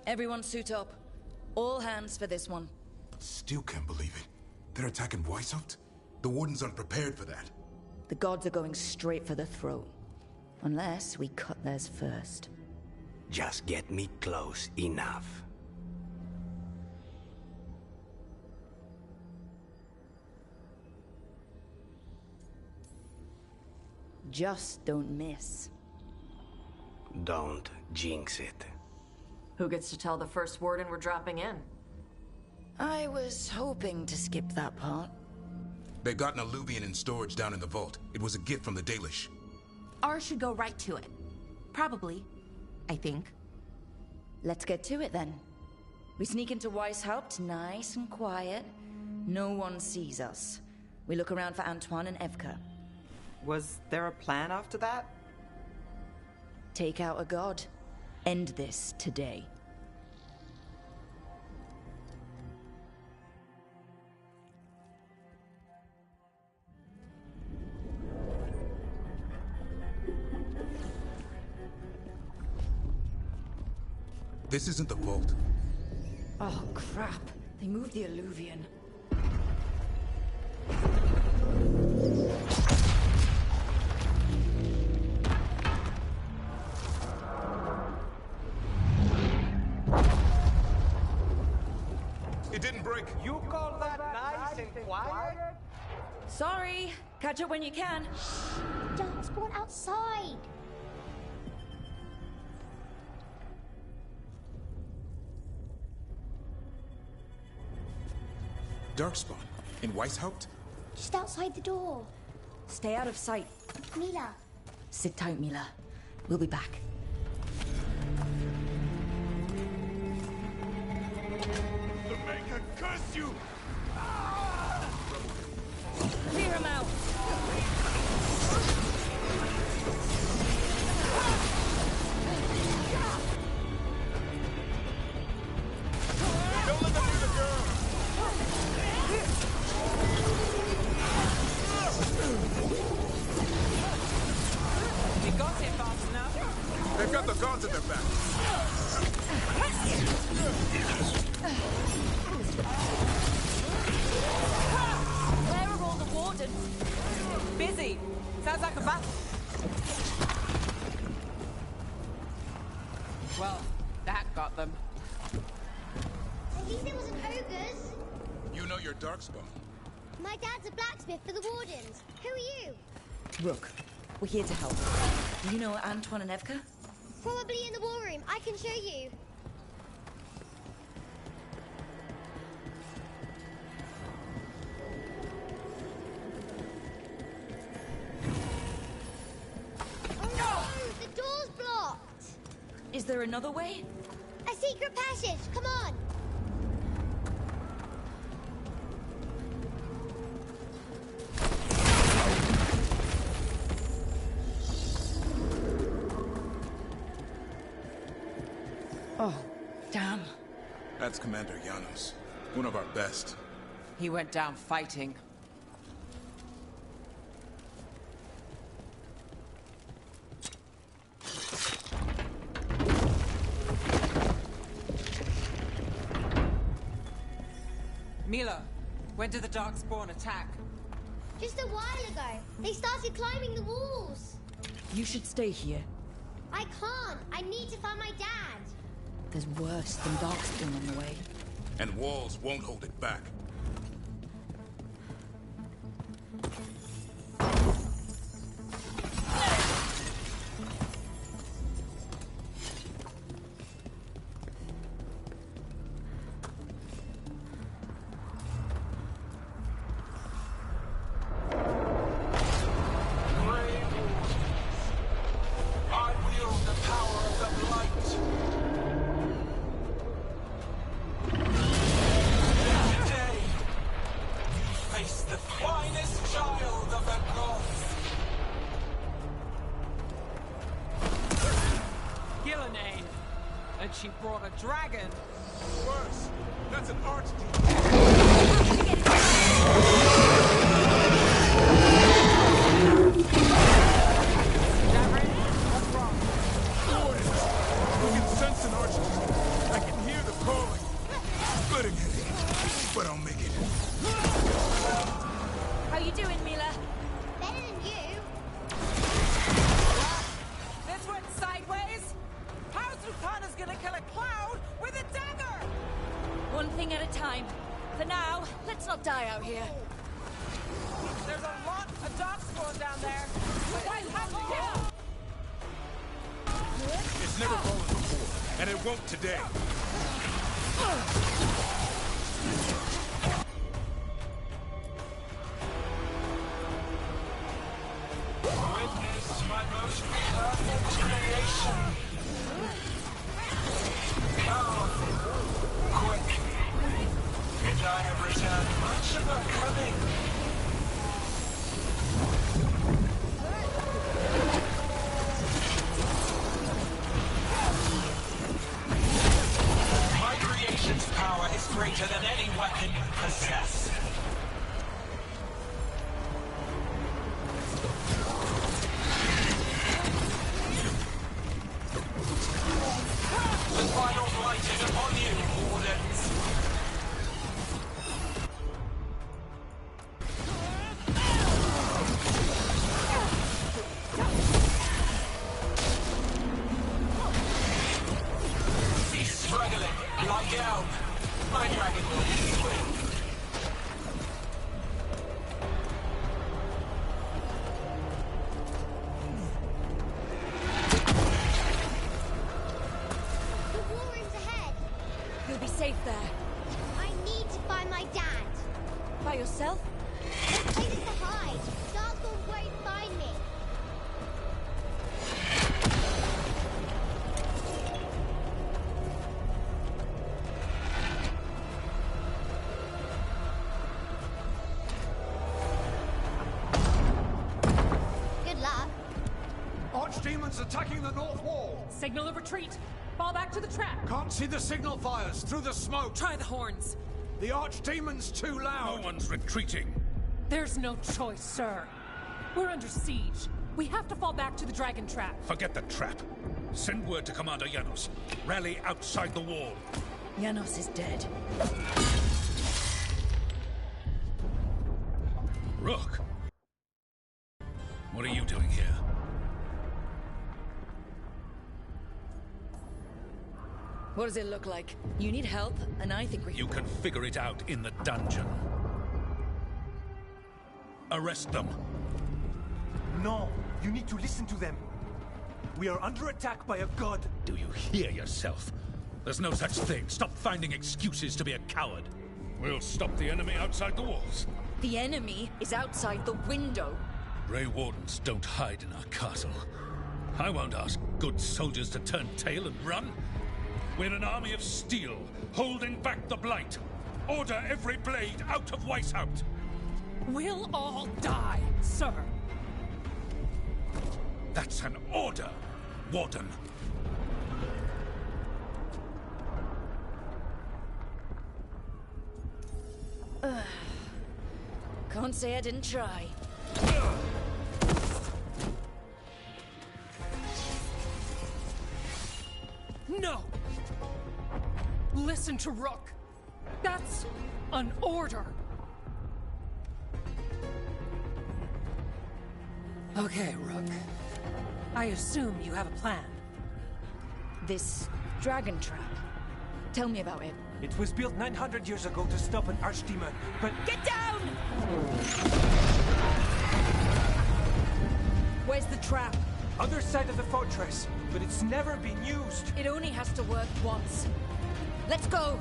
Everyone suit up. All hands for this one. Still can't believe it. They're attacking Weishaupt? The Wardens aren't prepared for that. The gods are going straight for the throat. Unless we cut theirs first. Just get me close enough. Just don't miss. Don't jinx it. Who gets to tell the first warden we're dropping in? I was hoping to skip that part. They've got an alluvian in storage down in the vault. It was a gift from the Dalish. Ours should go right to it. Probably. I think. Let's get to it then. We sneak into Weishaupt nice and quiet. No one sees us. We look around for Antoine and Evka. Was there a plan after that? Take out a god. End this today. This isn't the vault. Oh, crap. They moved the alluvian. It didn't break. You call that nice and quiet? Sorry. Catch up when you can. Don't spawn outside. Darkspawn? In Weishaupt? Just outside the door. Stay out of sight. Mila. Sit tight, Mila. We'll be back. The Maker curse you! Clear him out! Don't let them do the girl! You got it fast enough? They've got the gods at their back. Where are all the wardens? Busy. Sounds like a battle. Well, that got them. At least it wasn't ogres. You know your Darkspawn. My dad's a blacksmith for the Wardens. Who are you? Rook, we're here to help. Do you know Antoine and Evka? Probably in the war room. I can show you. Oh no! The door's blocked! Is there another way? A secret passage! Come on! Oh, damn. That's Commander Janos. One of our best. He went down fighting. Mila, when did the Darkspawn attack? Just a while ago. They started climbing the walls. You should stay here. I can't. I need to find my dad. There's worse than Darkspawn on the way. And walls won't hold it back. And she brought a dragon. Worse. That's an archdemon. Darren, what's wrong? We can sense an archdemon. I can you doing, Mila? Better than you. This went sideways? How's Lucana's gonna kill a cloud with a dagger? One thing at a time. For now, let's not die out here. There's a lot of darkspawn down there. You guys have to kill! It's never fallen before, and it won't today. Witness my most perfect creation. Powerful, quick, and I have returned much of our coming. My creation's power is greater than any weapon you possess. The final blight is upon you, Wardens. He's struggling. Lie down. My dragon will lead you in. The war room's ahead. You'll be safe there. I need to find my dad. By yourself? No places to hide. Darkborn won't find me. Good luck. Archdemons attacking the north wall! Signal of retreat. Fall back to the trap. Can't see the signal fires through the smoke! Try the horns. The Archdemons too loud! No one's retreating. There's no choice, sir. We're under siege. We have to fall back to the dragon trap. Forget the trap. Send word to Commander Janos. Rally outside the wall. Janos is dead. Rook! What are you doing here? What does it look like? You need help, and I think we... You can figure it out in the dungeon. Arrest them. No, you need to listen to them. We are under attack by a god. Do you hear yourself? There's no such thing. Stop finding excuses to be a coward. We'll stop the enemy outside the walls. The enemy is outside the window. Grey Wardens don't hide in our castle. I won't ask good soldiers to turn tail and run. We're an army of steel, holding back the blight. Order every blade out of Weishaupt. We'll all die, sir. That's an order, Warden. Can't say I didn't try. No! Listen to Rook. That's an order. Okay, Rook. I assume you have a plan. This dragon trap. Tell me about it. It was built 900 years ago to stop an archdemon, but... Get down! Where's the trap? Other side of the fortress, but it's never been used. It only has to work once. Let's go!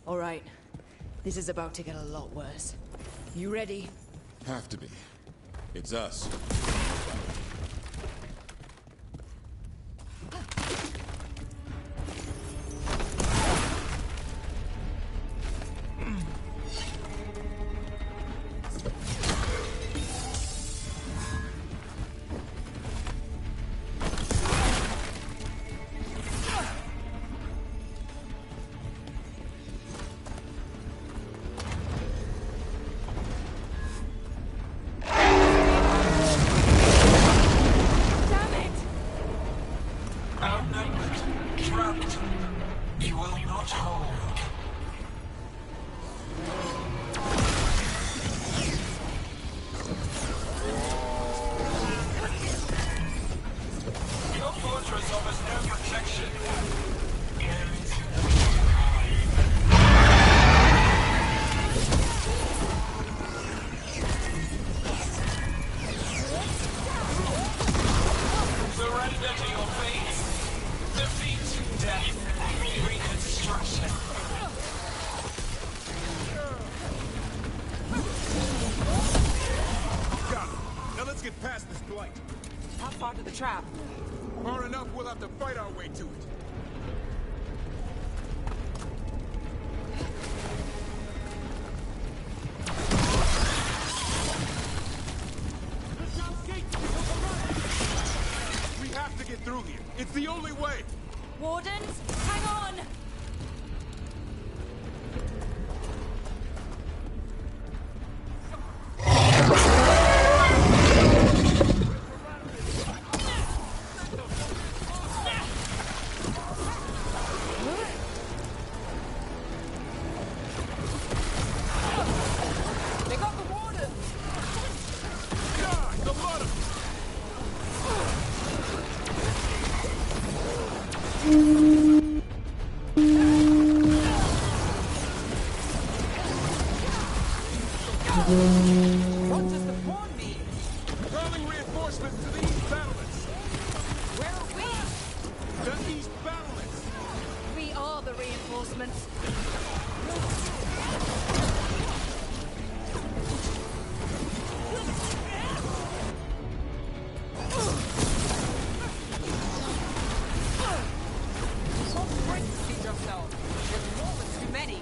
All right. This is about to get a lot worse. You ready? Have to be. It's us. far to the trap? Far enough, we'll have to fight our way to it. We have to get through here. It's the only way. Wardens, hang on! They got the water! God, the lot of What does the pawn mean? Calling reinforcements to the east battlements. Where are we? The east battlements. We are the reinforcements. Don't break yourself. There's more than too many.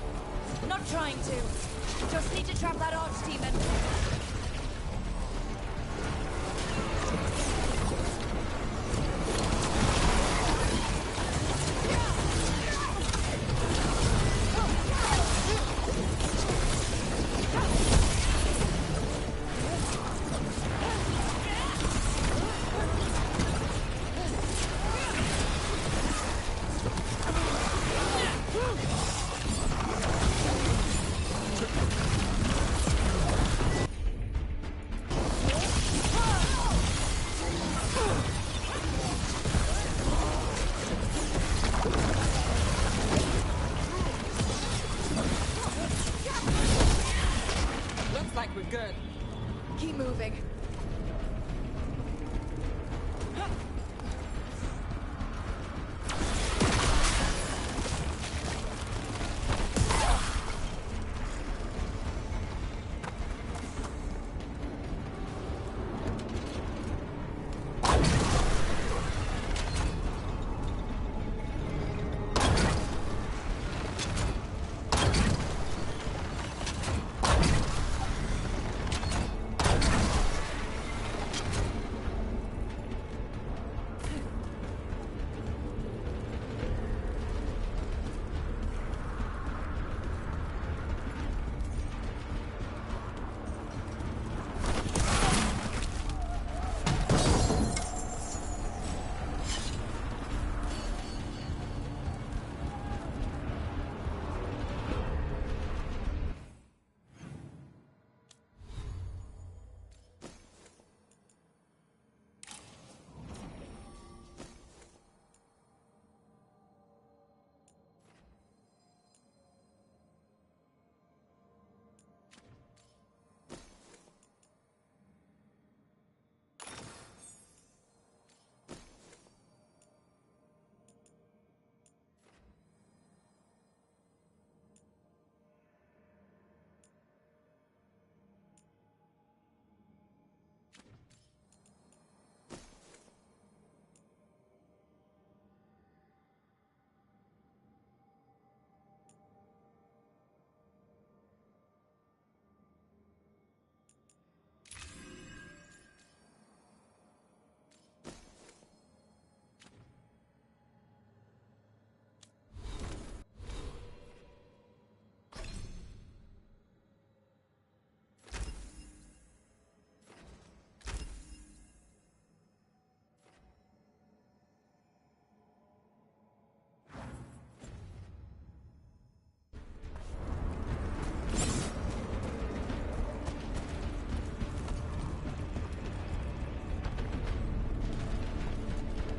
Not trying to. Just need to trap that archdemon. Looks like we're good. Keep moving.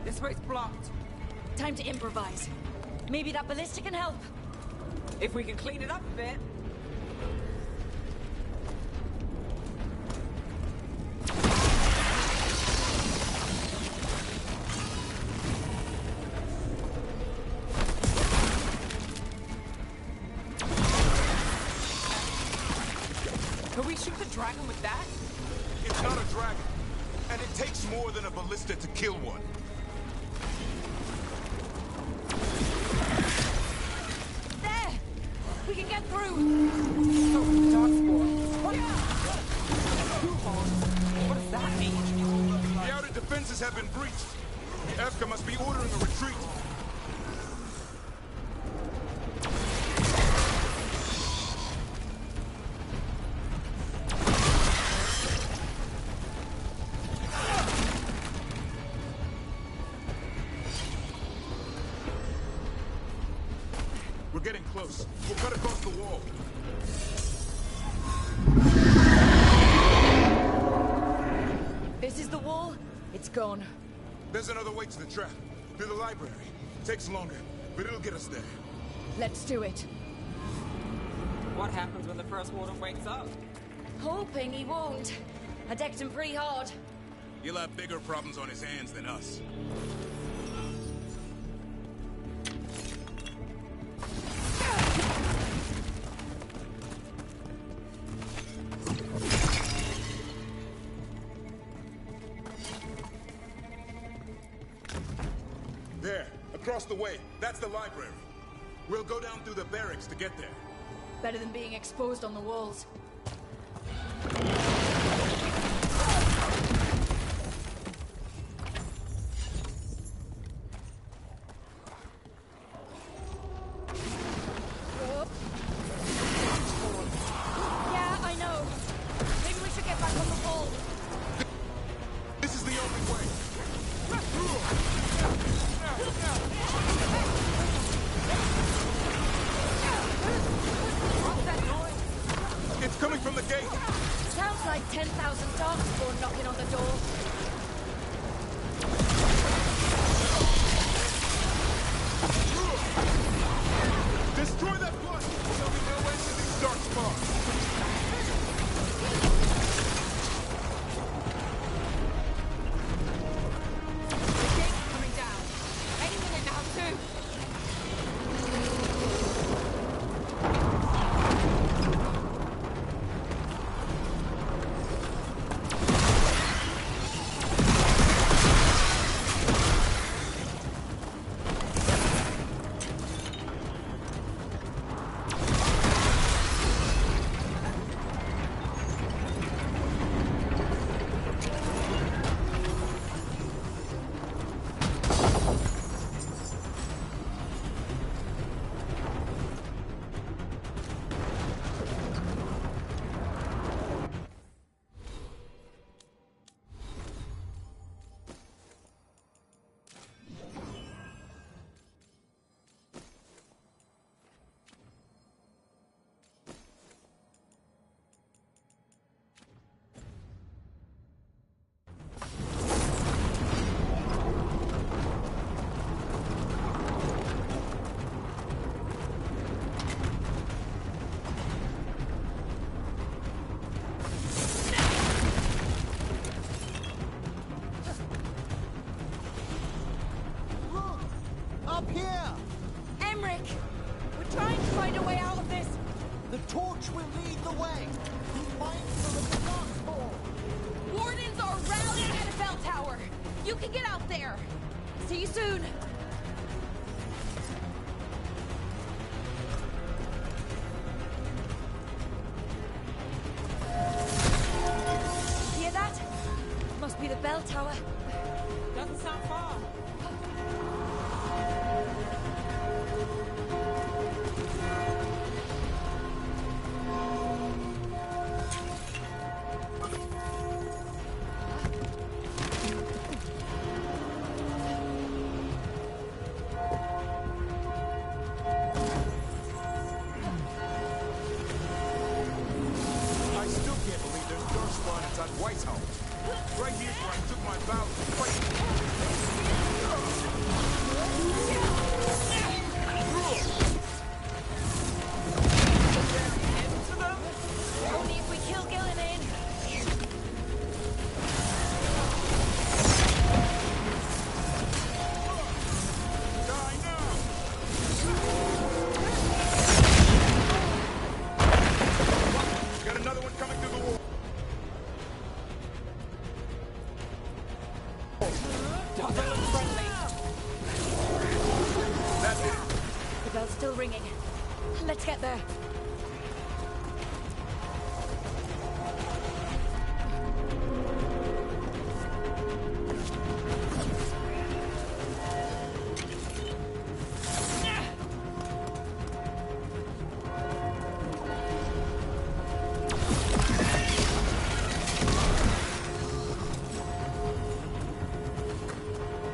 This way's blocked. Time to improvise. Maybe that ballista can help. If we can clean it up a bit. Can we shoot the dragon with that? It's not a dragon. And it takes more than a ballista to kill one. There! We can get through! So, Darkspawn. What does that mean? The outer defenses have been breached. Efka must be ordering a retreat. We're getting close. We'll cut across the wall. This is the wall. It's gone. There's another way to the trap. Through the library. Takes longer, but it'll get us there. Let's do it. What happens when the first warden wakes up? Hoping he won't. I decked him pretty hard. He'll have bigger problems on his hands than us. There, across the way. That's the library. We'll go down through the barracks to get there. Better than being exposed on the walls. Yeah, I know. Maybe we should get back on the wall. This is the only way. What's that noise? It's coming from the gate. Sounds like 10,000 Darkspawn knocking on the door. Destroy that one! There'll be no end to these dark spawns. The gate's coming down. Any minute now, too. Up here! Emmerich! We're trying to find a way out of this! The torch will lead the way! Be mindful of the Darkspawn! Wardens are rallying at a bell tower! You can get out there! See you soon! Hear that? Must be the bell tower. Doesn't sound far. ringing. Let's get there.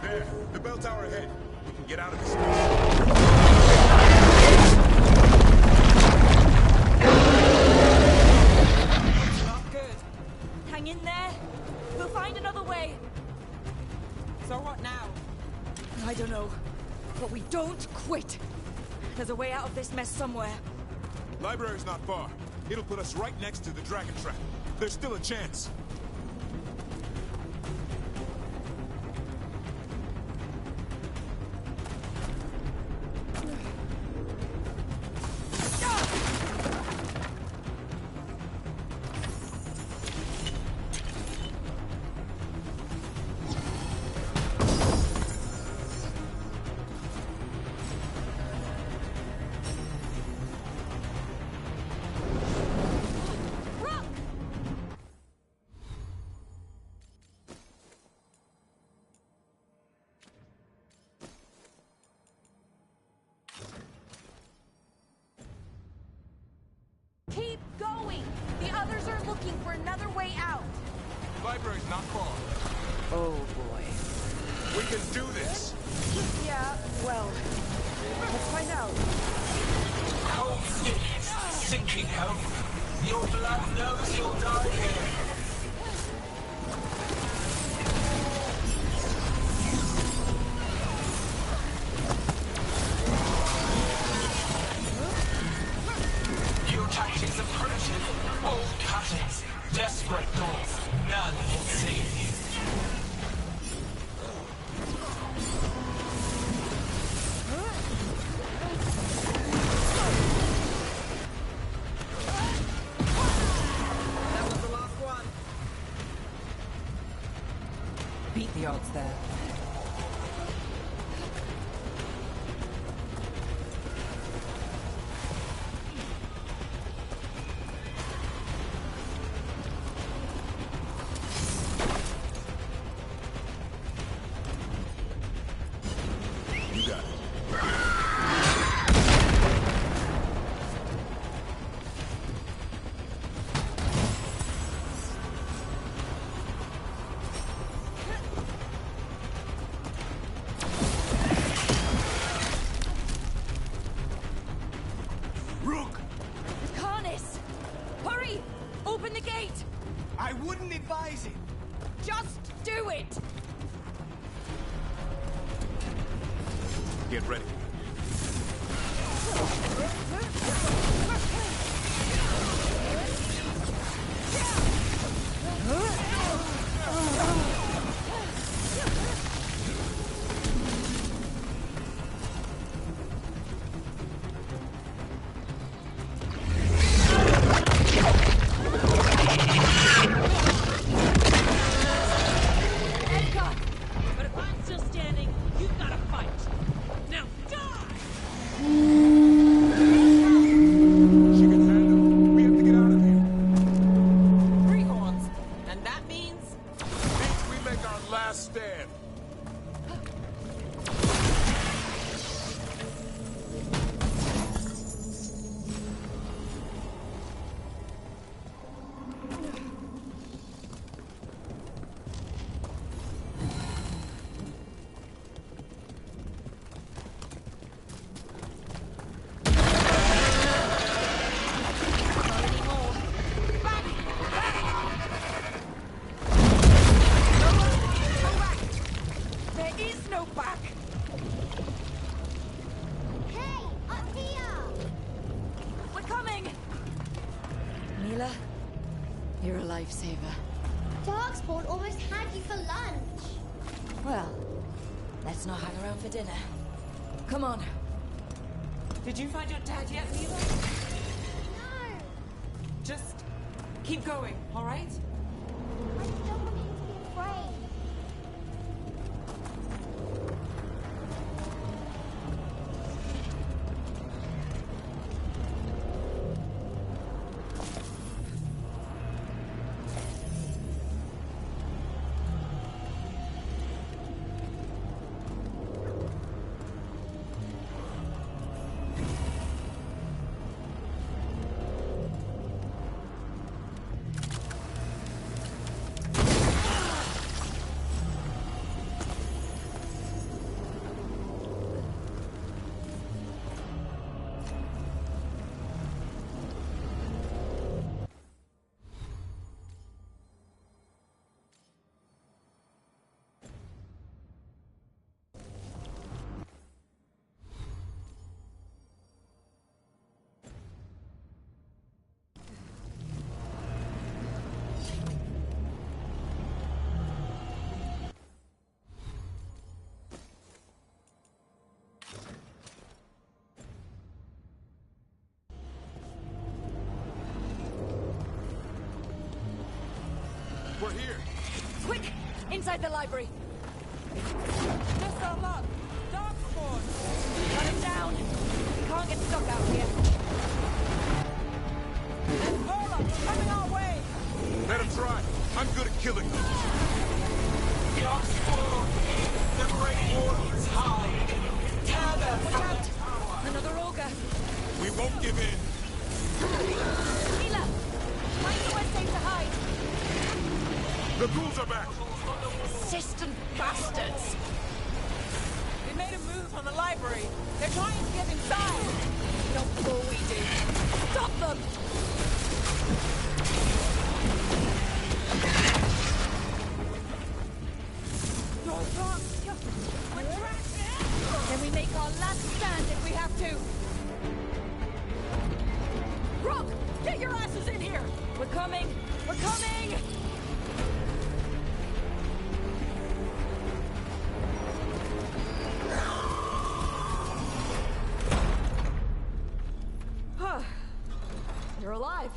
There, the bell tower ahead. We can get out of this. Not good. Hang in there. We'll find another way. So what now? I don't know. But we don't quit. There's a way out of this mess somewhere. Library's not far. It'll put us right next to the dragon trap. There's still a chance. Keep going! The others are looking for another way out. Library's not far. Oh boy. We can do this. Yeah, well, let's find out. Cold stick, sinking home. Your blood knows you'll die here. Your tactics are primitive, old cuttings, desperate thoughts. None can save you. That was the last one. Beat the odds there. You got it. Rook! Harness! Hurry! Open the gate! I wouldn't advise it. Just do it! Get ready. Edgar! But if I'm still standing, you've got to fight. Now die! She can handle it. We have to get out of here. Three horns. And that means... Means we make our last stand. There is no back! Hey, up here! We're coming! Mila, you're a lifesaver. Darkspawn almost had you for lunch. Well, let's not hang around for dinner. Come on. Did you find your dad yet, Mila? No, Just keep going, all right? I don't want him to be afraid. We're here. Quick! Inside the library. Missile lock! Darkspawn! Shut it down! We can't get stuck out here. Hold coming our way! Let him try. I'm good at killing them. Darkspawn! The Great Warlords hide! Tear them Watch out! Another auger. We won't give in. Mila! Find somewhere safe to hide. The ghouls are back. Persistent bastards! We made a move on the library. They're trying to get inside. Not before we do. Stop them! We're trapped. Then we make our last stand if we have to. Rock! Get your asses in here! We're coming! We're coming! You're alive.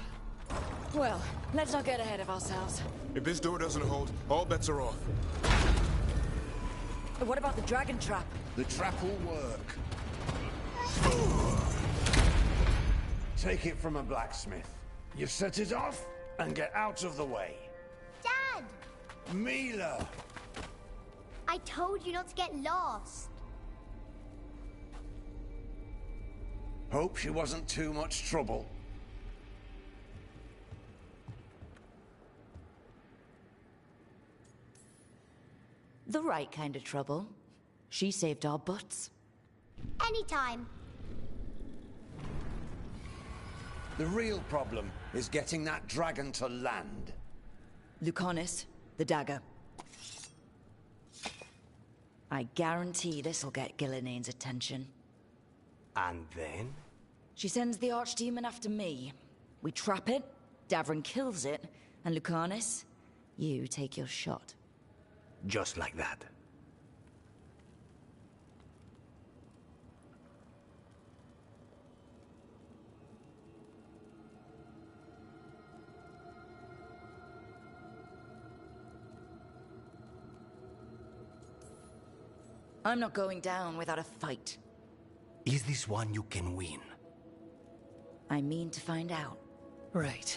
Well, let's not get ahead of ourselves. If this door doesn't hold, all bets are off. What about the dragon trap? The trap will work. Take it from a blacksmith. You set it off and get out of the way. Dad! Mila! I told you not to get lost. Hope she wasn't too much trouble. The right kind of trouble. She saved our butts. Anytime. The real problem is getting that dragon to land. Lucanis, the dagger. I guarantee this'll get Gillinean's attention. And then? She sends the archdemon after me. We trap it, Davrin kills it, and Lucanis, you take your shot. Just like that. I'm not going down without a fight. Is this one you can win? I mean to find out. Right.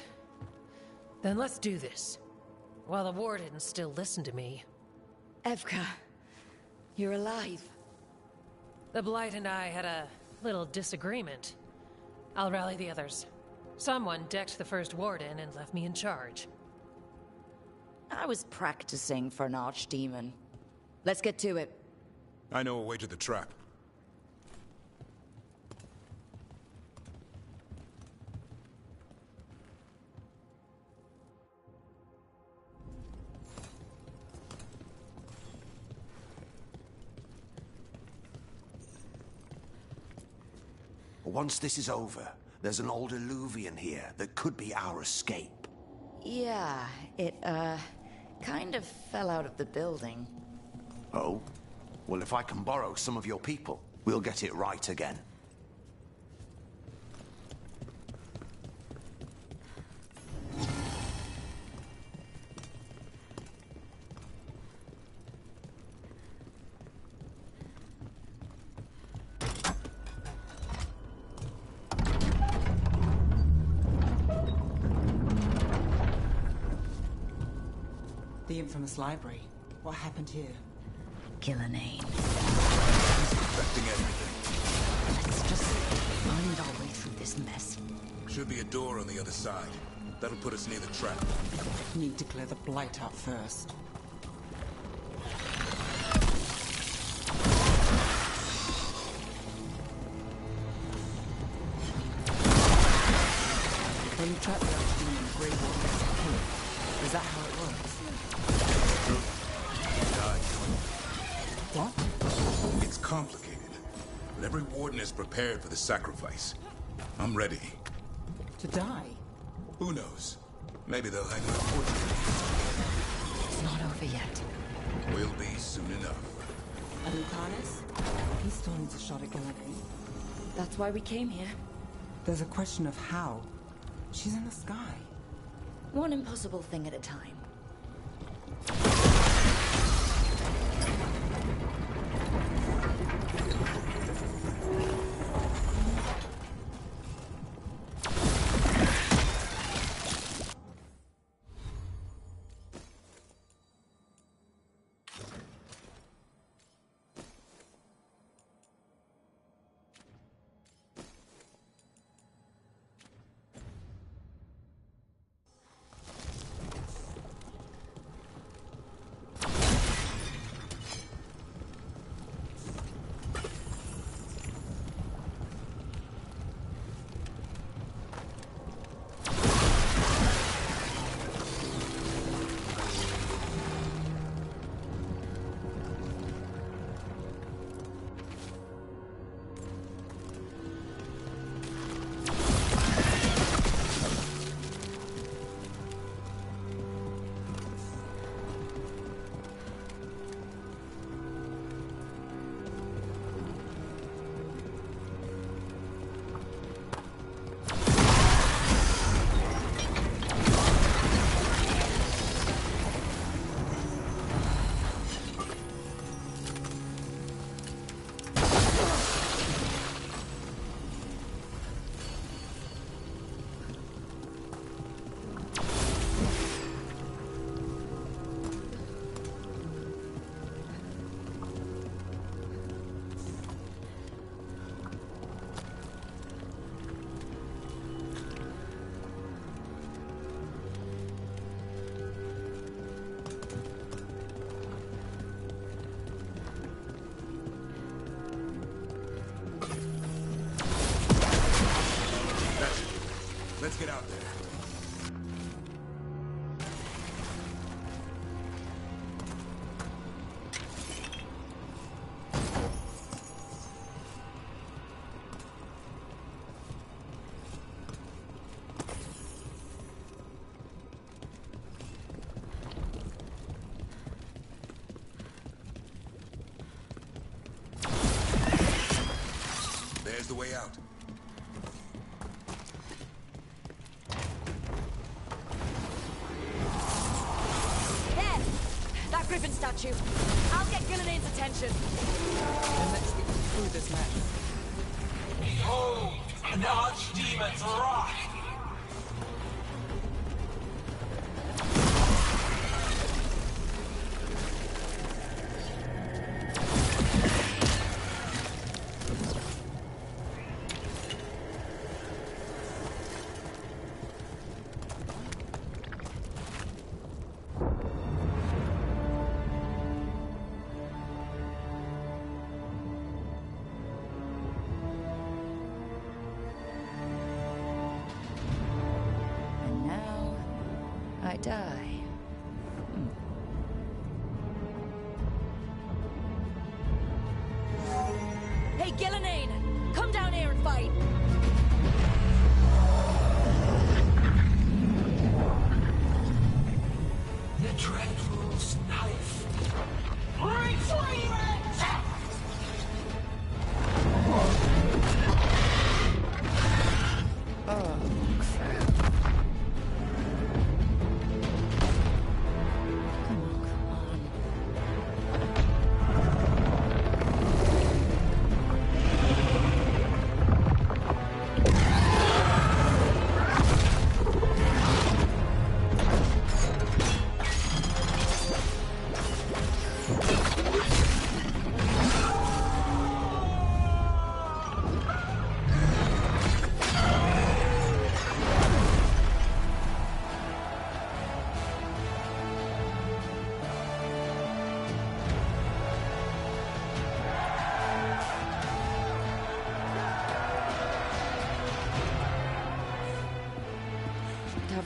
Then let's do this. While the warden still listened to me. Evka, you're alive. The Blight and I had a little disagreement. I'll rally the others. Someone decked the first warden and left me in charge. I was practicing for an archdemon. Let's get to it. I know a way to the trap. Once this is over, there's an old Illuvian here that could be our escape. Yeah, it, kind of fell out of the building. Oh? Well, if I can borrow some of your people, we'll get it right again. The infamous library. What happened here? Gillinean. He's infecting everything. Let's just find our way through this mess. Should be a door on the other side. That'll put us near the trap. Need to clear the blight out first. When you trap the archdemon, Grey Warden is killed. Is that how it works? What? It's complicated, but every warden is prepared for the sacrifice. I'm ready. To die? Who knows? Maybe they'll hang my portrait. It's not over yet. Will be soon enough. And Lucanis? He still needs a shot at Gillinean. That's why we came here. There's a question of how. She's in the sky. One impossible thing at a time. Let's get out there. There's the way out. Griffin statue. I'll get Gillinane's attention. Then let's get through this mess. Behold, an archdemon's wrath! I die. Hey, Gillinane! Come down here and fight! The Dreadful's knife. Retrieve it!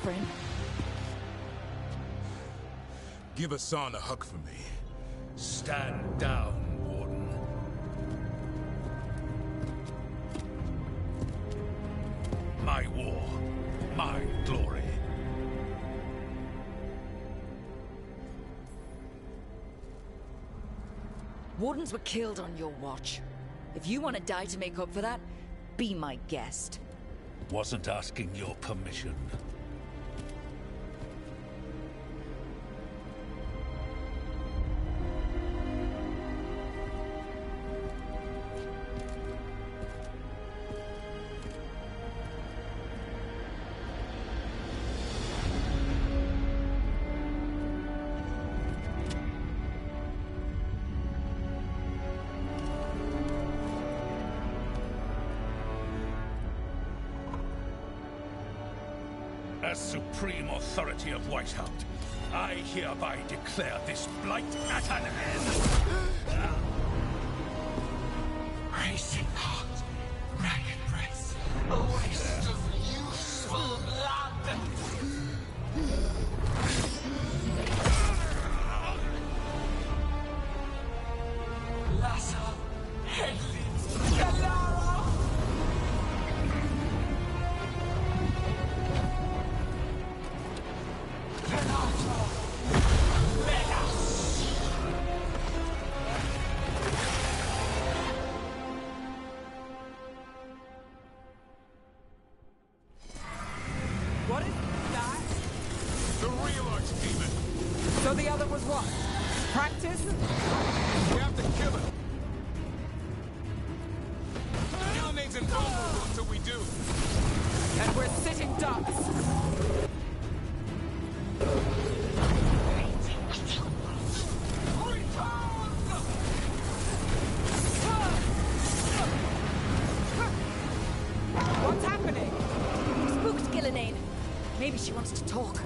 Friend. Give Hassan a hug for me. Stand down, Warden. My war, my glory. Wardens were killed on your watch. If you want to die to make up for that, be my guest. Wasn't asking your permission. As supreme authority of Whitehaupt, I hereby declare this blight at an end. Racing heart, ragged breath, a waste of useful blood. Lassa, Headley, Galara! Venato, Megas! What is that? The real archdemon. So the other was what? Practice? We have to kill it. Gilnenade's invulnerable until we do. And we're sitting ducks. What's happening? Spooked Gillenade. Maybe she wants to talk.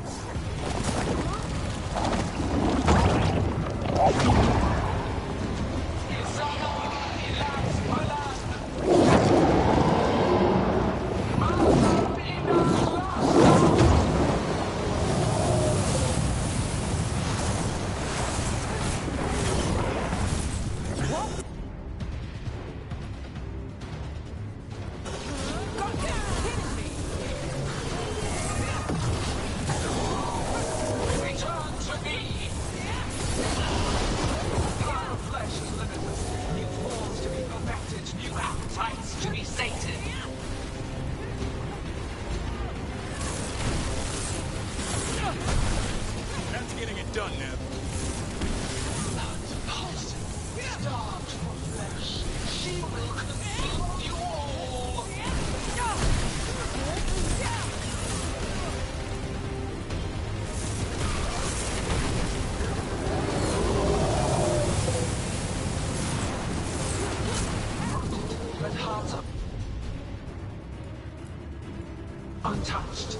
Untouched.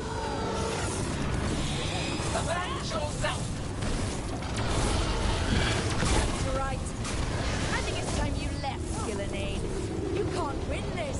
Avenge yourself! That's right. I think it's time you left, Gillenade. You can't win this.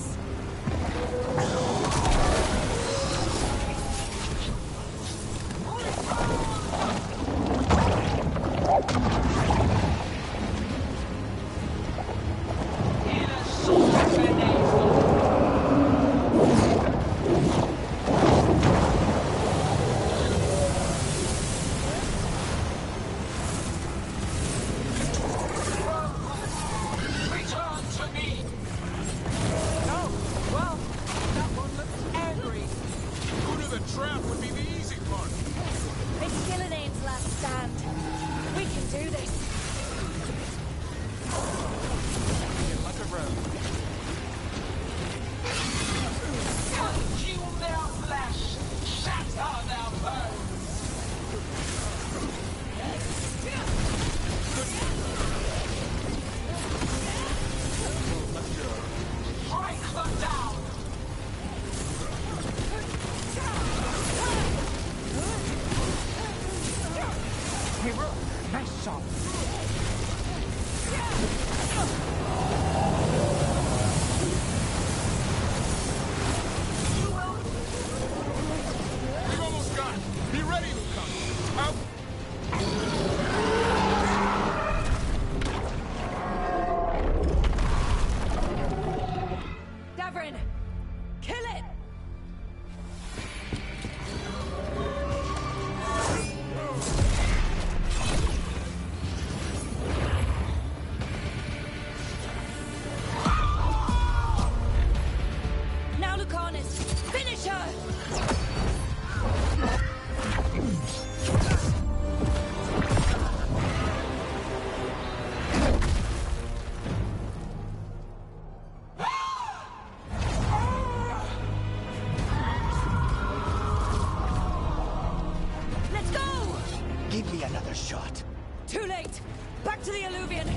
shot. Too late! Back to the Alluvion!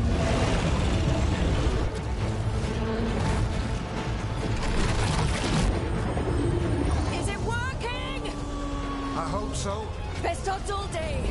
Is it working? I hope so. Best odds all day!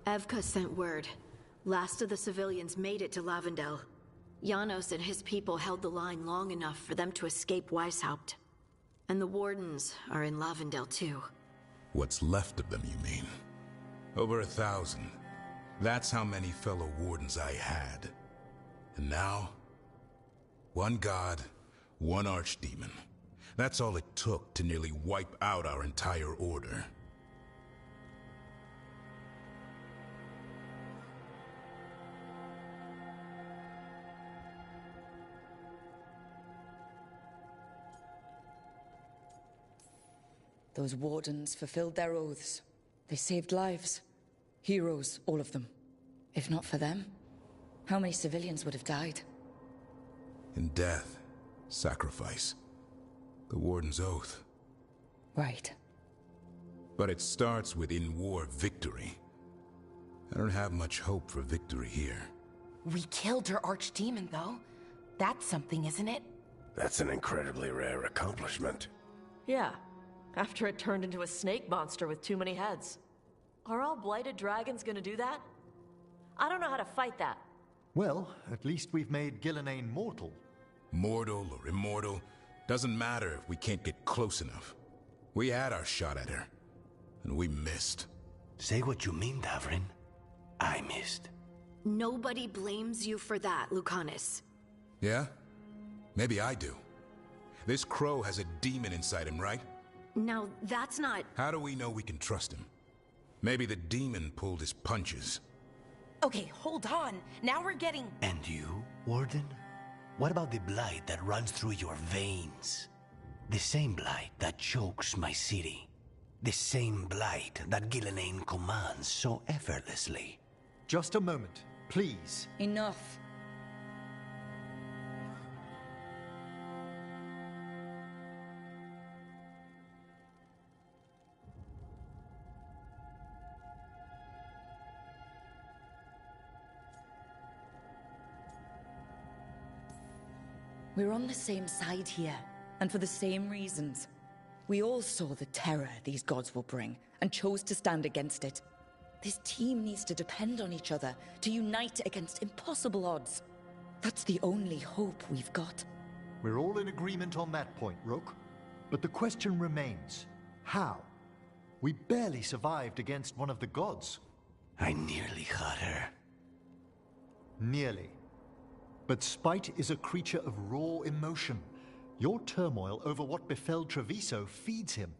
Evka sent word. Last of the civilians made it to Lavendel. Janos and his people held the line long enough for them to escape Weishaupt. And the Wardens are in Lavendel too. What's left of them, you mean? Over 1,000. That's how many fellow Wardens I had. And now? One god, one archdemon. That's all it took to nearly wipe out our entire order. Those Wardens fulfilled their oaths. They saved lives. Heroes, all of them. If not for them, how many civilians would have died? In death, sacrifice. The Warden's oath. Right. But it starts with in-war victory. I don't have much hope for victory here. We killed her archdemon, though. That's something, isn't it? That's an incredibly rare accomplishment. Yeah. After it turned into a snake monster with too many heads. Are all blighted dragons gonna do that? I don't know how to fight that. Well, at least we've made Gillenane mortal. Mortal or immortal, doesn't matter if we can't get close enough. We had our shot at her, and we missed. Say what you mean, Davrin. I missed. Nobody blames you for that, Lucanus. Yeah? Maybe I do. This crow has a demon inside him, right? Now, that's not... How do we know we can trust him? Maybe the demon pulled his punches. Okay, hold on. Now we're getting... And you, Warden? What about the blight that runs through your veins? The same blight that chokes my city. The same blight that Gillenane commands so effortlessly. Just a moment, please. Enough. We're on the same side here, and for the same reasons. We all saw the terror these gods will bring, and chose to stand against it. This team needs to depend on each other, to unite against impossible odds. That's the only hope we've got. We're all in agreement on that point, Rook. But the question remains, how? We barely survived against one of the gods. I nearly had her. Nearly. But spite is a creature of raw emotion. Your turmoil over what befell Treviso feeds him.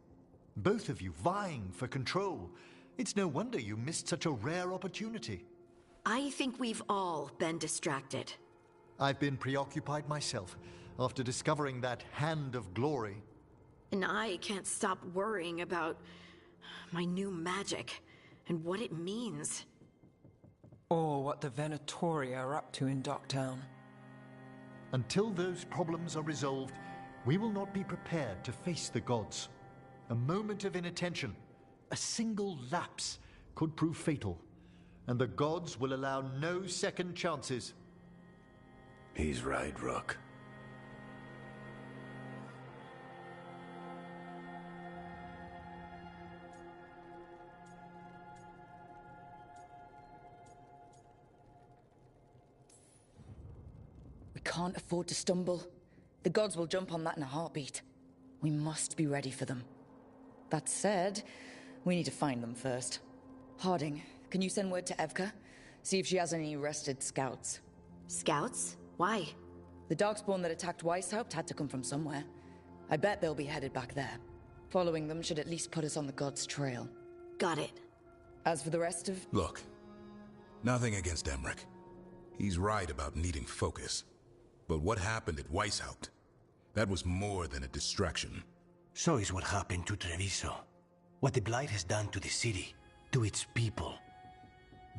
Both of you vying for control. It's no wonder you missed such a rare opportunity. I think we've all been distracted. I've been preoccupied myself after discovering that hand of glory. And I can't stop worrying about my new magic and what it means. Or what the Venatori are up to in Docktown. Until those problems are resolved, we will not be prepared to face the gods. A moment of inattention, a single lapse, could prove fatal, and the gods will allow no second chances. He's right, Rook. We can't afford to stumble. The gods will jump on that in a heartbeat. We must be ready for them. That said, we need to find them first. Harding, can you send word to Evka? See if she has any rested scouts. Scouts? Why? The Darkspawn that attacked Weishaupt had to come from somewhere. I bet they'll be headed back there. Following them should at least put us on the gods' trail. Got it. As for the rest of... Look, nothing against Emmerich. He's right about needing focus. But what happened at Weishaupt? That was more than a distraction. So is what happened to Treviso. What the Blight has done to the city, to its people.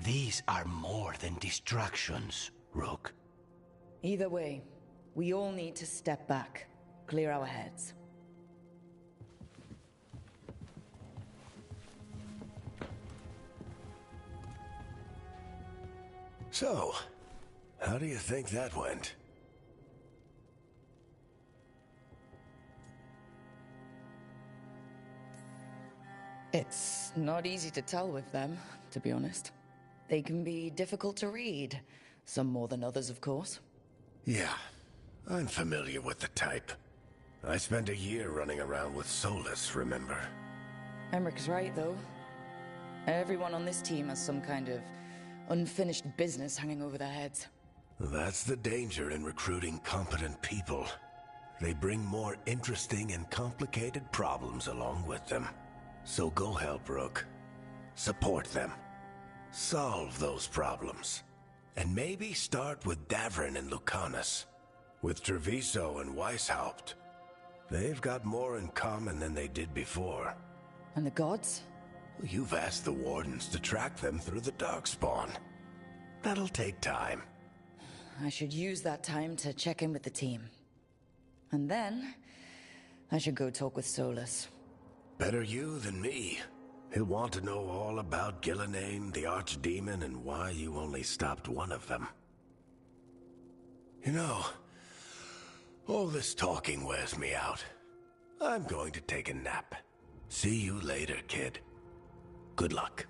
These are more than distractions, Rook. Either way, We all need to step back, clear our heads. So, how do you think that went? It's not easy to tell with them, to be honest. They can be difficult to read. Some more than others, of course. Yeah, I'm familiar with the type. I spent a year running around with Solus, remember? Emmeric's right, though. Everyone on this team has some kind of unfinished business hanging over their heads. That's the danger in recruiting competent people. They bring more interesting and complicated problems along with them. So go help Rook. Support them. Solve those problems. And maybe start with Davrin and Lucanus. With Treviso and Weishaupt. They've got more in common than they did before. And the gods? You've asked the Wardens to track them through the Darkspawn. That'll take time. I should use that time to check in with the team. And then, I should go talk with Solus. Better you than me. He'll want to know all about Gillenane, the Archdemon, and why you only stopped one of them. You know, all this talking wears me out. I'm going to take a nap. See you later, kid. Good luck.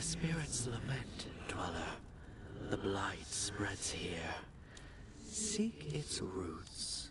spirits lament, Dweller. The blight spreads here. Seek its roots.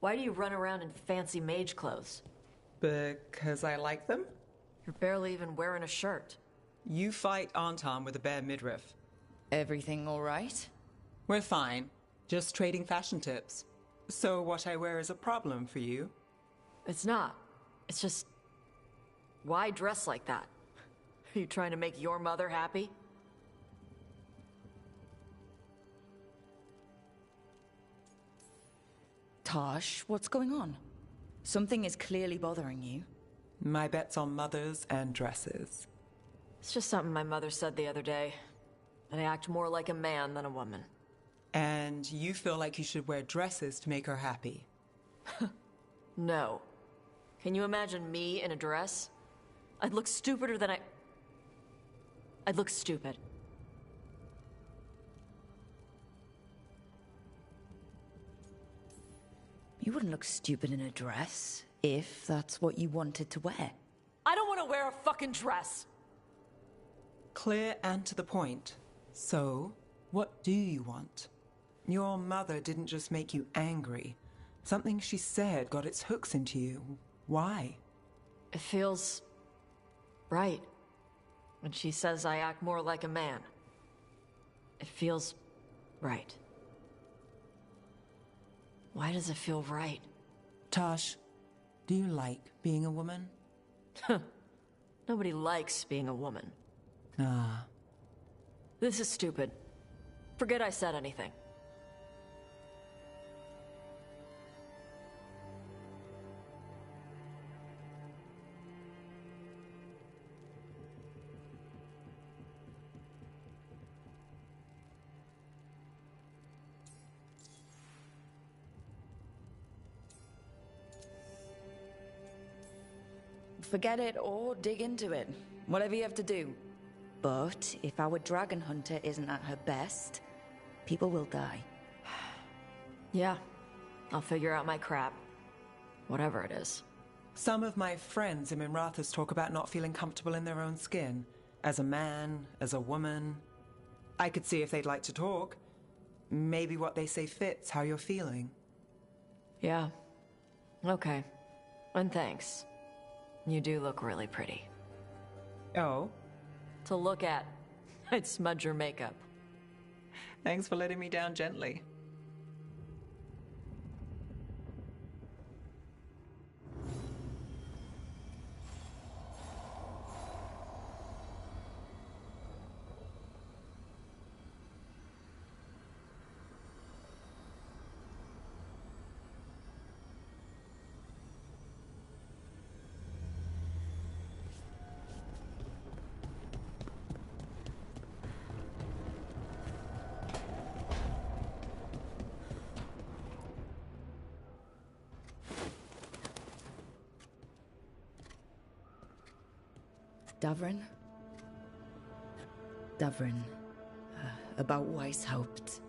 Why do you run around in fancy mage clothes? Because I like them? You're barely even wearing a shirt. You fight Anton with a bare midriff. Everything all right? We're fine. Just trading fashion tips. So what I wear is a problem for you? It's not. It's just... why dress like that? Are you trying to make your mother happy? Tosh, what's going on? Something is clearly bothering you. My bet's on mothers and dresses. It's just something my mother said the other day. That I act more like a man than a woman. And you feel like you should wear dresses to make her happy? No. Can you imagine me in a dress? I'd look stupider than I'd look stupid. You wouldn't look stupid in a dress, if that's what you wanted to wear. I don't want to wear a fucking dress! Clear and to the point. So, what do you want? Your mother didn't just make you angry. Something she said got its hooks into you. Why? It feels... right. When she says I act more like a man. It feels... right. Why does it feel right? Tosh, do you like being a woman? Nobody likes being a woman. Ah. This is stupid. Forget I said anything. Forget it or dig into it. Whatever you have to do. But if our dragon hunter isn't at her best, people will die. Yeah. I'll figure out my crap. Whatever it is. Some of my friends in Minrathous talk about not feeling comfortable in their own skin. As a man, as a woman. I could see if they'd like to talk. Maybe what they say fits how you're feeling. Yeah. Okay. And thanks. You do look really pretty. Oh? To look at. I'd smudge your makeup. Thanks for letting me down gently. Davrin? Davrin, about Weishaupt.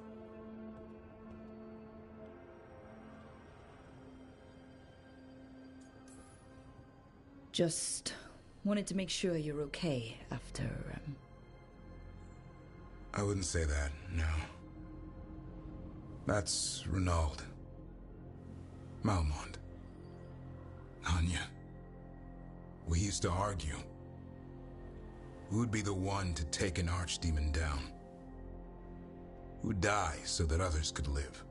Just wanted to make sure you're okay after, I wouldn't say that, no. That's Renaud. Malmont. Anya. We used to argue. Who'd be the one to take an archdemon down? Who'd die so that others could live?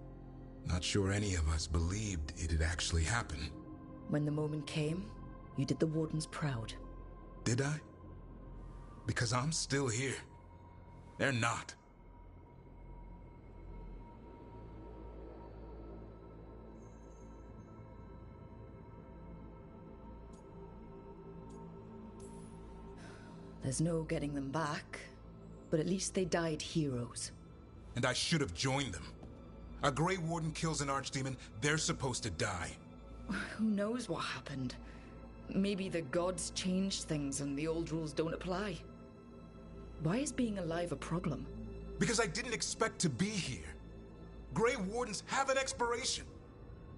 Not sure any of us believed it'd actually happen. When the moment came, you did the Wardens proud. Did I? Because I'm still here. They're not. There's no getting them back, but at least they died heroes. And I should have joined them. A Grey Warden kills an archdemon, they're supposed to die. Who knows what happened? Maybe the gods changed things and the old rules don't apply. Why is being alive a problem? Because I didn't expect to be here. Grey Wardens have an expiration.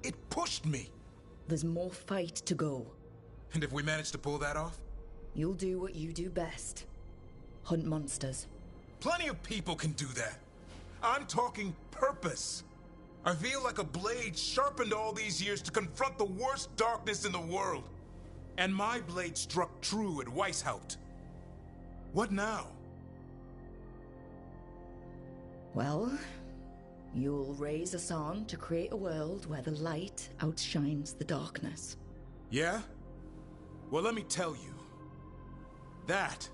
It pushed me. There's more fight to go. And if we manage to pull that off? You'll do what you do best. Hunt monsters. Plenty of people can do that. I'm talking purpose. I feel like a blade sharpened all these years to confront the worst darkness in the world. And my blade struck true at Weishaupt. What now? Well, you'll raise a song to create a world where the light outshines the darkness. Yeah? Well, let me tell you. That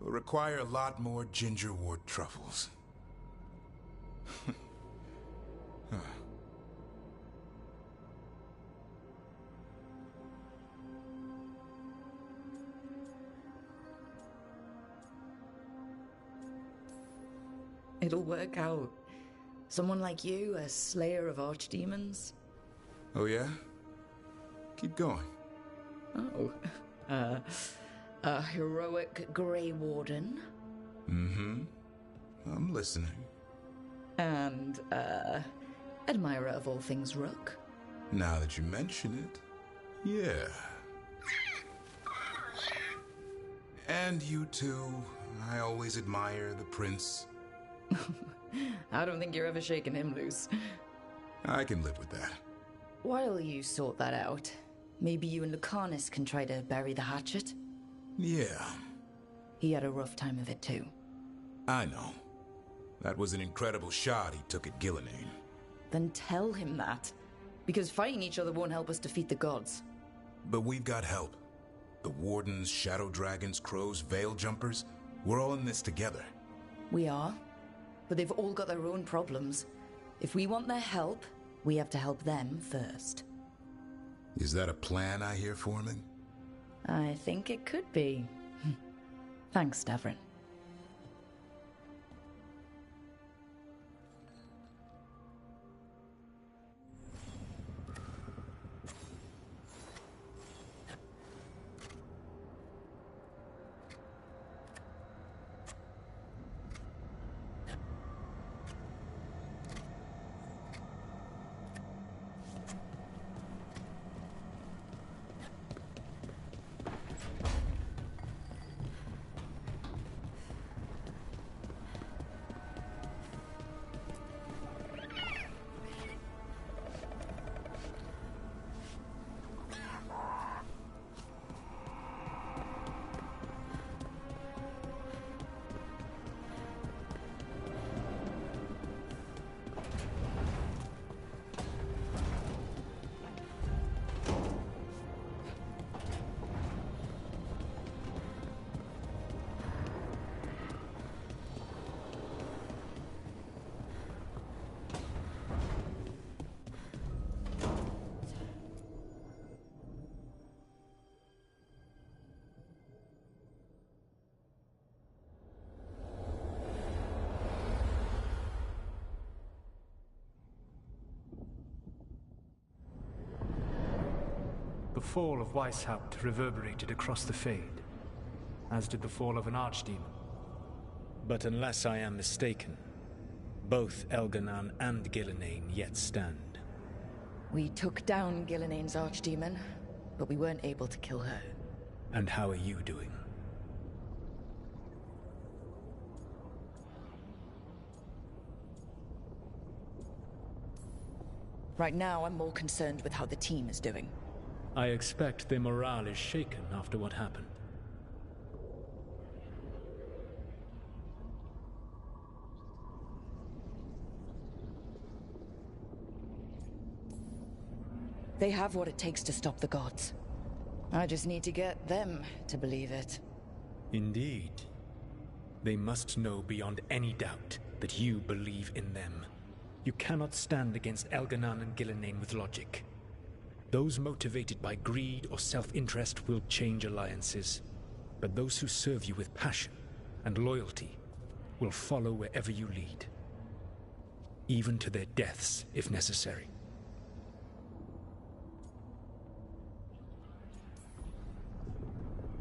will require a lot more gingerwort truffles. Huh. It'll work out. Someone like you, a slayer of archdemons. Oh yeah? Keep going. Oh. A heroic Grey Warden. Mm-hmm. I'm listening. And, admirer of all things Rook. Now that you mention it, yeah. And you too. I always admire the prince. I don't think you're ever shaking him loose. I can live with that. While you sort that out, maybe you and Lucanus can try to bury the hatchet? Yeah. He had a rough time of it too. I know. That was an incredible shot he took at Gillenane. Then tell him that. Because fighting each other won't help us defeat the gods. But we've got help. The Wardens, Shadow Dragons, Crows, Veil Jumpers, we're all in this together. We are. But they've all got their own problems. If we want their help, we have to help them first. Is that a plan I hear forming? I think it could be. Thanks, Davrin. The fall of Weishaupt reverberated across the Fade, as did the fall of an archdemon. But unless I am mistaken, both Elganan and Gillenane yet stand. We took down Gillenane's archdemon, but we weren't able to kill her. And how are you doing? Right now, I'm more concerned with how the team is doing. I expect their morale is shaken after what happened. They have what it takes to stop the gods. I just need to get them to believe it. Indeed. They must know beyond any doubt that you believe in them. You cannot stand against Elganan and Gillenane with logic. Those motivated by greed or self-interest will change alliances. But those who serve you with passion and loyalty will follow wherever you lead. Even to their deaths, if necessary.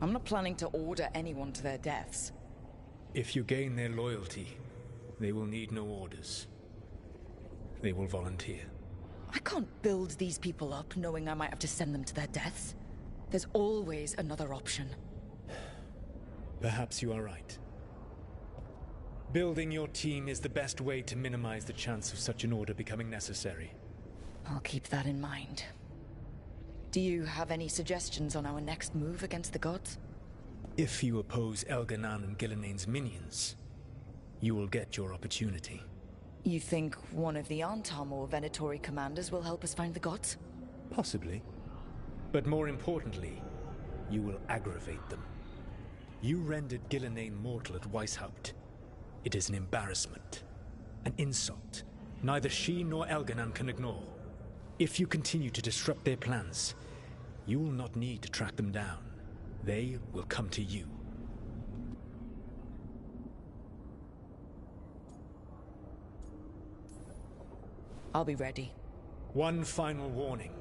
I'm not planning to order anyone to their deaths. If you gain their loyalty, they will need no orders. They will volunteer. I can't build these people up knowing I might have to send them to their deaths. There's always another option. Perhaps you are right. Building your team is the best way to minimize the chance of such an order becoming necessary. I'll keep that in mind. Do you have any suggestions on our next move against the gods? If you oppose Elganan and Gillenane's minions, you will get your opportunity. You think one of the Antam or Venatori commanders will help us find the gods? Possibly. But more importantly, you will aggravate them. You rendered Gillenane mortal at Weishaupt. It is an embarrassment. An insult. Neither she nor Elganan can ignore. If you continue to disrupt their plans, you will not need to track them down. They will come to you. I'll be ready. One final warning.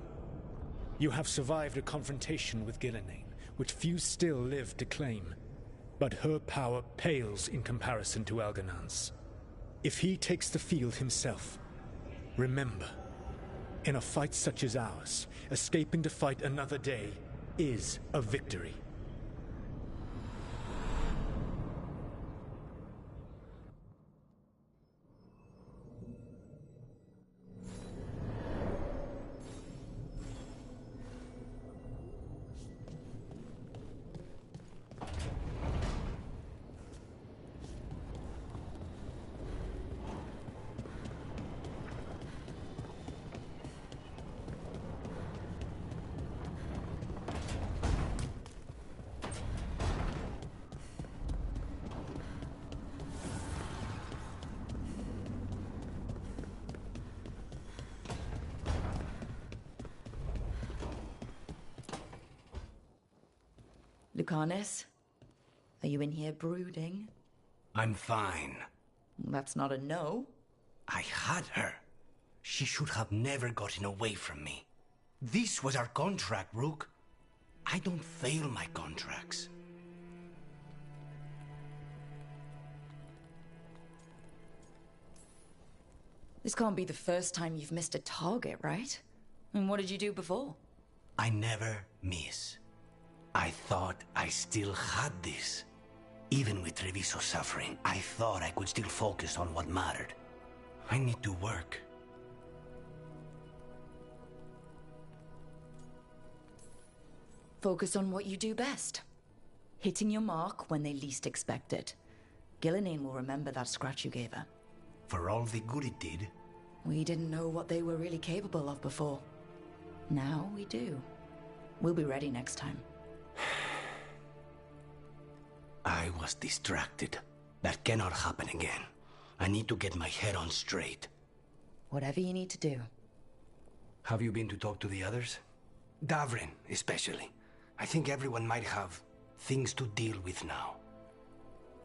You have survived a confrontation with Gillenane, which few still live to claim. But her power pales in comparison to Elganan's. If he takes the field himself, remember, in a fight such as ours, escaping to fight another day is a victory. Lucanus, are you in here brooding? I'm fine. That's not a no. I had her. She should have never gotten away from me. This was our contract, Rook. I don't fail my contracts. This can't be the first time you've missed a target, right? And what did you do before? I never miss. I thought I still had this. Even with Treviso suffering, I thought I could still focus on what mattered. I need to work. Focus on what you do best. Hitting your mark when they least expect it. Gillenane will remember that scratch you gave her. For all the good it did. We didn't know what they were really capable of before. Now we do. We'll be ready next time. I was distracted. That cannot happen again. I need to get my head on straight. Whatever you need to do. Have you been to talk to the others? Davrin, especially. I think everyone might have things to deal with now.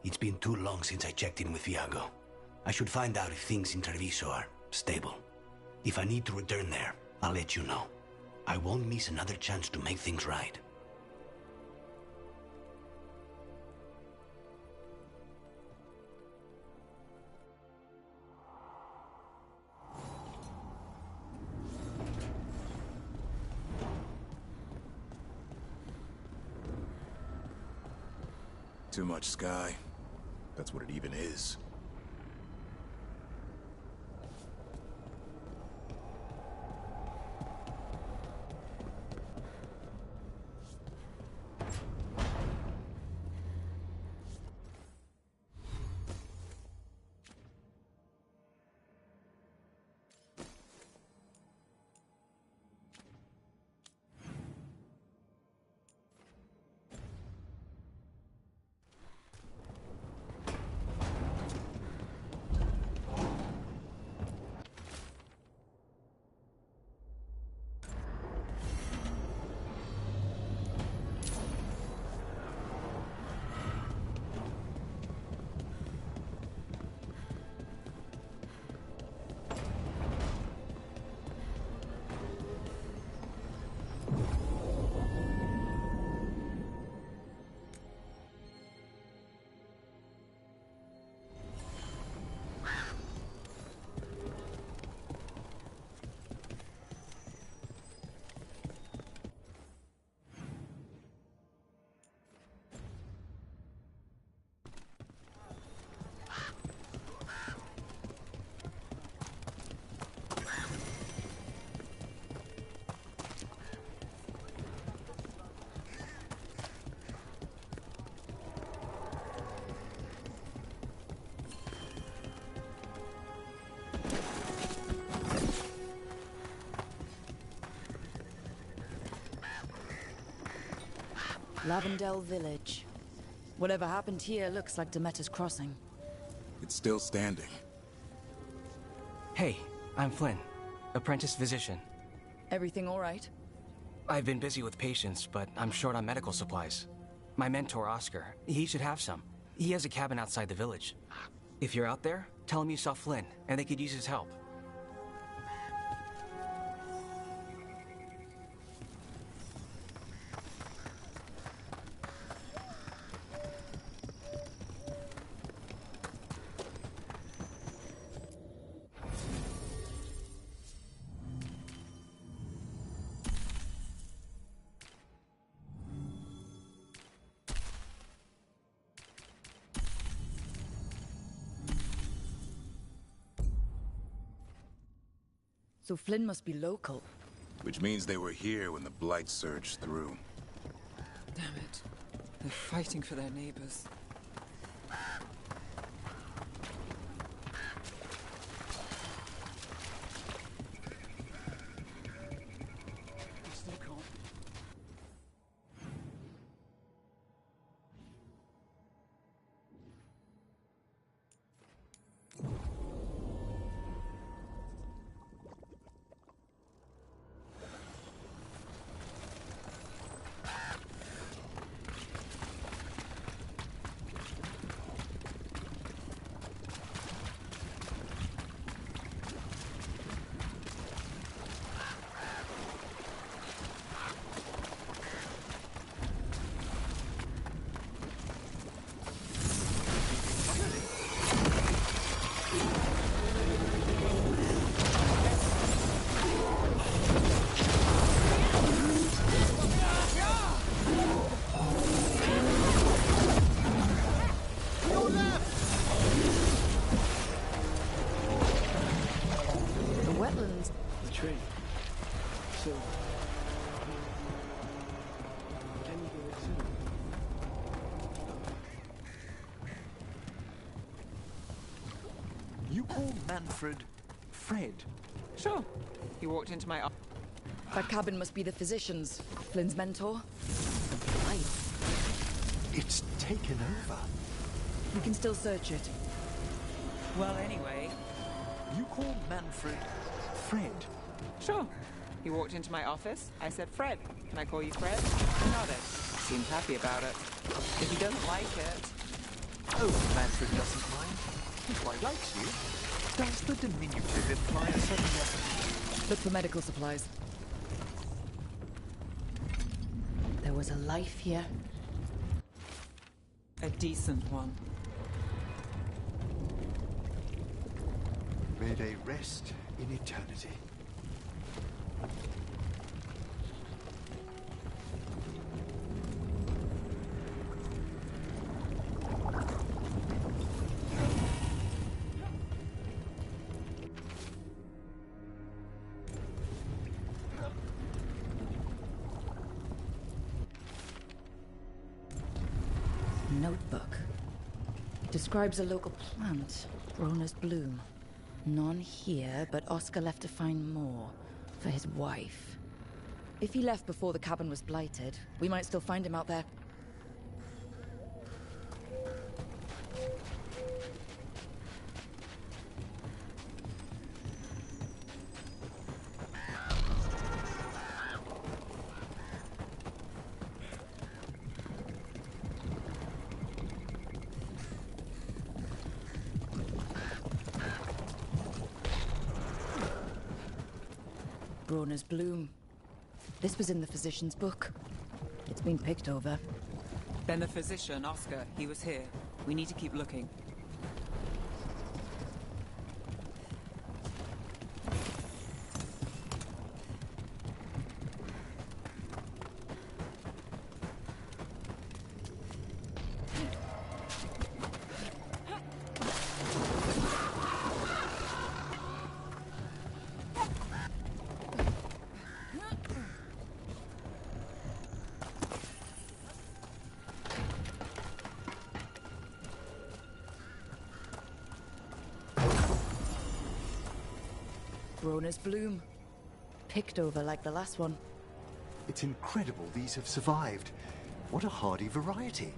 It's been too long since I checked in with Viago. I should find out if things in Treviso are stable. If I need to return there, I'll let you know. I won't miss another chance to make things right. Too much sky. That's what it even is. Lavendel Village. Whatever happened here looks like Demeter's Crossing. It's still standing. Hey, I'm Flynn, apprentice physician. Everything all right? I've been busy with patients, but I'm short on medical supplies. My mentor, Oscar, he should have some. He has a cabin outside the village. If you're out there, tell him you saw Flynn, and they could use his help. So Flynn must be local. Which means they were here when the Blight surged through. Damn it. They're fighting for their neighbors. Manfred, Fred. Sure. He walked into my office. That cabin must be the physician's. Flynn's mentor. It's taken over. We can still search it. Well, anyway. You call Manfred Fred? Sure. He walked into my office. I said, Fred. Can I call you Fred? He nodded. Seemed happy about it. If he doesn't like it... Oh, Manfred doesn't mind. He quite likes you. Does the diminutive imply a certain lesson? Look for medical supplies. was a life here. A decent one. May they rest in eternity. Notebook. It describes a local plant, Broner's bloom. None here, but Oscar left to find more for his wife. If he left before the cabin was blighted, we might still find him out there. Broner's bloom. This was in the physician's book. It's been picked over. Then the physician, Oscar, he was here. We need to keep looking. Broner's bloom. Picked over like the last one. It's incredible these have survived. What a hardy variety.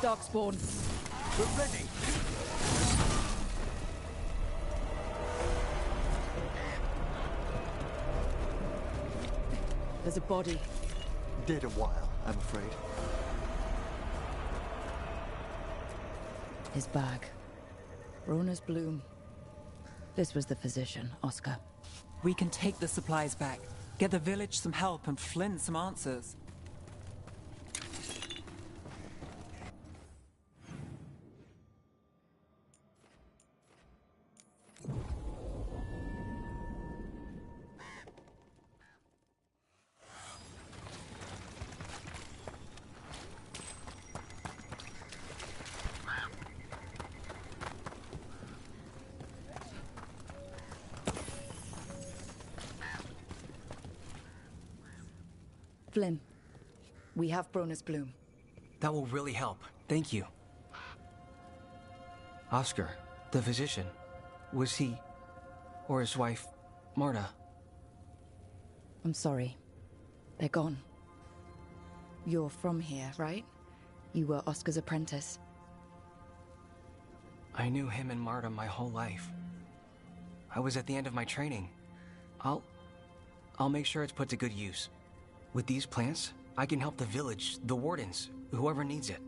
Darkspawn. We're ready. There's a body. Dead a while, I'm afraid. His bag. Broner's bloom. This was the physician, Oscar. We can take the supplies back, get the village some help, and Flynn some answers. Flynn, we have Bronus Bloom. That will really help. Thank you. Oscar, the physician, was he, or his wife, Marta? I'm sorry. They're gone. You're from here, right? You were Oscar's apprentice. I knew him and Marta my whole life. I was at the end of my training. I'll make sure it's put to good use. With these plants, I can help the village, the wardens, whoever needs it.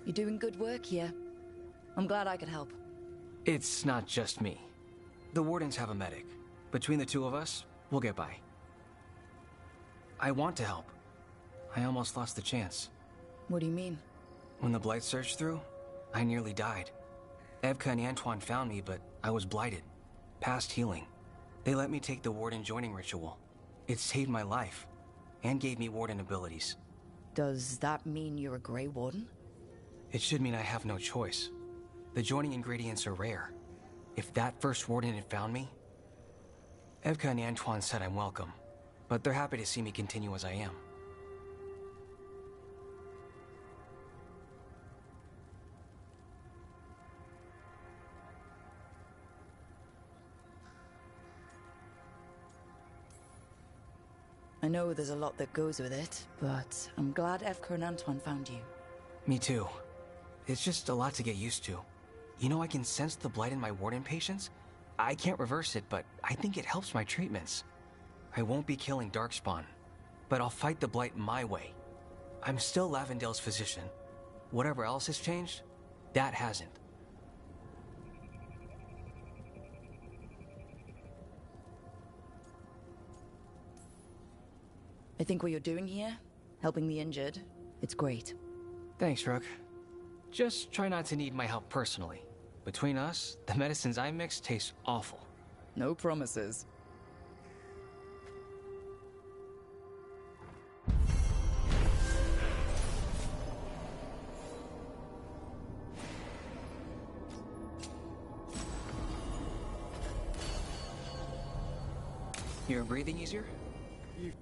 You're doing good work here. I'm glad I could help. It's not just me. The wardens have a medic. Between the two of us, we'll get by. I want to help. I almost lost the chance. What do you mean? When the Blight surged through, I nearly died. Evka and Antoine found me, but I was blighted. Past healing. They let me take the Warden joining ritual. It saved my life, and gave me Warden abilities. Does that mean you're a Grey Warden? It should mean I have no choice. The joining ingredients are rare. If that first Warden had found me... Evka and Antoine said I'm welcome, but they're happy to see me continue as I am. I know there's a lot that goes with it, but I'm glad Evka and Antoine found you. Me too. It's just a lot to get used to. You know, I can sense the blight in my Warden patients. I can't reverse it, but I think it helps my treatments. I won't be killing Darkspawn, but I'll fight the blight my way. I'm still Lavendale's physician. Whatever else has changed, that hasn't. I think what you're doing here, helping the injured, it's great. Thanks, Rook. Just try not to need my help personally. Between us, the medicines I mix taste awful. No promises. You're breathing easier? You've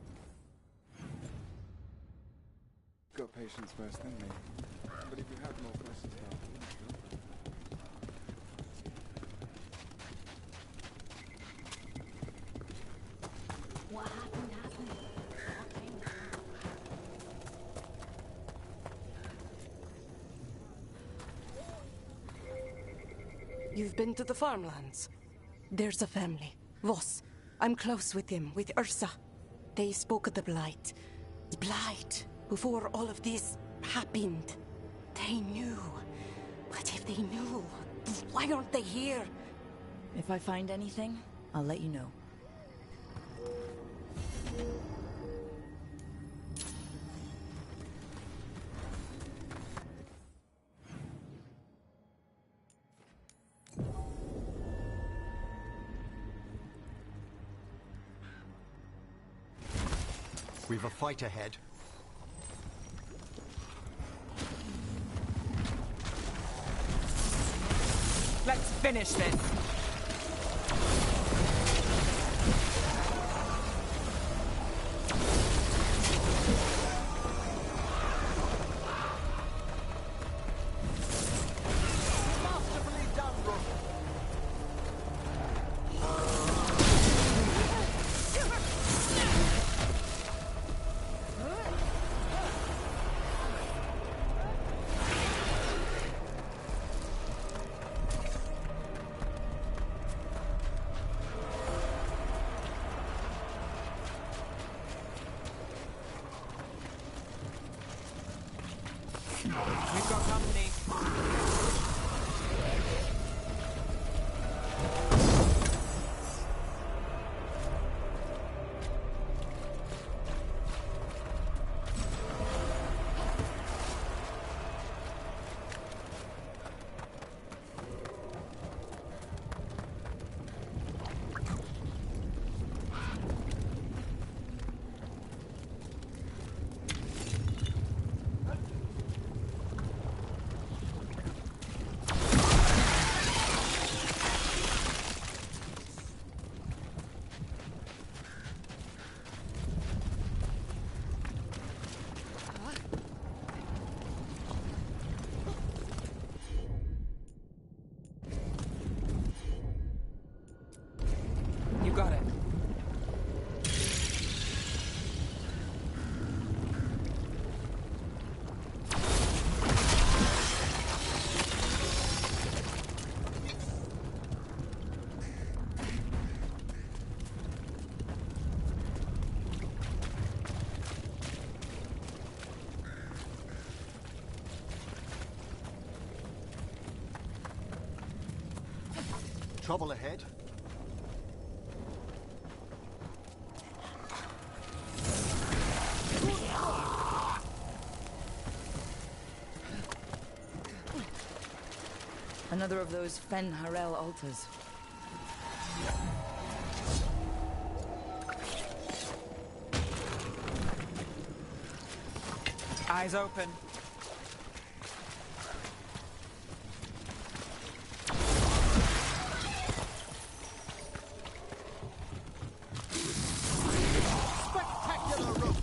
got patience worse than me. But if you have more questions about me, What happened? You've been to the farmlands. There's a family. Voss. I'm close with him, with Ursa. They spoke of the Blight. The Blight. Before all of this happened. They knew. But if they knew, why aren't they here? If I find anything, I'll let you know. We've a fight ahead. Let's finish this! trouble ahead. Another of those Fen Harel altars. Eyes open. Spectacular rook!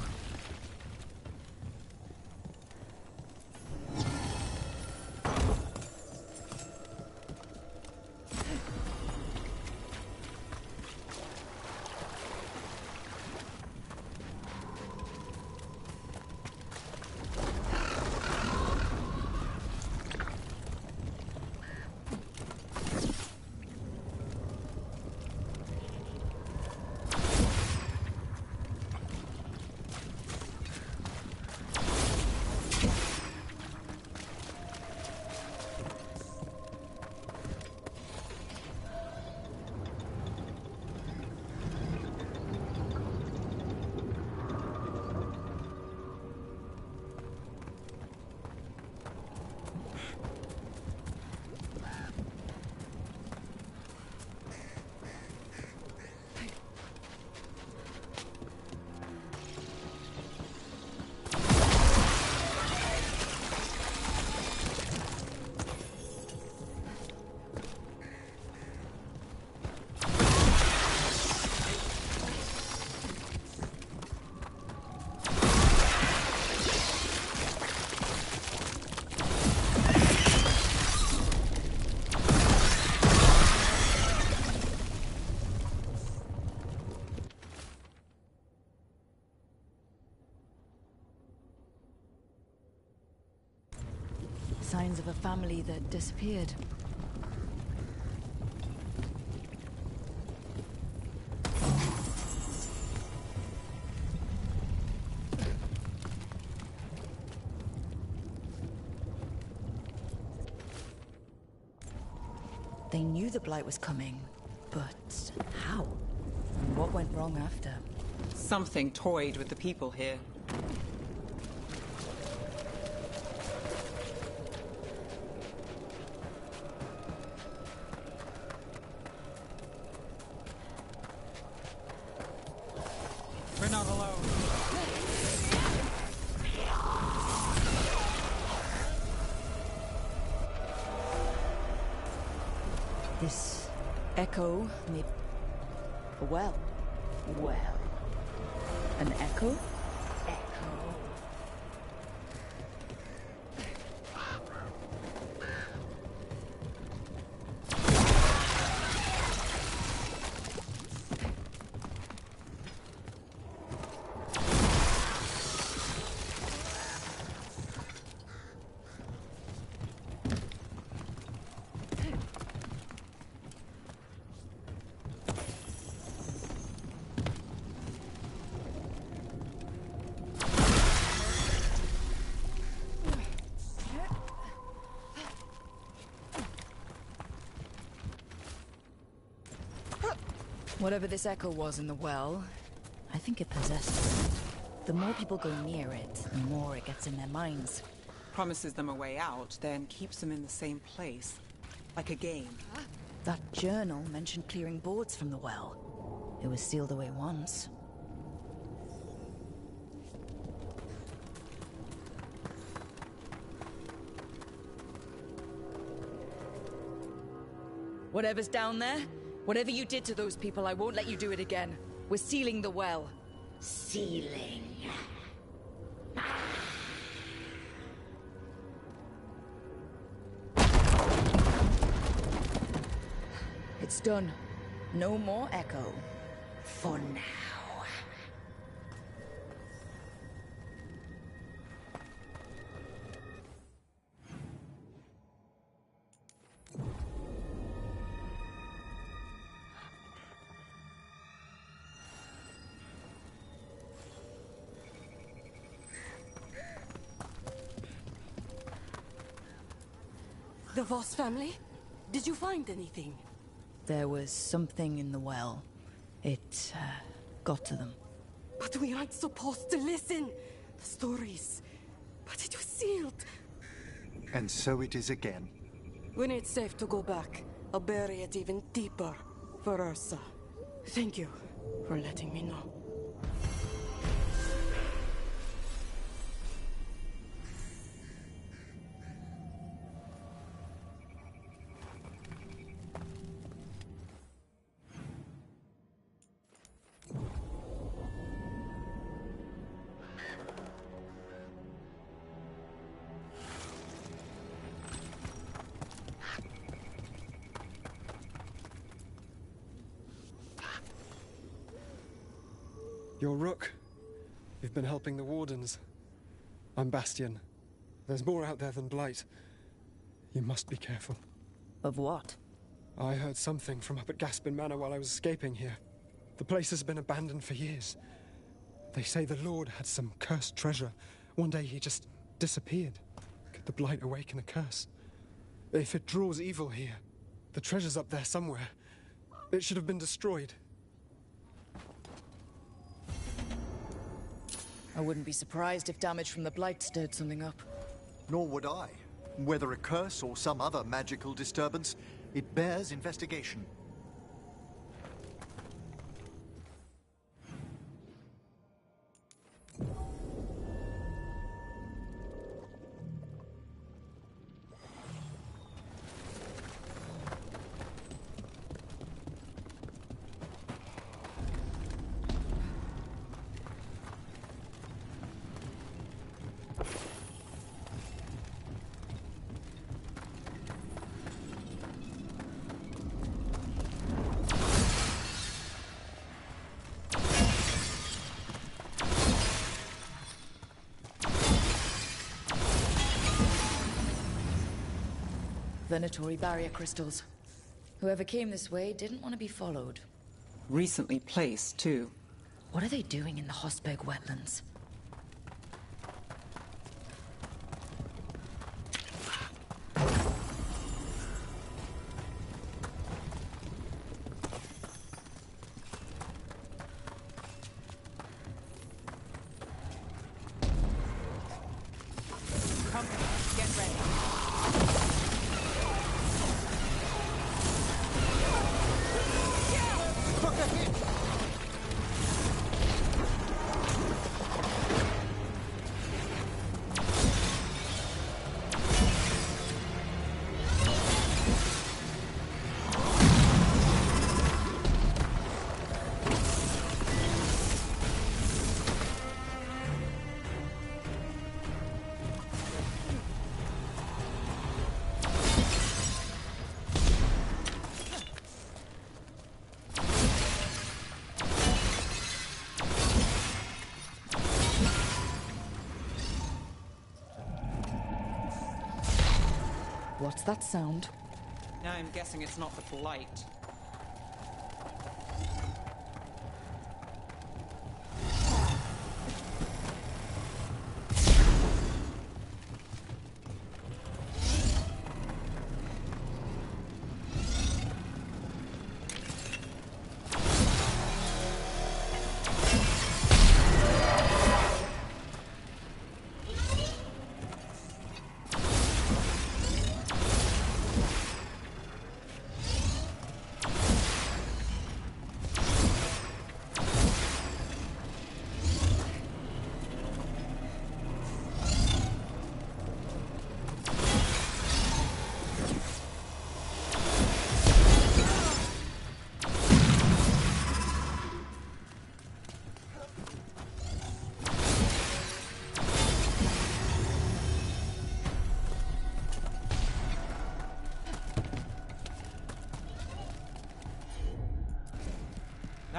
Signs of a family that disappeared. They knew the Blight was coming, but how? And what went wrong after? Something toyed with the people here. We're not alone. This echo may... Well. An echo? Whatever this echo was in the well, I think it possessed it. The more people go near it, the more it gets in their minds. Promises them a way out, then keeps them in the same place. Like a game. That journal mentioned clearing boards from the well. It was sealed away once. Whatever's down there, whatever you did to those people, I won't let you do it again. We're sealing the well. Sealing. It's done. No more echo. For now. The Voss family? Did you find anything? There was something in the well. It, got to them. But we aren't supposed to listen. The stories. But it was sealed. And so it is again. When it's safe to go back, I'll bury it even deeper for Ursa. Thank you for letting me know. You're Rook. You've been helping the Wardens. I'm Bastion. There's more out there than Blight. You must be careful. Of what? I heard something from up at Gaspin Manor while I was escaping here. The place has been abandoned for years. They say the Lord had some cursed treasure. One day he just disappeared. Could the Blight awaken a curse? If it draws evil here, the treasure's up there somewhere. It should have been destroyed. I wouldn't be surprised if damage from the Blight stirred something up. Nor would I. Whether a curse or some other magical disturbance, it bears investigation. Venatory barrier crystals. Whoever came this way didn't want to be followed. Recently placed, too. What are they doing in the Hosberg wetlands? What's that sound? Now I'm guessing it's not the Blight.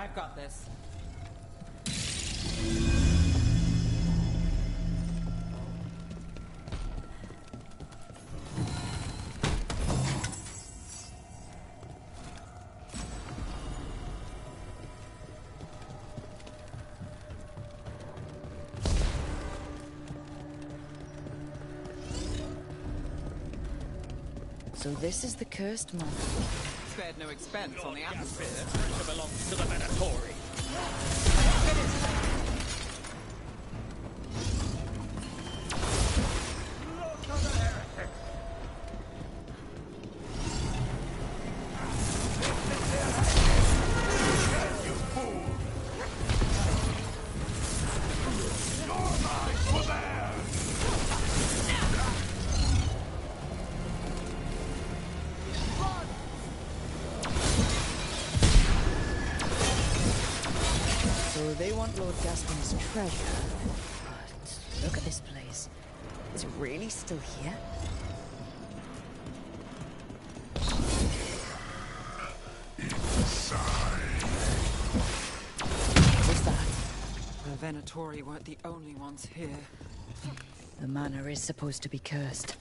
I've got this. So this is the cursed monk. spared no expense on the atmosphere. Treasure belongs to the Venatori. So they want Lord Gaspin's treasure. But look at this place. Is it really still here? What's that? The Venatori weren't the only ones here. The manor is supposed to be cursed.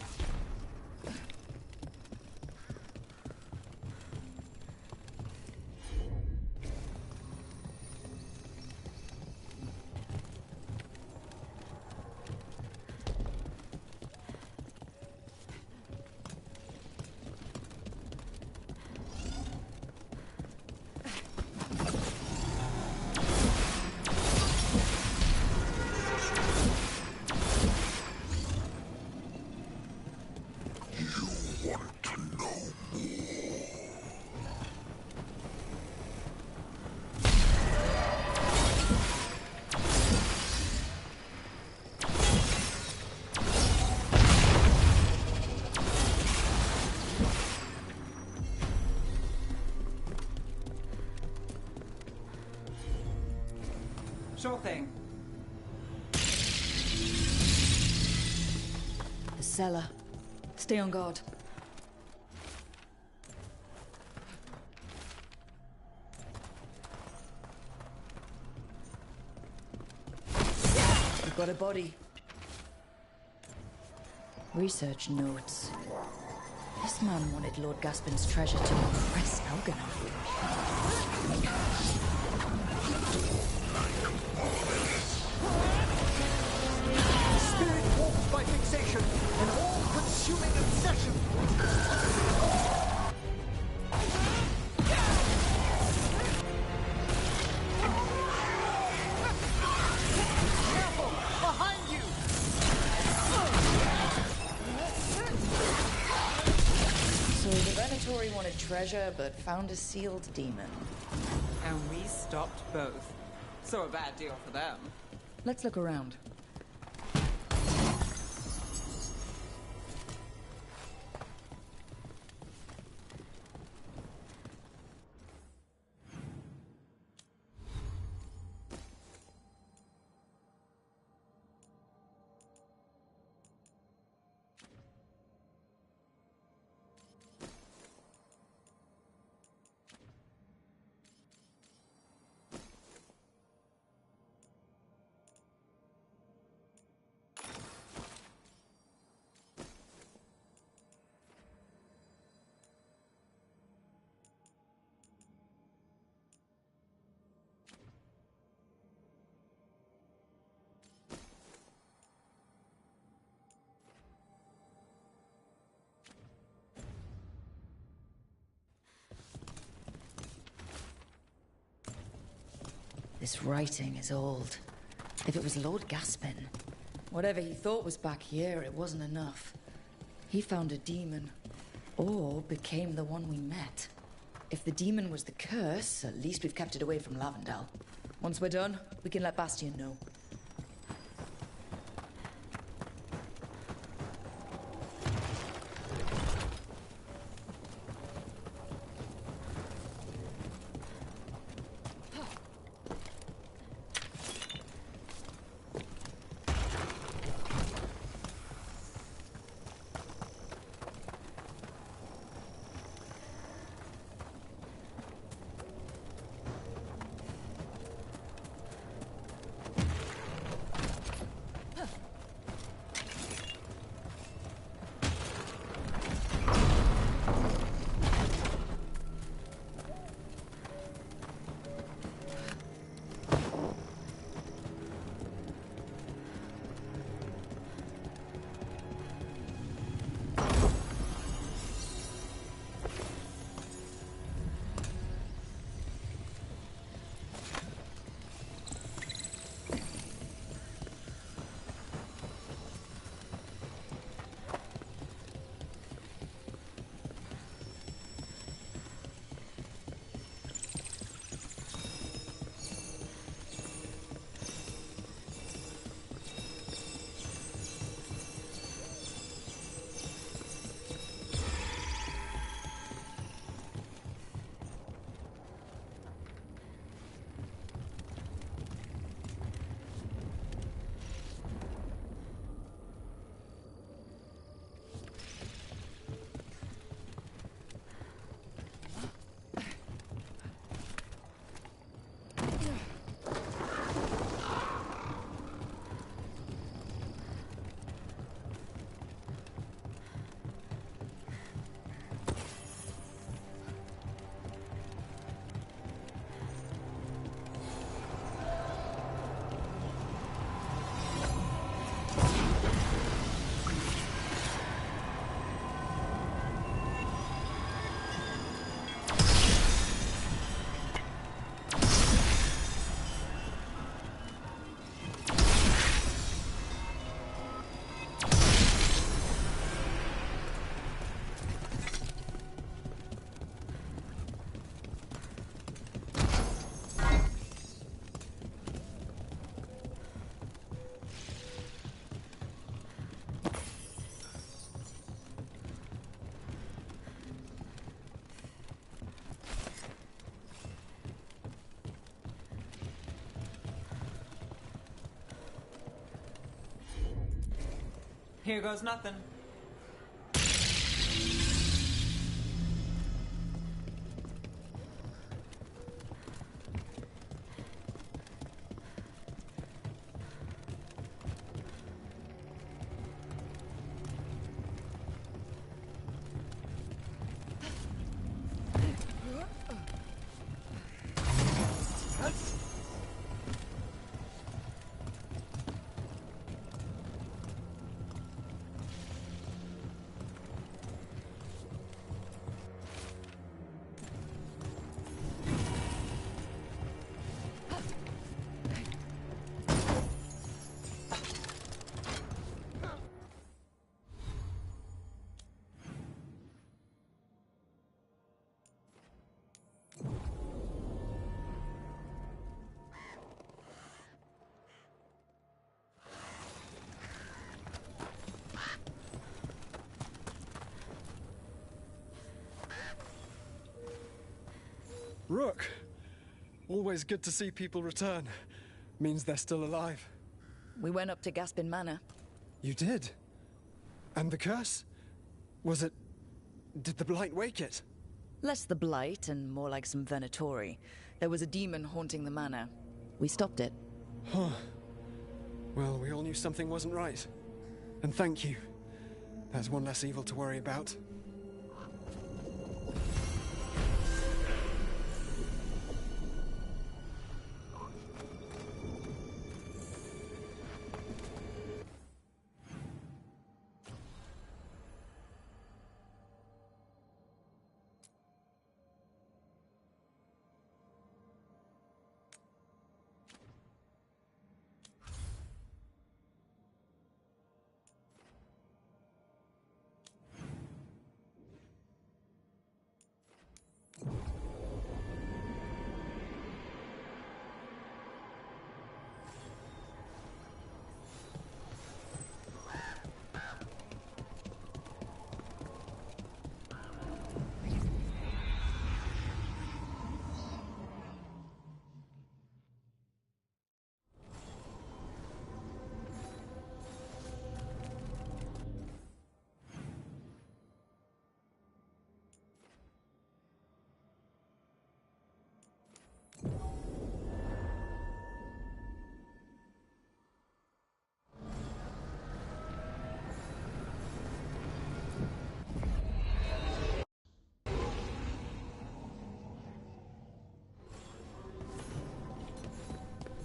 Sure thing. The cellar. Stay on guard. We've got a body. Research notes. This man wanted Lord Gaspin's treasure to impress Elganon. Spirit walks by fixation, an all-consuming obsession. Careful! Behind you! So the Venatori wanted treasure, but found a sealed demon. And we stopped both. So a bad deal for them. Let's look around. This writing is old. If it was Lord Gaspin, whatever he thought was back here, it wasn't enough. He found a demon, or became the one we met. If the demon was the curse, at least we've kept it away from Lavendel. Once we're done, we can let Bastian know. Here goes nothing. Rook! Always good to see people return. Means they're still alive. We went up to Gaspin Manor. You did? And the curse? Was it... Did the Blight wake it? Less the Blight and more like some Venatori. There was a demon haunting the manor. We stopped it. Huh. Well, we all knew something wasn't right. And thank you. There's one less evil to worry about.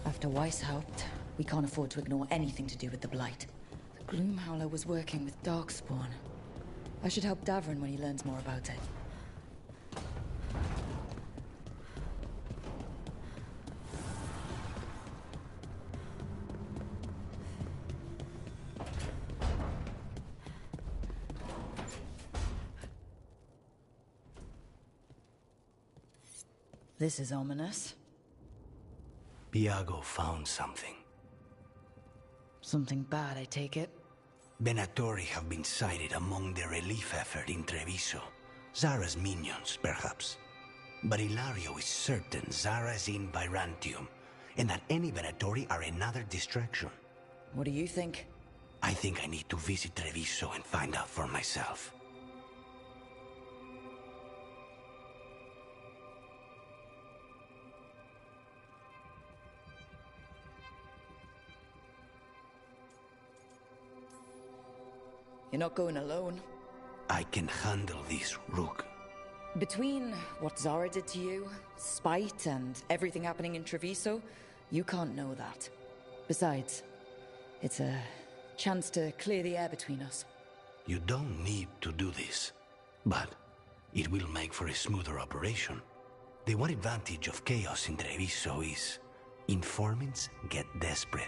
After Weishaupt, we can't afford to ignore anything to do with the Blight. The Gloomhowler was working with Darkspawn. I should help Davrin when he learns more about it. This is ominous. Biago found something. Something bad, I take it? Venatori have been sighted among the relief effort in Treviso. Zara's minions, perhaps. But Ilario is certain Zara is in Byrantium, and that any Venatori are another distraction. What do you think? I think I need to visit Treviso and find out for myself. You're not going alone. I can handle this, Rook. Between what Zara did to you, spite, and everything happening in Treviso, you can't know that. Besides, it's a chance to clear the air between us. You don't need to do this, but it will make for a smoother operation. The one advantage of chaos in Treviso is informants get desperate.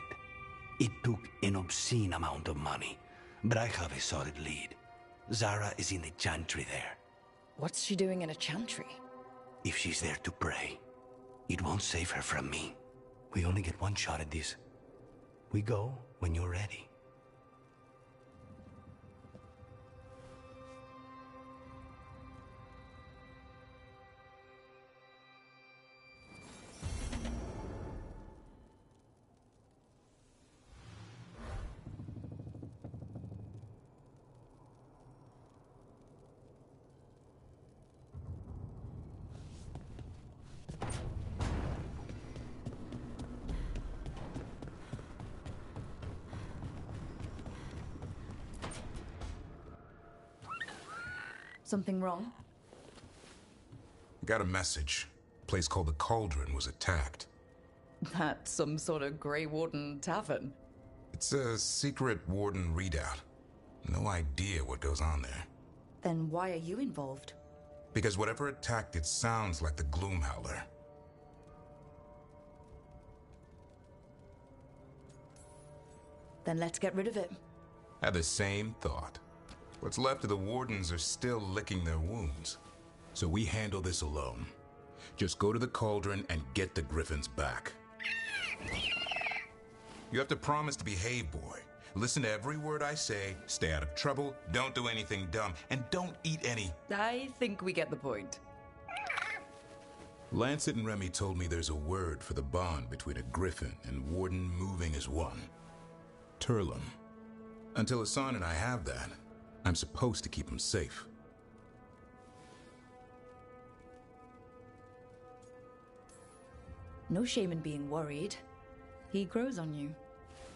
It took an obscene amount of money, but I have a solid lead. Zara is in the chantry there. What's she doing in a chantry? If she's there to pray, it won't save her from me. We only get one shot at this. We go when you're ready. Something wrong? Got a message. A place called the Cauldron was attacked. That's some sort of Grey Warden tavern. It's a secret Warden readout. No idea what goes on there. Then why are you involved? Because whatever attacked it sounds like the Gloomhowler. Then let's get rid of it. Had the same thought. What's left of the Wardens are still licking their wounds. So we handle this alone. Just go to the Cauldron and get the Griffins back. You have to promise to behave, boy. Listen to every word I say, stay out of trouble, don't do anything dumb, and don't eat any... I think we get the point. Lancet and Remy told me there's a word for the bond between a Griffin and Warden moving as one. Turlum. Until Hassan and I have that, I'm supposed to keep him safe. No shame in being worried. He grows on you.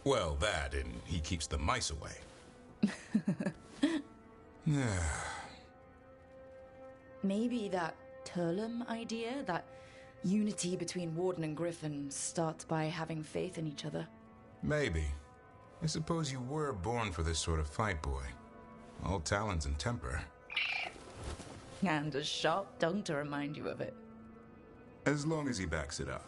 Well, that, and he keeps the mice away. Maybe that Turlum idea, that unity between Warden and Griffin, starts by having faith in each other. Maybe. I suppose you were born for this sort of fight, boy. All talents and temper. And a sharp tongue to remind you of it. As long as he backs it up.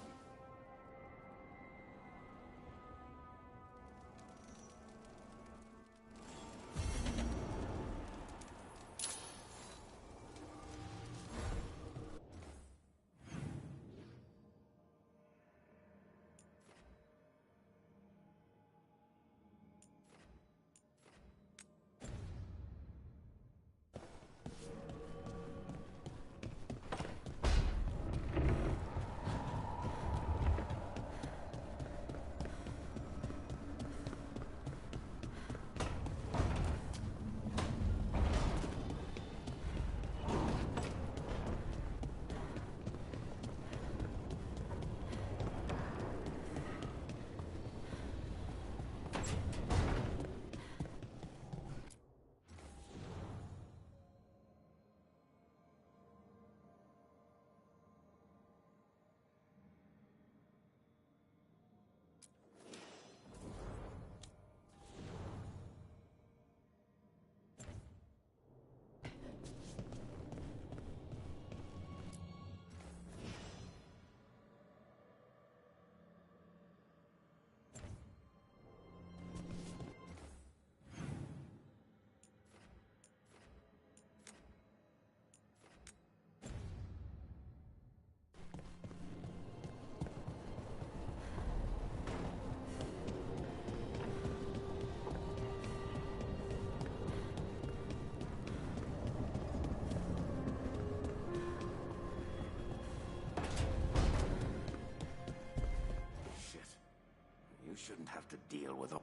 Shouldn't have to deal with all...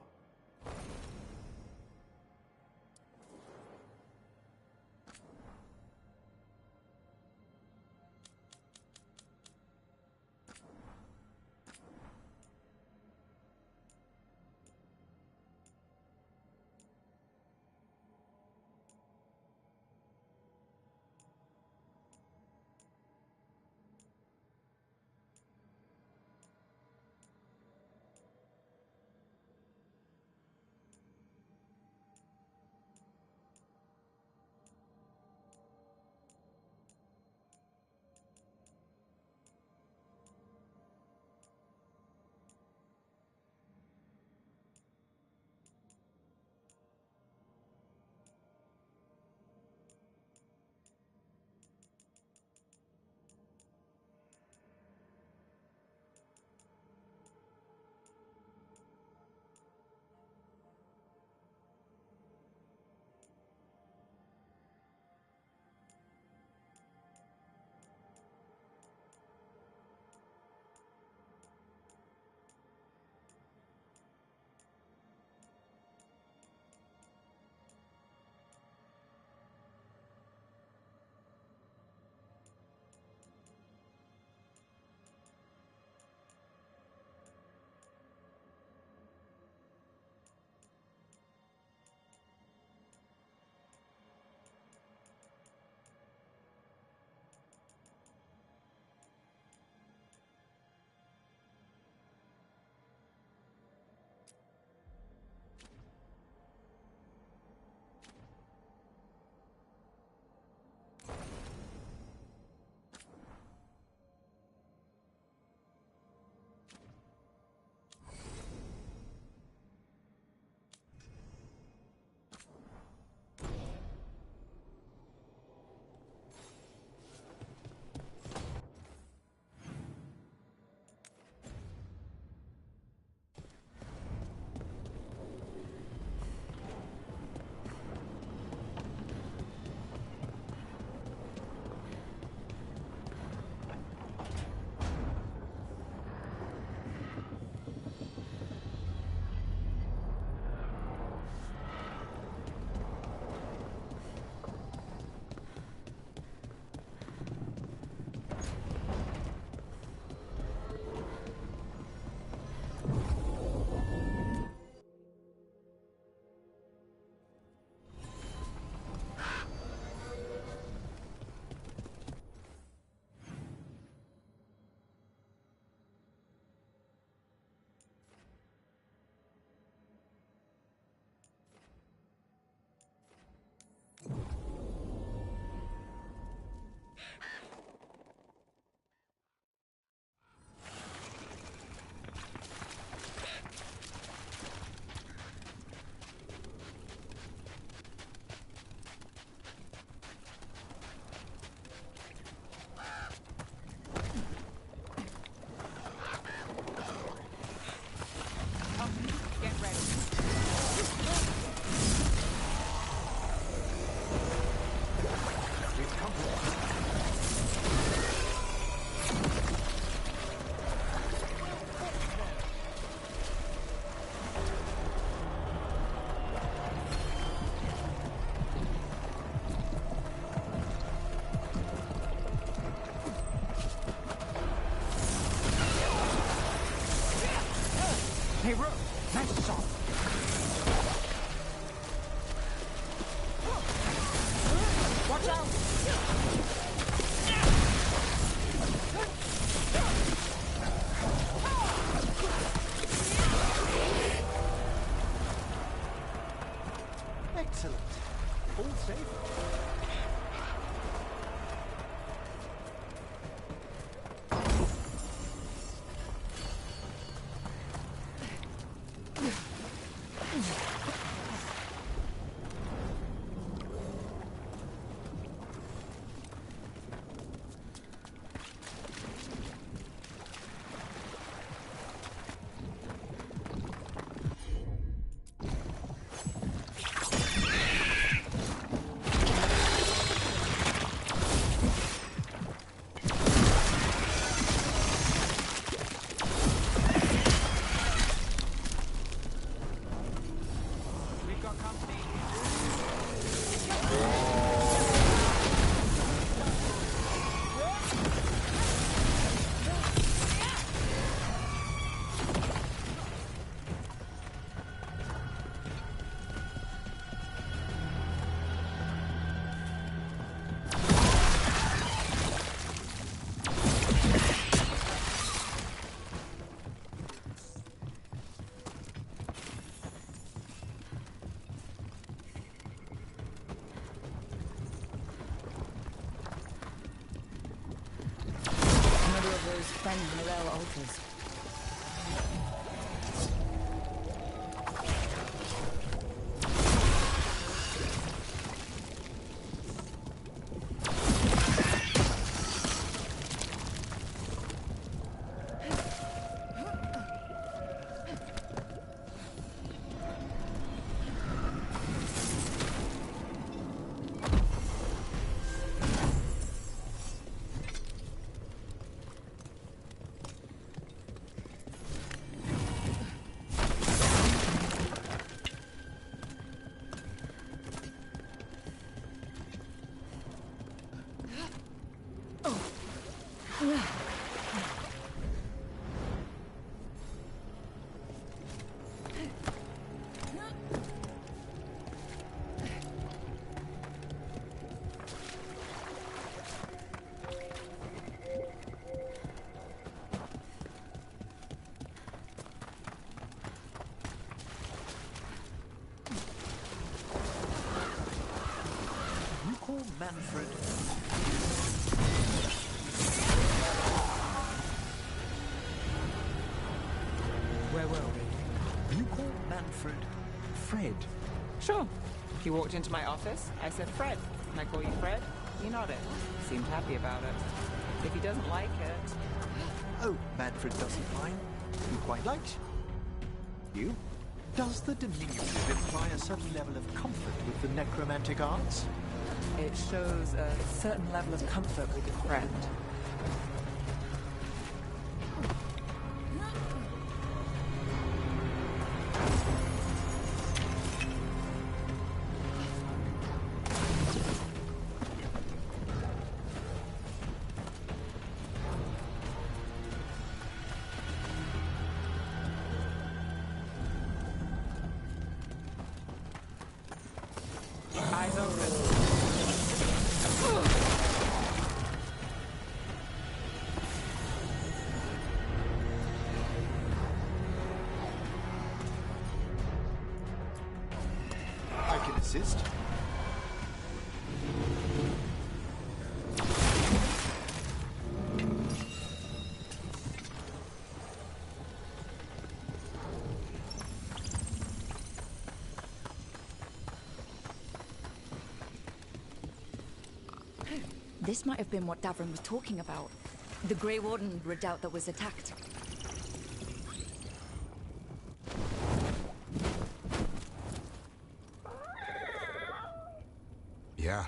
Hey, Rook, nice shot. Watch out! Excellent. All safe. Friend Morel altars. Manfred. Where were we? You call Manfred Fred? Sure. He walked into my office. I said, Fred. Can I call you Fred? He nodded. Seemed happy about it. If he doesn't like it... Oh, Manfred doesn't mind. He quite likes you. Does the diminutive imply a certain level of comfort with the necromantic arts? It shows a certain level of comfort with your friend. Eyes open. I can assist. This might have been what Davron was talking about. The Grey Warden redoubt that was attacked. Yeah,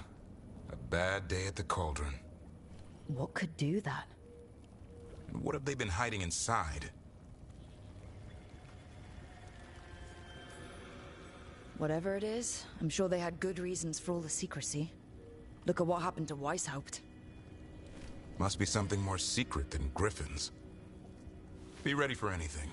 a bad day at the Cauldron. What could do that? And what have they been hiding inside? Whatever it is, I'm sure they had good reasons for all the secrecy. Look at what happened to Weishaupt. Must be something more secret than griffins. Be ready for anything.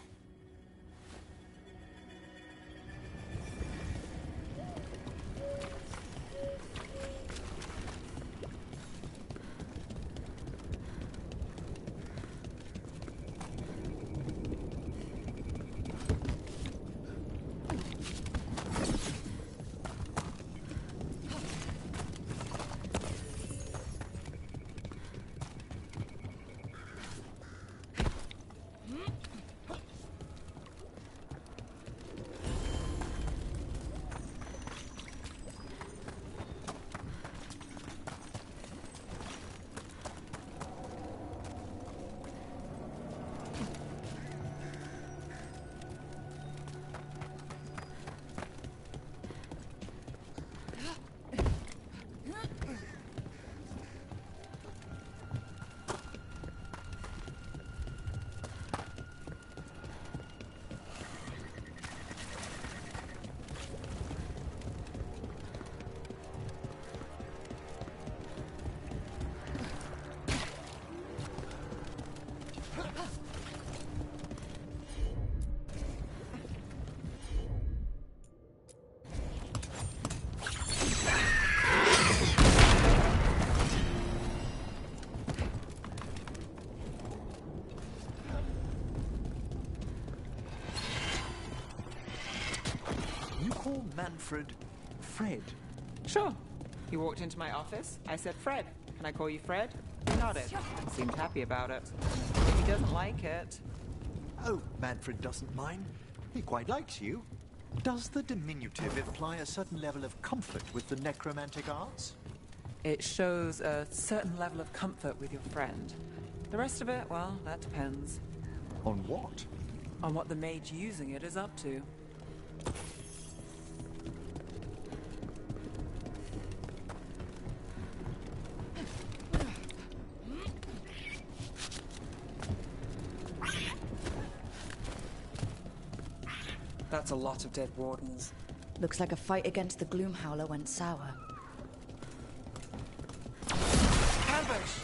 Manfred Fred? Sure. You walked into my office. I said, Fred. Can I call you Fred? He nodded. Seemed happy about it. If he doesn't like it... Oh, Manfred doesn't mind. He quite likes you. Does the diminutive imply a certain level of comfort with the necromantic arts? It shows a certain level of comfort with your friend. The rest of it, well, that depends. On what? On what the mage using it is up to. That's a lot of dead wardens. Looks like a fight against the Gloomhowler went sour. Ambush!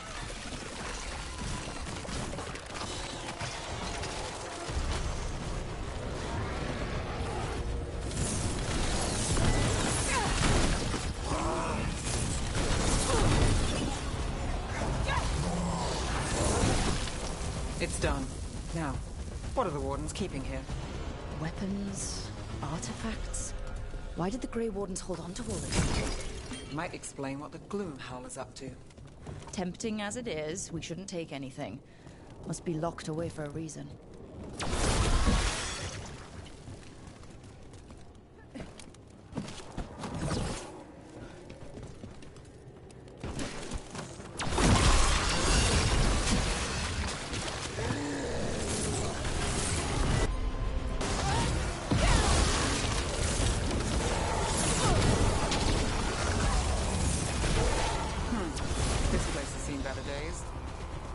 It's done. Now, what are the wardens keeping here? Weapons, artifacts. Why did the Grey Wardens hold on to all this? Might explain what the Gloomhowler's up to. Tempting as it is, we shouldn't take anything. Must be locked away for a reason.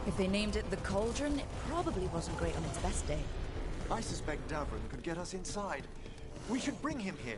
If they named it the Cauldron, it probably wasn't great on its best day. I suspect Davron could get us inside. We should bring him here.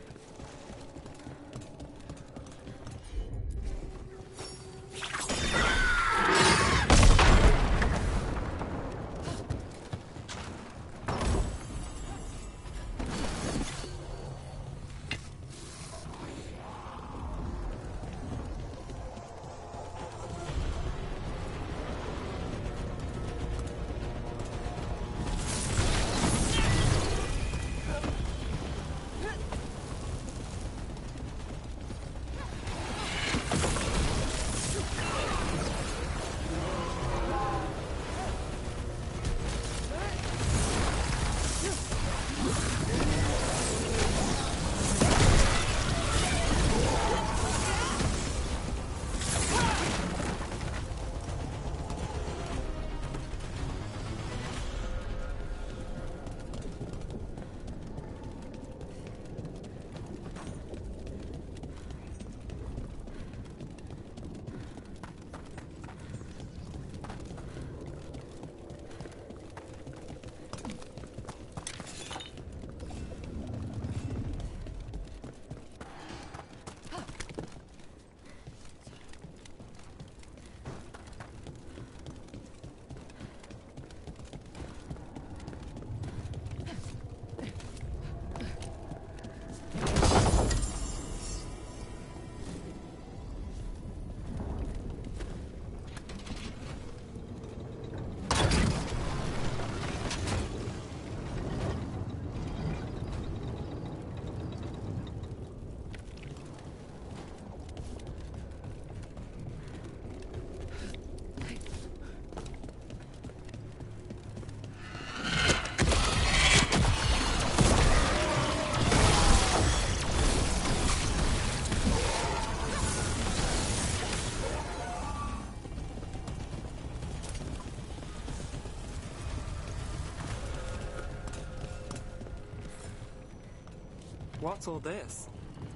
What's all this?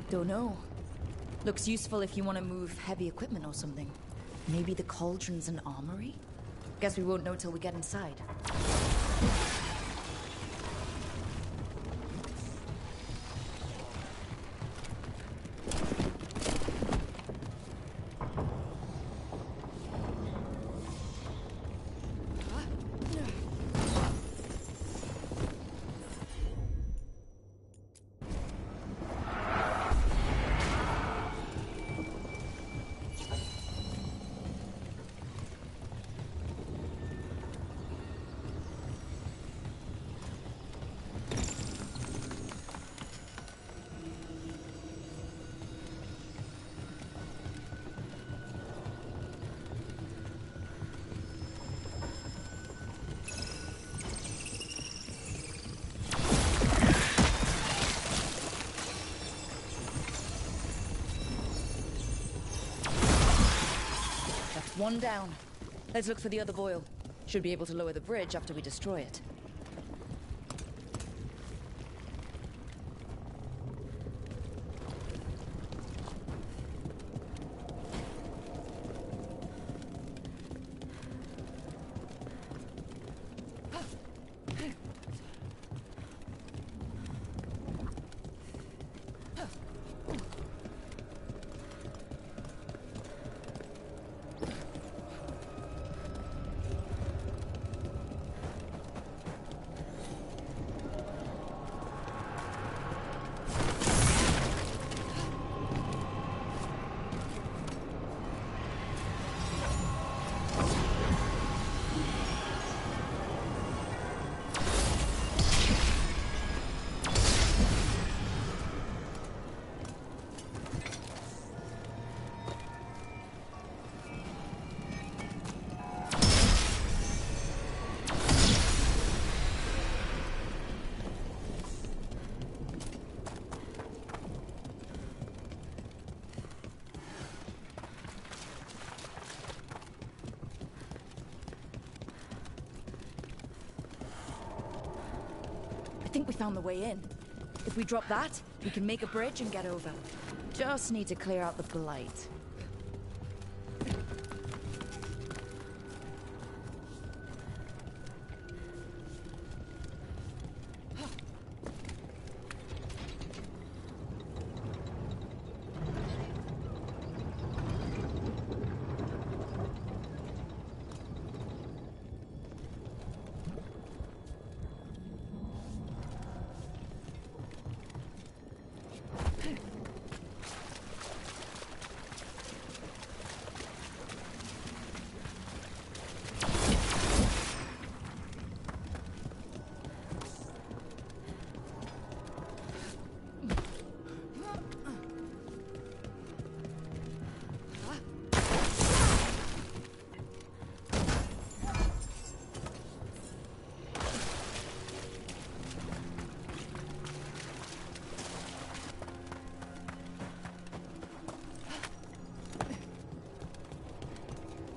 Don't know. Looks useful if you want to move heavy equipment or something. Maybe the cauldron's an armory? Guess we won't know till we get inside. One down. Let's look for the other boil. Should be able to lower the bridge after we destroy it. I think we found the way in. If we drop that, we can make a bridge and get over. Just need to clear out the blight.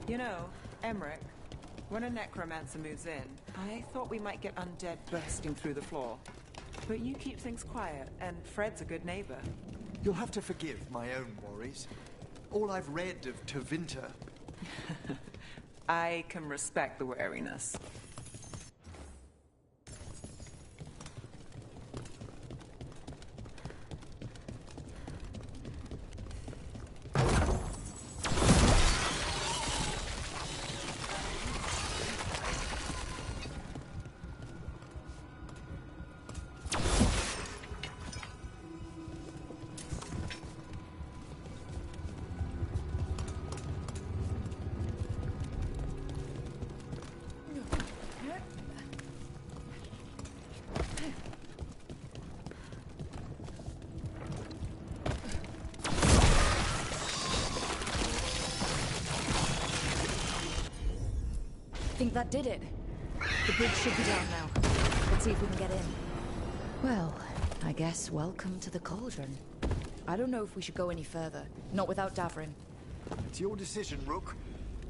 You know, Emmerich, when a necromancer moves in, I thought we might get undead bursting through the floor. But you keep things quiet, and Fred's a good neighbor. You'll have to forgive my own worries. All I've read of Tevinter... I can respect the wariness. I think that did it. The bridge should be down now. Let's see if we can get in. Well, I guess welcome to the cauldron. I don't know if we should go any further. Not without Davrin. It's your decision, Rook.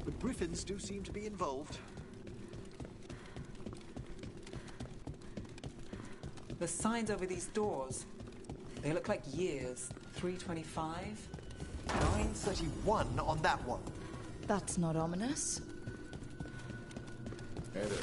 But griffins do seem to be involved. The signs over these doors. They look like years. 325? 931 on that one. That's not ominous. It is.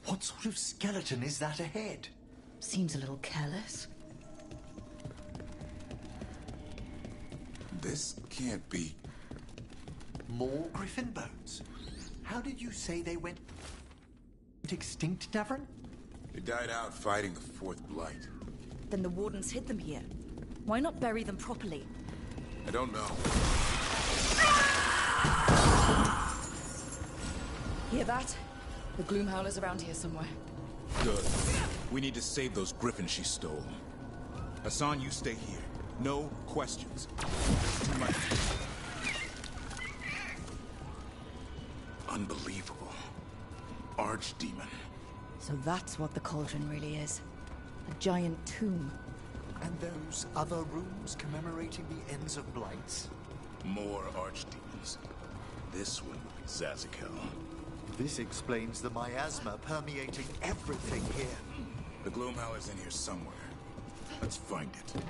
What sort of skeleton is that ahead? Seems a little careless. This can't be... More griffin bones? How did you say they went extinct, Davron? They died out fighting the Fourth Blight. Then the Wardens hid them here. Why not bury them properly? I don't know. Hear that? The Gloomhowler's around here somewhere. Good. We need to save those griffins she stole. Hassan, you stay here. No questions. Unbelievable. Archdemon. So that's what the cauldron really is. A giant tomb. And those other rooms commemorating the ends of blights? More archdemons. This one, Zazakel. This explains the miasma permeating everything here. The Gloomhowler's in here somewhere. Let's find it.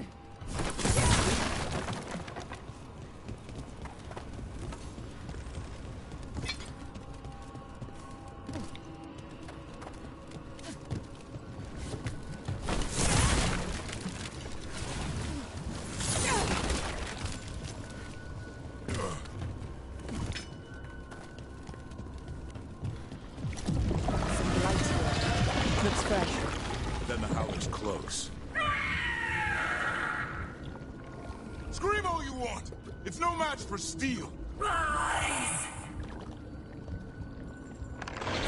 Then the Howler's close. Scream all you want! It's no match for steel! Rise!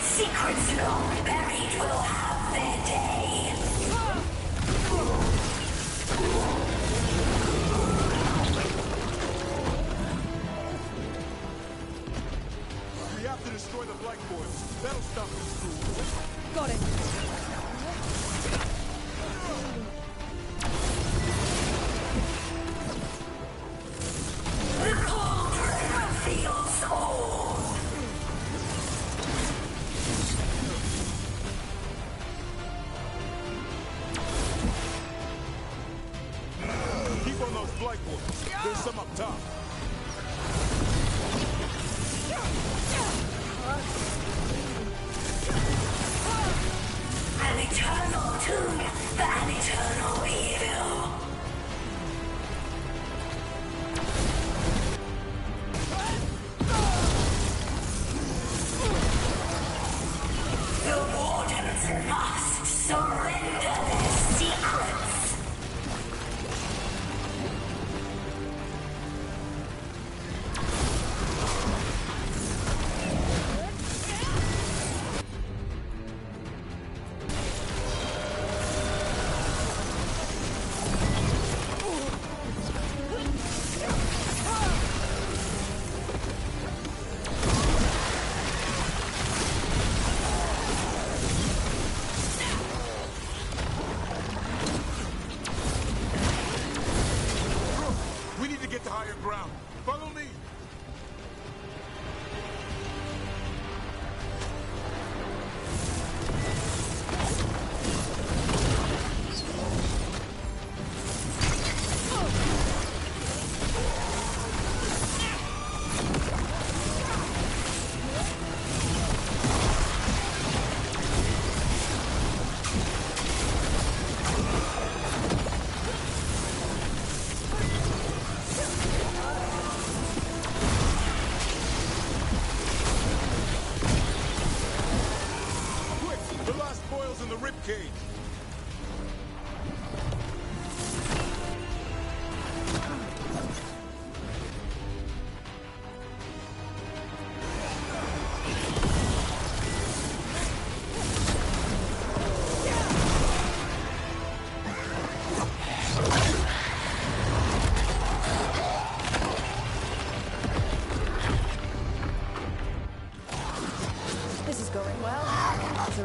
Secrets long buried will have their day. We have to destroy the Black Boys. That'll stop this fool. Got it. The cauldron reveals all. Keep on those Black Boys. There's some up top. An eternal tomb for an eternal evil. The Wardens must surrender their secrets. We need to get to higher ground. Follow me.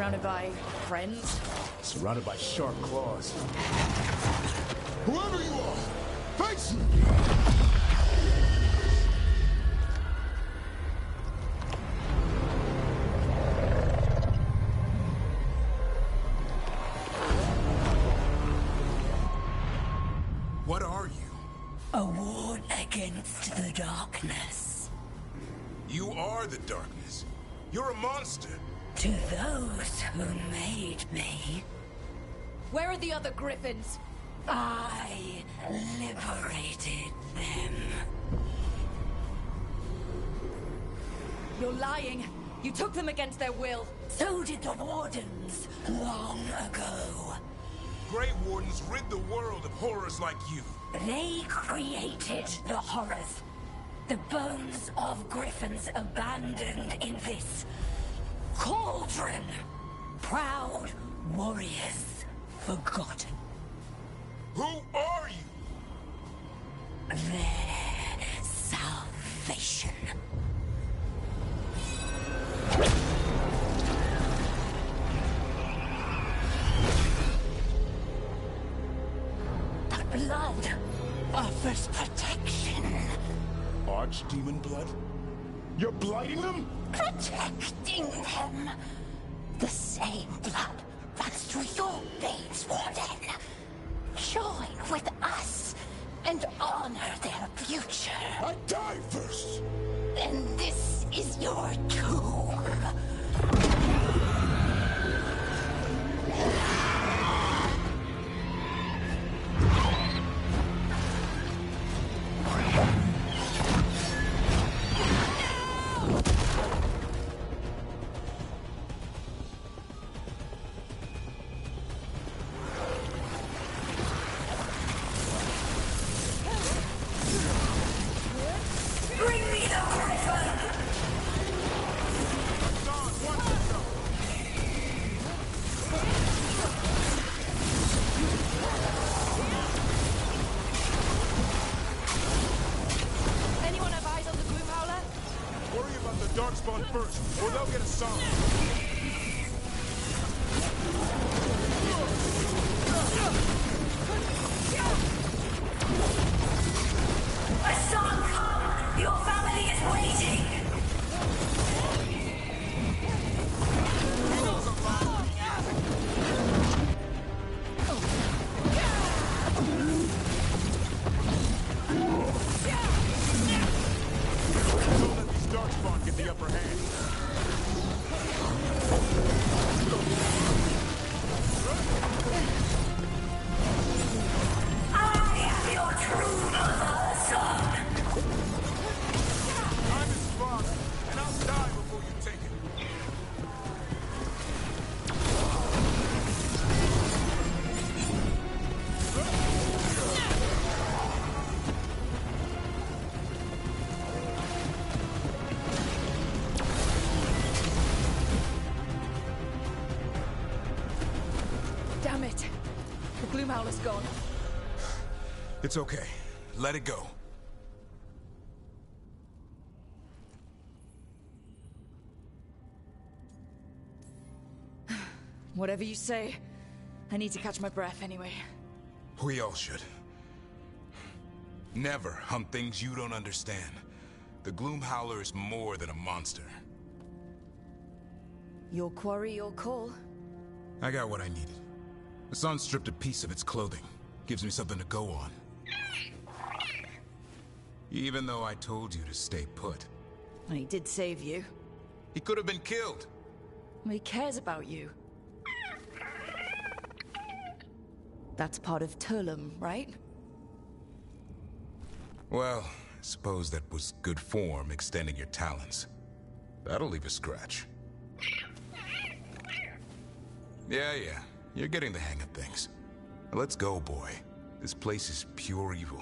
Surrounded by friends? Surrounded by sharp claws. Whoever you are, face me! What are you? A ward against the darkness. You are the darkness. You're a monster. To those who made me, Where are the other griffins? I liberated them. You're lying. You took them against their will. So did the Wardens long ago. Grey Wardens rid the world of horrors like you. They created the horrors. The bones of griffins abandoned in this cauldron. Proud warriors forgotten. Who are you? Their salvation. The blood offers protection. Archdemon blood? You're blighting them? Protecting them. The same blood runs through your veins, Warden. Join with us and honor their future. I die first! And this is your tomb. Bring me the griffin! Anyone have eyes on the Gloom Howler? Worry about the Darkspawn first, or they'll get a song. Hassan, come! Your family is waiting! Don't let these Darkspawn get the upper hand. I am your true mother, son! I'm his father, and I'll die before you take it. Damn it. The Gloom Howler's gone. It's okay. Let it go. Whatever you say. I need to catch my breath anyway. We all should. Never hunt things you don't understand. The Gloom Howler is more than a monster. Your quarry, your call. I got what I needed. Hassan stripped a piece of its clothing. Gives me something to go on. Even though I told you to stay put. He did save you. He could have been killed. He cares about you. That's part of Turlum, right? Well, I suppose that was good form, extending your talons. That'll leave a scratch. Yeah. You're getting the hang of things. Let's go, boy. This place is pure evil.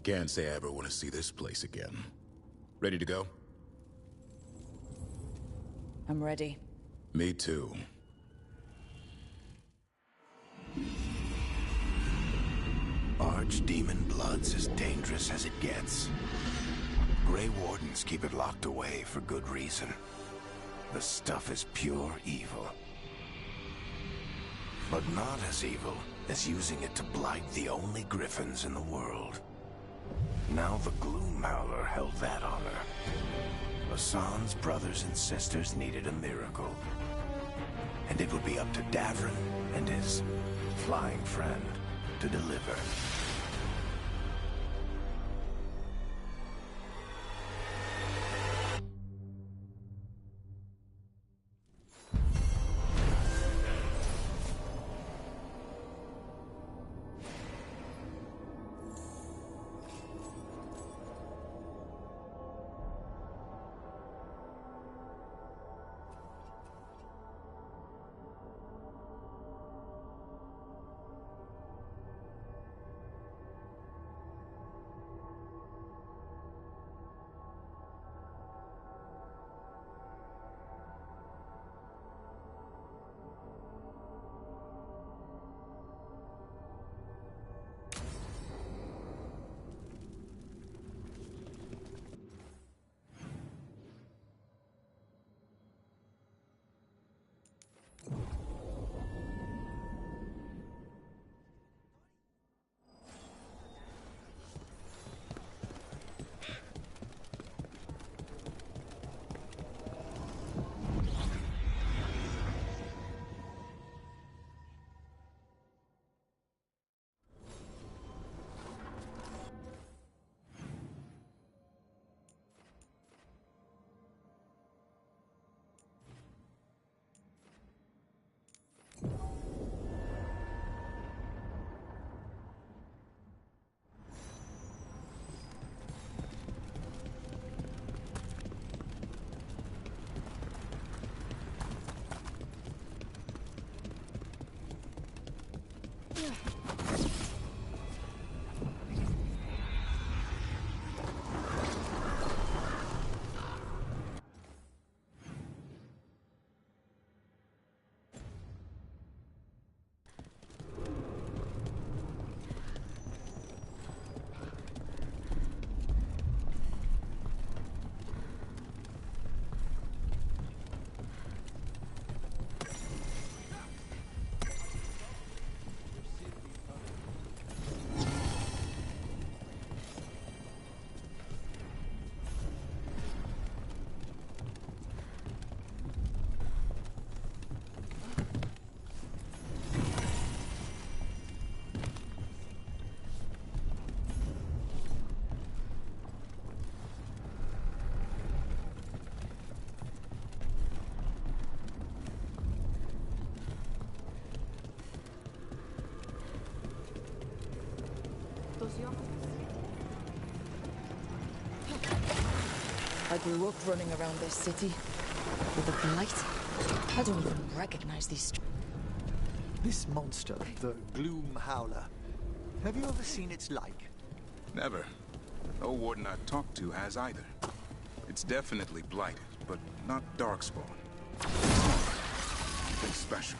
Can't say I ever want to see this place again. Ready to go? I'm ready. Me too. Archdemon blood's as dangerous as it gets. Grey Wardens keep it locked away for good reason. The stuff is pure evil. But not as evil as using it to blight the only griffins in the world. Now the Gloomhowler held that honor. Hassan's brothers and sisters needed a miracle. And it would be up to Davrin and his flying friend to deliver. I grew up running around this city. With the blight, I don't even recognize these streets. This monster, the Gloomhowler, have you ever seen its like? Never. No warden I've talked to has either. It's definitely blighted, but not darkspawn. Something special.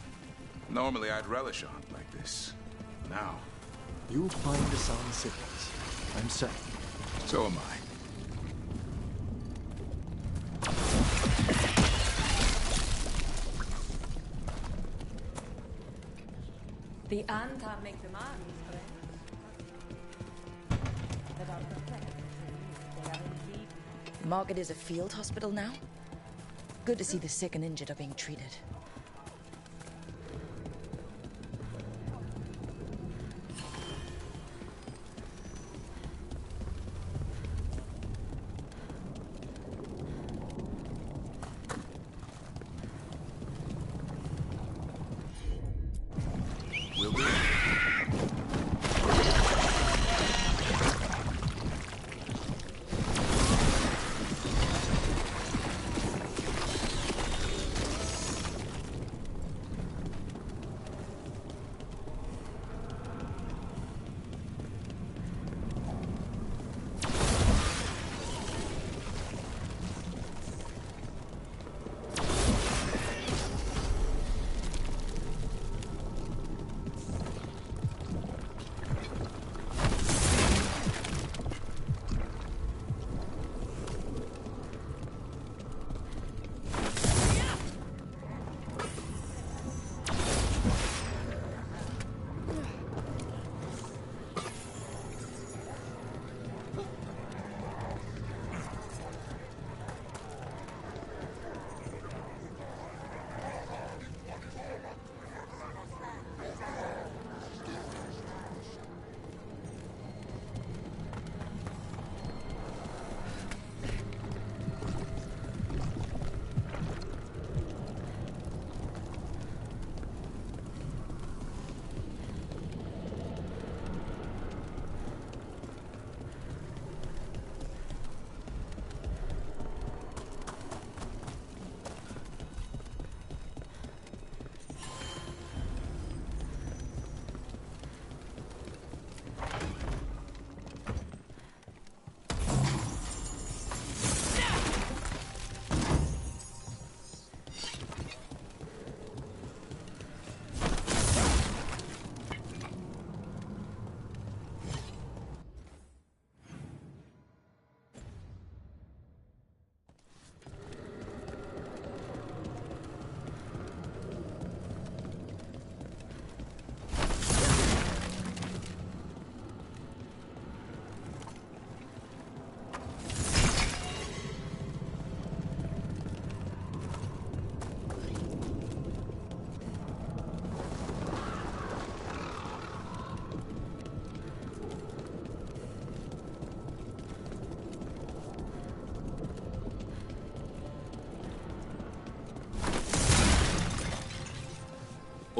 Normally I'd relish a hunt like this. Now... You'll find Hassan's siblings, I'm certain. So am I. The Anta make the man, Market is a field hospital now. Good to see the sick and injured are being treated. Will do.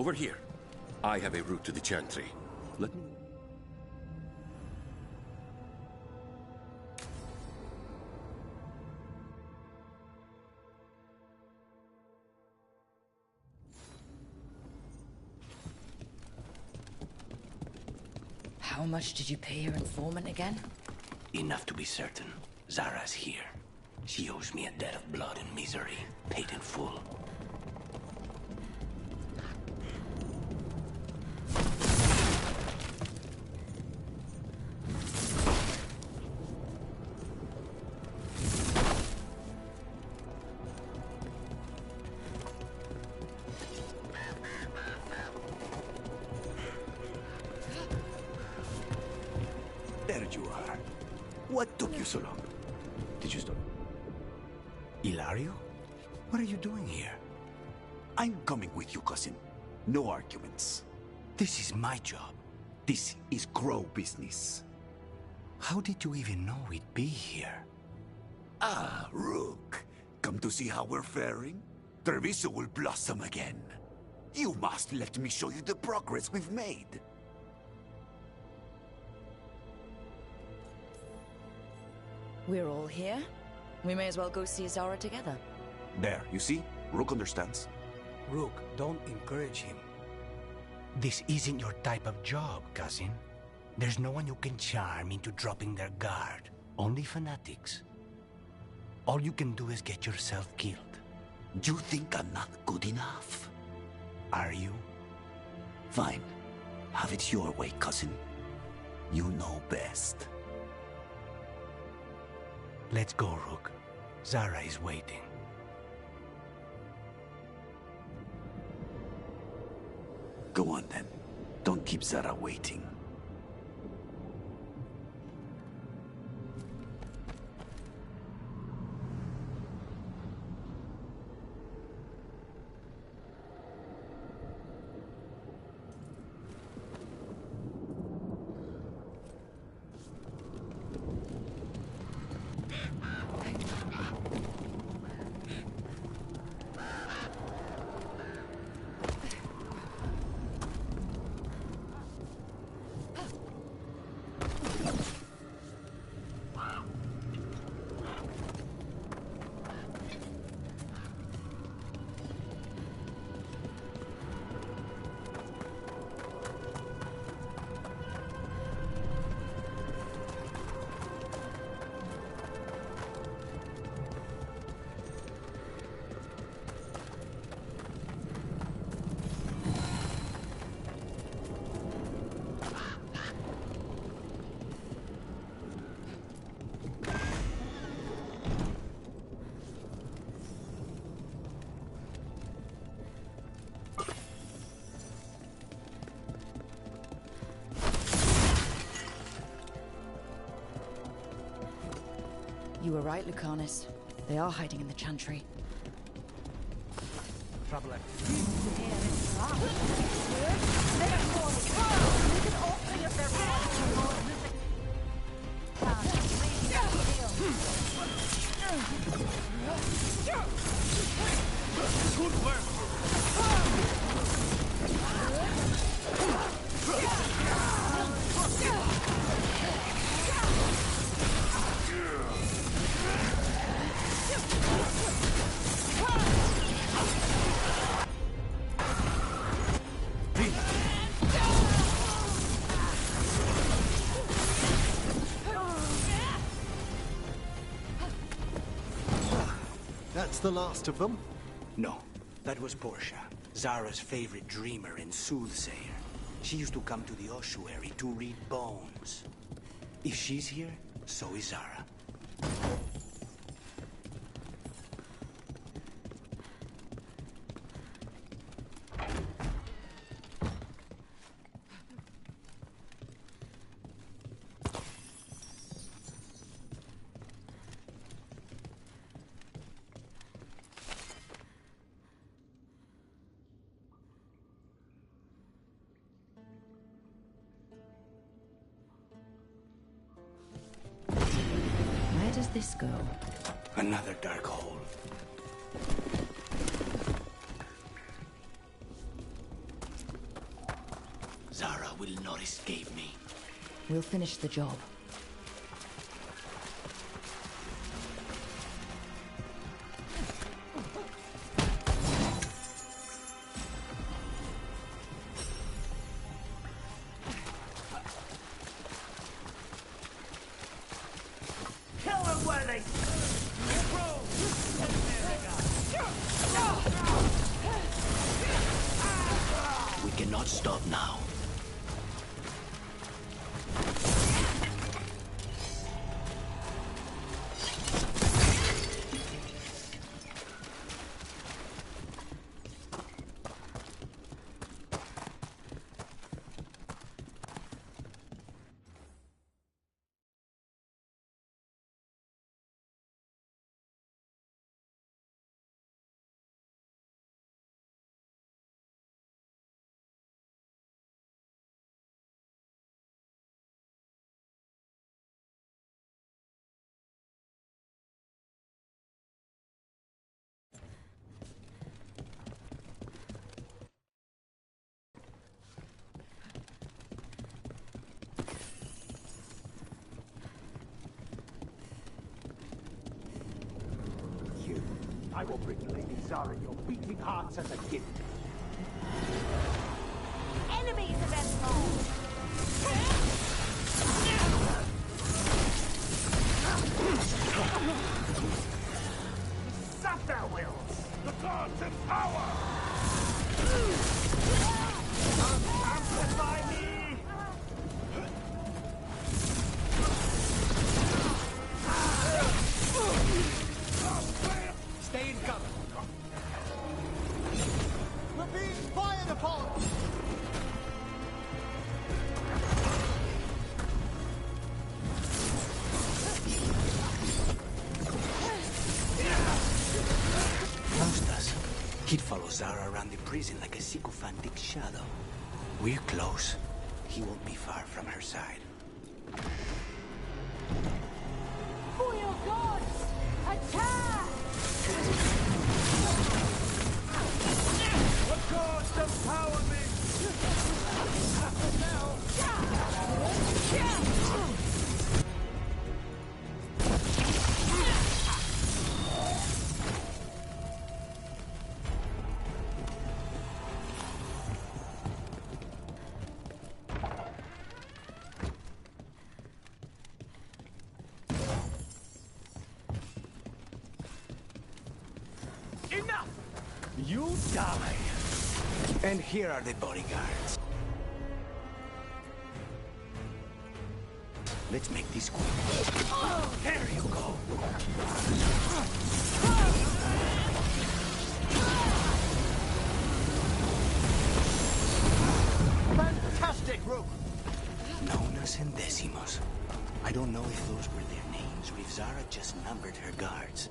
Over here. I have a route to the Chantry. Let me... How much did you pay your informant again? Enough to be certain. Zara's here. She owes me a debt of blood and misery, paid in full. There you are. What took you so long? Did you stop? Ilario? What are you doing here? I'm coming with you, cousin. No arguments. This is my job. This is Crow business. How did you even know we'd be here? Ah, Rook. Come to see how we're faring? Treviso will blossom again. You must let me show you the progress we've made. We're all here. We may as well go see Zara together. There, you see? Rook understands. Rook, don't encourage him. This isn't your type of job, cousin. There's no one you can charm into dropping their guard. Only fanatics. All you can do is get yourself killed. You think I'm not good enough? Are you? Fine. Have it your way, cousin. You know best. Let's go, Rook. Zara is waiting. Go on, then. Don't keep Zara waiting. You were right, Lucanus. They are hiding in the Chantry. Trouble at Good work. That's the last of them? No, that was Portia, Zara's favorite dreamer and soothsayer. She used to come to the ossuary to read bones. If she's here, so is Zara. Where does this go? Another dark hole. Zara will not escape me. We'll finish the job. Kill them where they... We cannot stop now. I will bring Lady Zara your beating hearts as a gift. Enemies have been Suck their wills! The gods in power! Amplify me! Stay in cover. We're being fired upon! Faustus. He'd follow Zara around the prison like a sycophantic shadow. We're close. He won't be far from her side. For your gods! Attack! The gods empower me! Enough! You die! And here are the bodyguards. Let's make this quick. There you go. Fantastic, Rook! Known as Centésimos. I don't know if those were their names or if Zara just numbered her guards.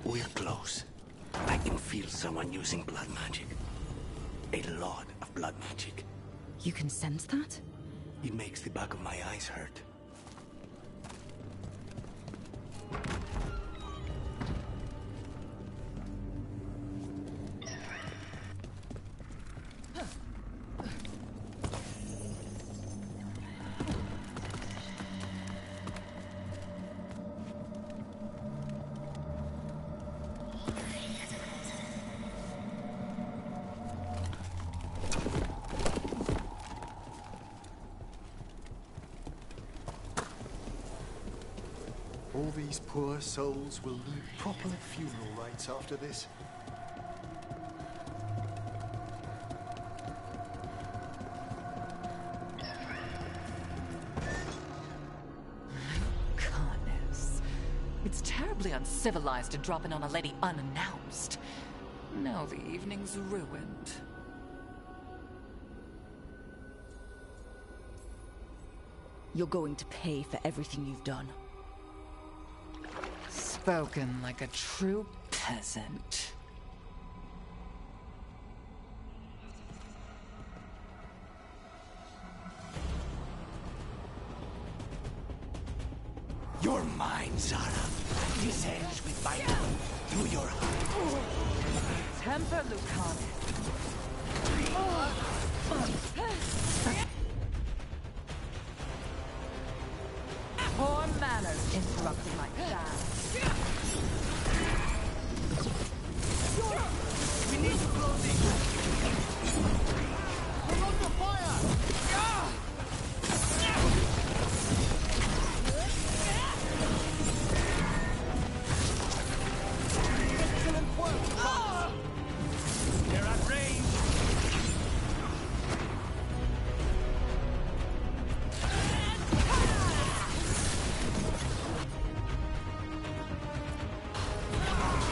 We're close. I can feel someone using blood magic. A lot of blood magic. You can sense that? It makes the back of my eyes hurt. All these poor souls will need proper funeral rites after this. Goodness. It's terribly uncivilized to drop in on a lady unannounced. Now the evening's ruined. You're going to pay for everything you've done. Spoken like a true peasant. You're mine, Zara. This ends with my knife through your heart. Temper, Lucan. Poor manners interrupting my dance. We need to close it. We're under fire! Excellent work! They're at range.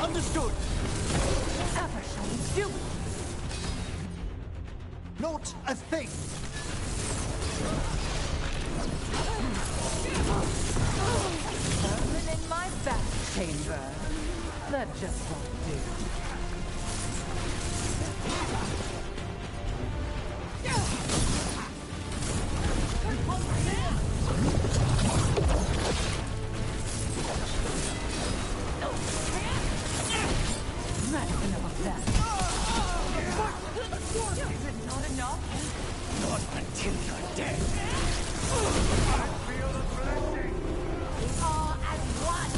Understood. Whatever shall we do? Not a thing. Vermin in my back chamber. That just won't do. That's enough of that. Is it not enough? Not until you're dead. I feel the blessing. We are as one.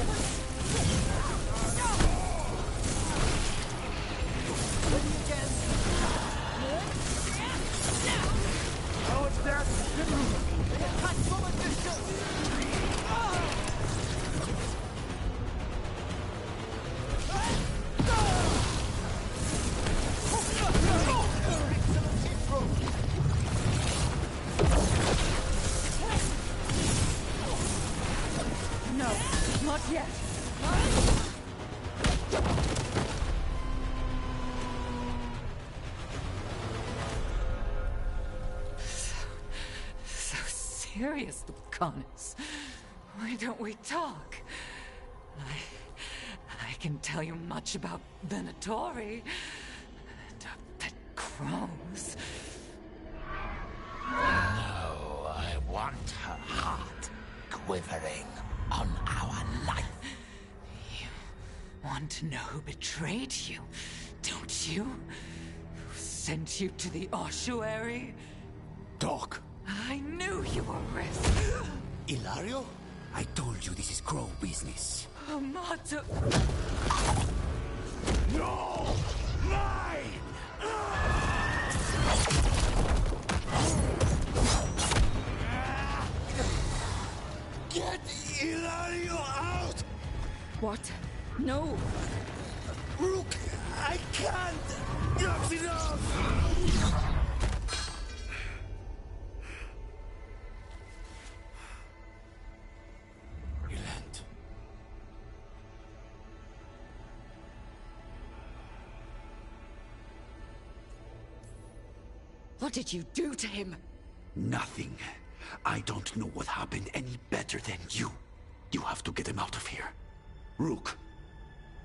Oh, it's there. Attack from a distance. No, not yet. So serious, Lucanus. Why don't we talk? I can tell you much about Venatori and our pet crows. No, I want her heart quivering on our life. You want to know who betrayed you, don't you? Who sent you to the ossuary? Doc. I knew you were risk. Ilario? I told you this is crow business. Amato. No! Mine! Get Ilario out! What? No! Rook, I can't! That's enough! Relent. What did you do to him? Nothing. I don't know what happened any better than you. You have to get him out of here. Rook,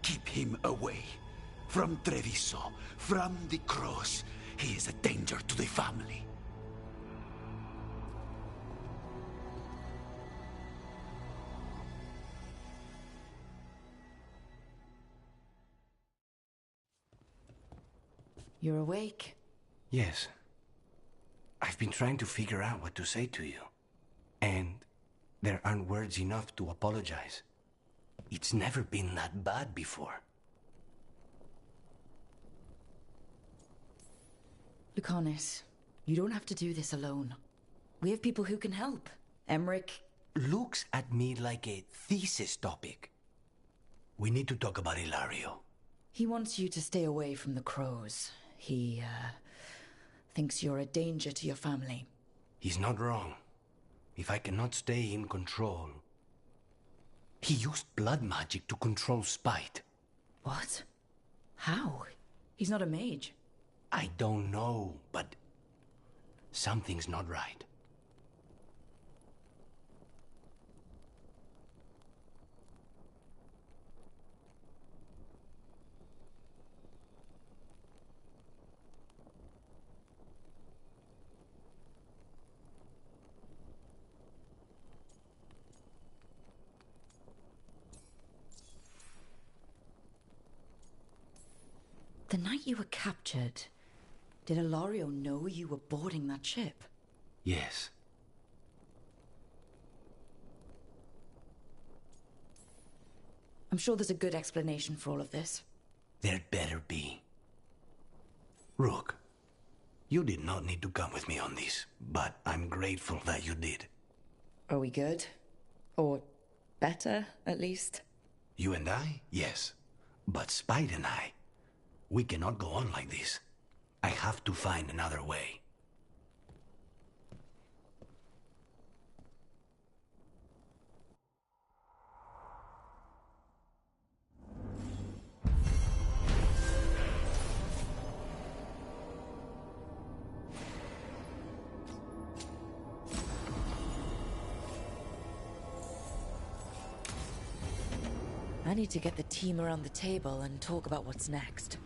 keep him away. From Treviso, from the cross. He is a danger to the family. You're awake. Yes. I've been trying to figure out what to say to you. And there aren't words enough to apologize. It's never been that bad before. Lucanus, you don't have to do this alone. We have people who can help. Emmerich looks at me like a thesis topic. We need to talk about Ilario. He wants you to stay away from the crows. He, thinks you're a danger to your family. He's not wrong. If I cannot stay in control... He used blood magic to control spite. What? How? He's not a mage. I don't know, but... something's not right. night you were captured, did Ilario know you were boarding that ship? Yes. I'm sure there's a good explanation for all of this. There'd better be. Rook, you did not need to come with me on this, but I'm grateful that you did. Are we good? Or better, at least? You and I? Yes. But Spite and I, we cannot go on like this. I have to find another way. I need to get the team around the table and talk about what's next.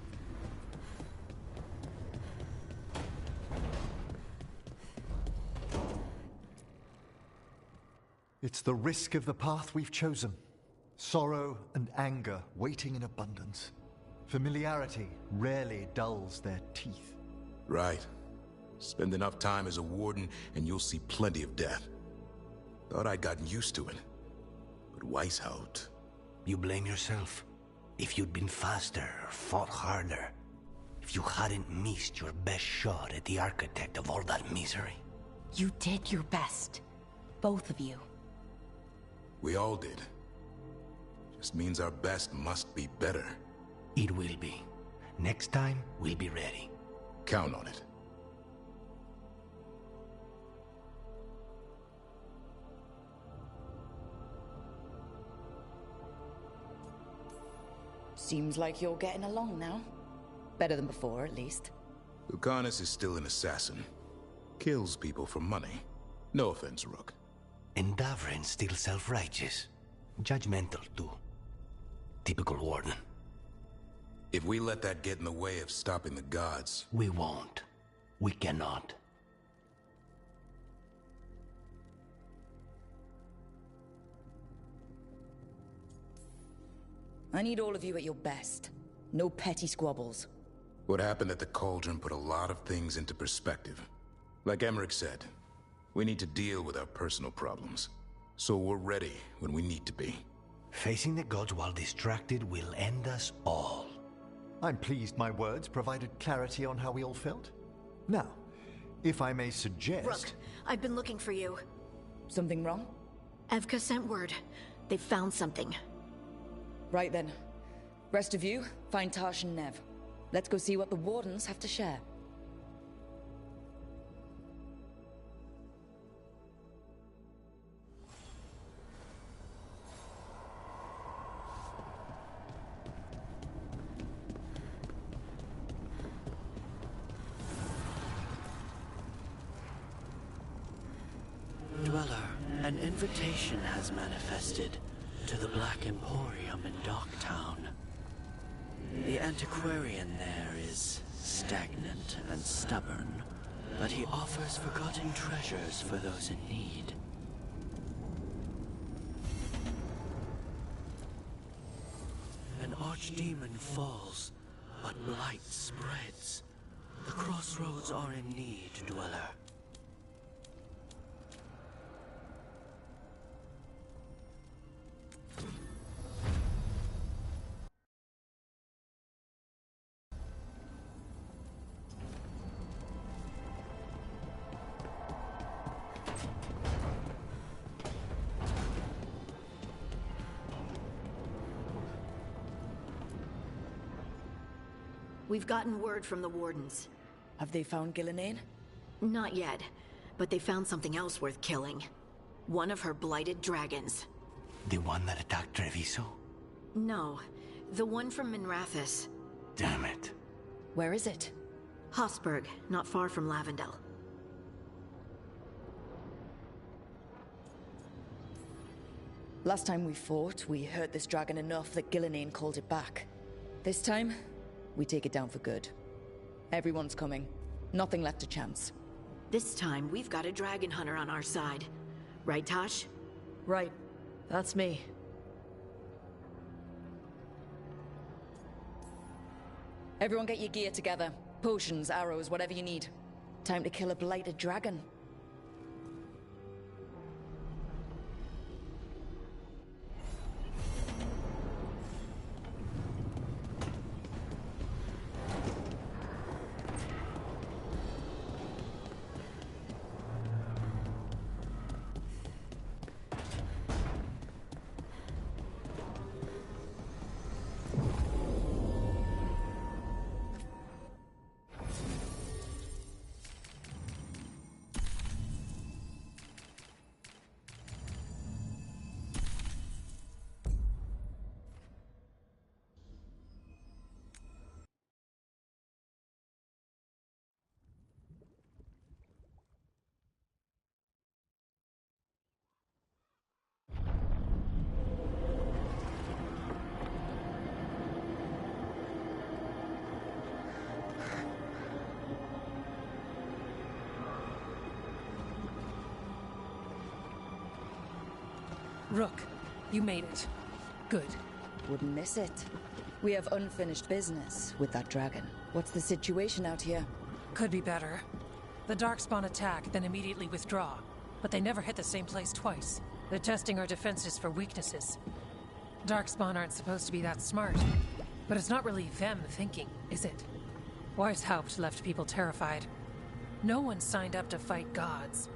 It's the risk of the path we've chosen. Sorrow and anger waiting in abundance. Familiarity rarely dulls their teeth. Right. Spend enough time as a warden and you'll see plenty of death. Thought I'd gotten used to it. But Weishaupt... You blame yourself. If you'd been faster or fought harder, if you hadn't missed your best shot at the architect of all that misery. You did your best. Both of you. We all did. Just means our best must be better. It will be. Next time, we'll be ready. Count on it. Seems like you're getting along now. Better than before, at least. Lucanus is still an assassin. Kills people for money. No offense, Rook. And Davrin's still self-righteous. Judgmental, too. Typical warden. If we let that get in the way of stopping the gods... We won't. We cannot. I need all of you at your best. No petty squabbles. What happened at the Cauldron put a lot of things into perspective. Like Emmerich said, we need to deal with our personal problems. So we're ready when we need to be. Facing the gods while distracted will end us all. I'm pleased my words provided clarity on how we all felt. Now, if I may suggest... Rook, I've been looking for you. Something wrong? Evka sent word. They've found something. Right then. Rest of you, find Tash and Nev. Let's go see what the Wardens have to share. Dweller, an invitation has manifested to the Black Emporium in Docktown. The antiquarian there is stagnant and stubborn, but he offers forgotten treasures for those in need. An archdemon falls, but blight spreads. The crossroads are in need, Dweller. We've gotten word from the Wardens. Have they found Gillenane? Not yet, but they found something else worth killing. One of her blighted dragons. The one that attacked Treviso? No, the one from Minrathous. Damn it. Where is it? Hossberg, not far from Lavendel. Last time we fought, we hurt this dragon enough that Gillenane called it back. This time, we take it down for good. Everyone's coming. Nothing left to chance. This time, we've got a dragon hunter on our side. Right, Tosh? Right. That's me. Everyone get your gear together. Potions, arrows, whatever you need. Time to kill a blighted dragon. Rook, you made it. Good. Wouldn't miss it. We have unfinished business with that dragon. What's the situation out here? Could be better. The Darkspawn attack, then immediately withdraw. But they never hit the same place twice. They're testing our defenses for weaknesses. Darkspawn aren't supposed to be that smart. But it's not really them thinking, is it? Weishaupt left people terrified. No one signed up to fight gods.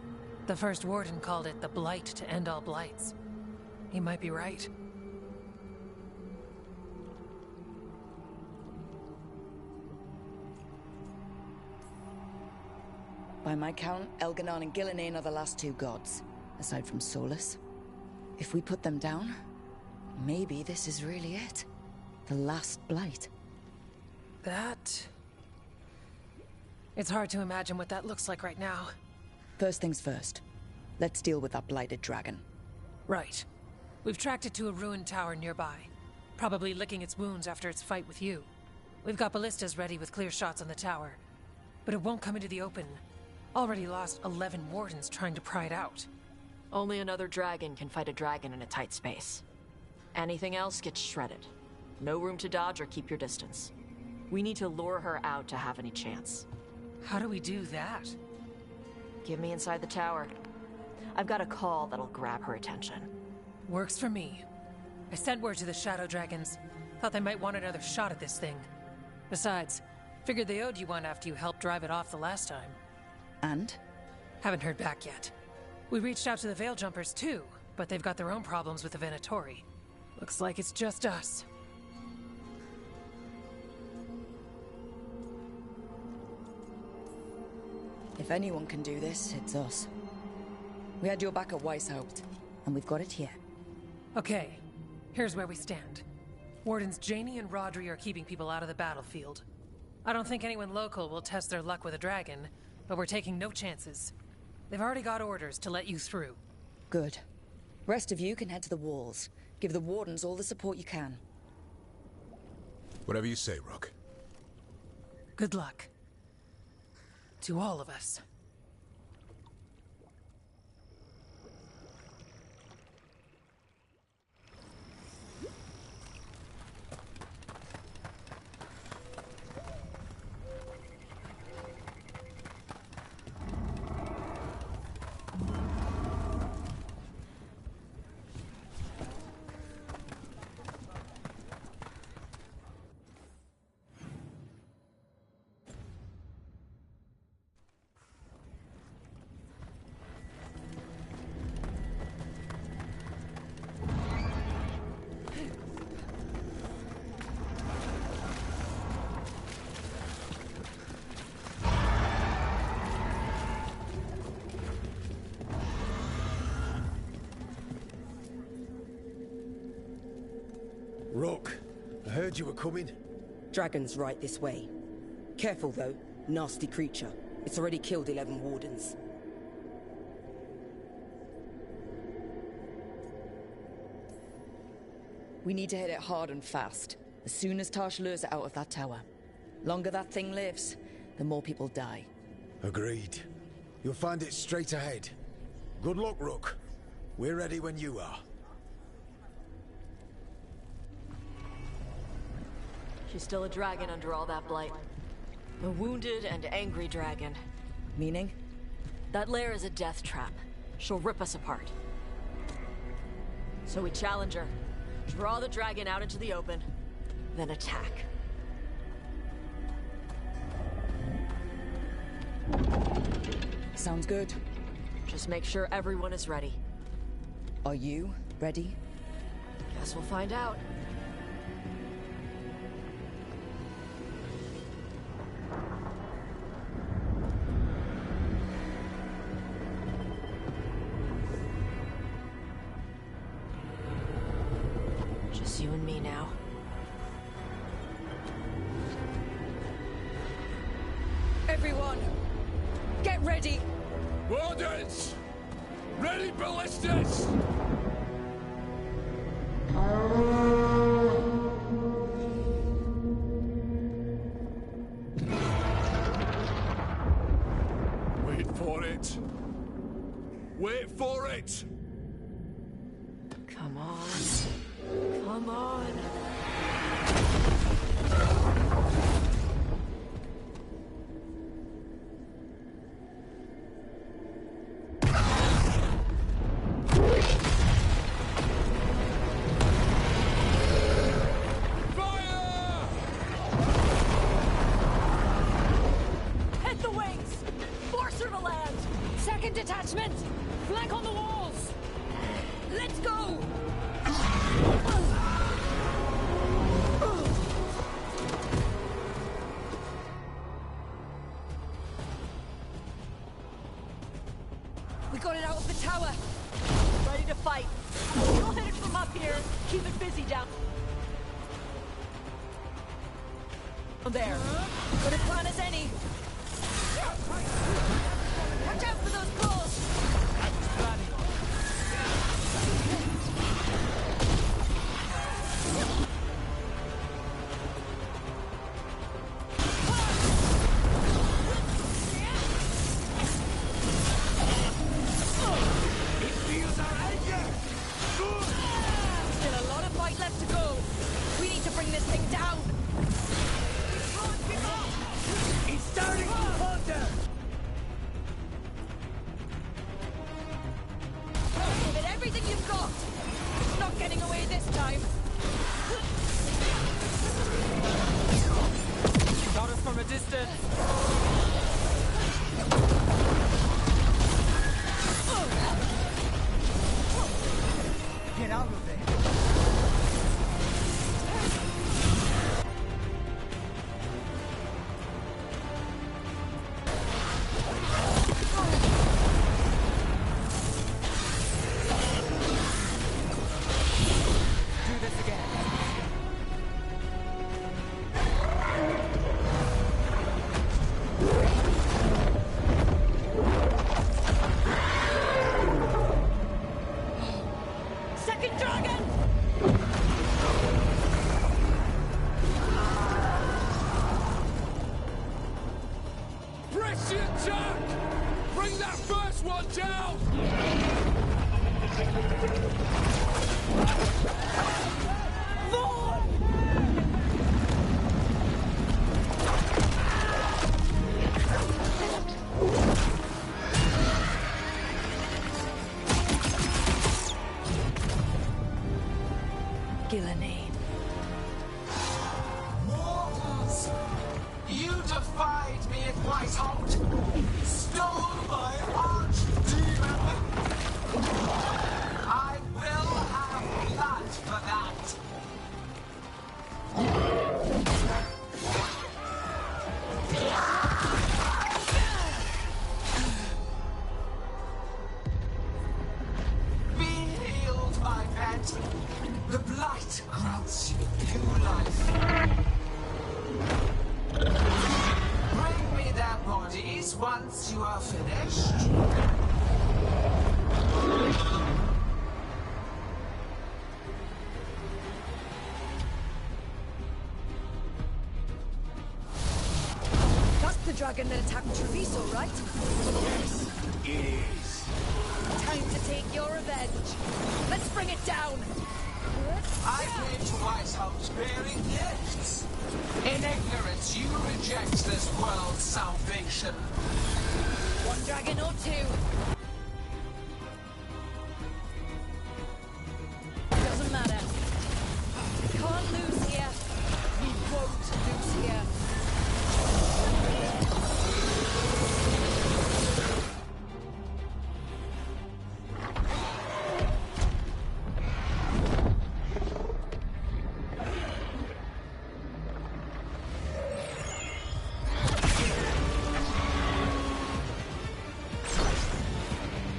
The first warden called it the blight to end all blights. He might be right. By my count, Elganon and Gillenane are the last two gods, aside from Solus. If we put them down, maybe this is really it. The last blight. That... It's hard to imagine what that looks like right now. First things first. Let's deal with that blighted dragon. Right. We've tracked it to a ruined tower nearby. Probably licking its wounds after its fight with you. We've got ballistas ready with clear shots on the tower. But it won't come into the open. Already lost 11 wardens trying to pry it out. Only another dragon can fight a dragon in a tight space. Anything else gets shredded. No room to dodge or keep your distance. We need to lure her out to have any chance. How do we do that? Give me inside the tower. I've got a call that'll grab her attention. Works for me. I sent word to the Shadow Dragons. Thought they might want another shot at this thing. Besides, figured they owed you one after you helped drive it off the last time. And? Haven't heard back yet. We reached out to the Veil Jumpers too, but they've got their own problems with the Venatori. Looks like it's just us. If anyone can do this, it's us. We had your back at Weishaupt, and we've got it here. Okay, here's where we stand. Wardens Janey and Rodri are keeping people out of the battlefield. I don't think anyone local will test their luck with a dragon, but we're taking no chances. They've already got orders to let you through. Good. Rest of you can head to the walls. Give the Wardens all the support you can. Whatever you say, Rook. Good luck. To all of us. Rook, I heard you were coming. Dragon's right this way. Careful though, nasty creature. It's already killed 11 wardens. We need to hit it hard and fast, as soon as Tarsh lures it out of that tower. Longer that thing lives, the more people die. Agreed. You'll find it straight ahead. Good luck, Rook. We're ready when you are. She's still a dragon under all that blight. A wounded and angry dragon. Meaning? That lair is a death trap. She'll rip us apart. So we challenge her, draw the dragon out into the open, then attack. Sounds good. Just make sure everyone is ready. Are you ready? Guess we'll find out. Just you and me now. Everyone, get ready! Wardens! Ready ballistas! Wait for it. Wait for it! Come on. Come on. Hit the wings! Force her to land! Second detachment! Flank on the walls! Let's go! We got it out of the tower! Ready to fight. We'll hit it from up here. Keep it busy down there. Good a plan as any! Watch out for those claws! I was planning on It feels our anger! Still a lot of fight left to go. We need to bring this thing down. It's starting to falter! Give it everything you've got. It's not getting away this time. Got us from a distance. Get out of there! Do this again. Second dragon! press the attack! Bring that first one down! Gillenane. Mortals! You defied me at Whiteholt! Stole my archdemon! I will have blood for that! Be healed, my pet! The blight grants you new life. Bring me their bodies once you are finished. That's the dragon that attacked Treviso, right? Yes, it is. Time to take your revenge. Let's bring it down. I came to Whitehouse bearing gifts. In ignorance, you reject this world's salvation. One dragon or two. Doesn't matter. We can't lose here. We won't lose here.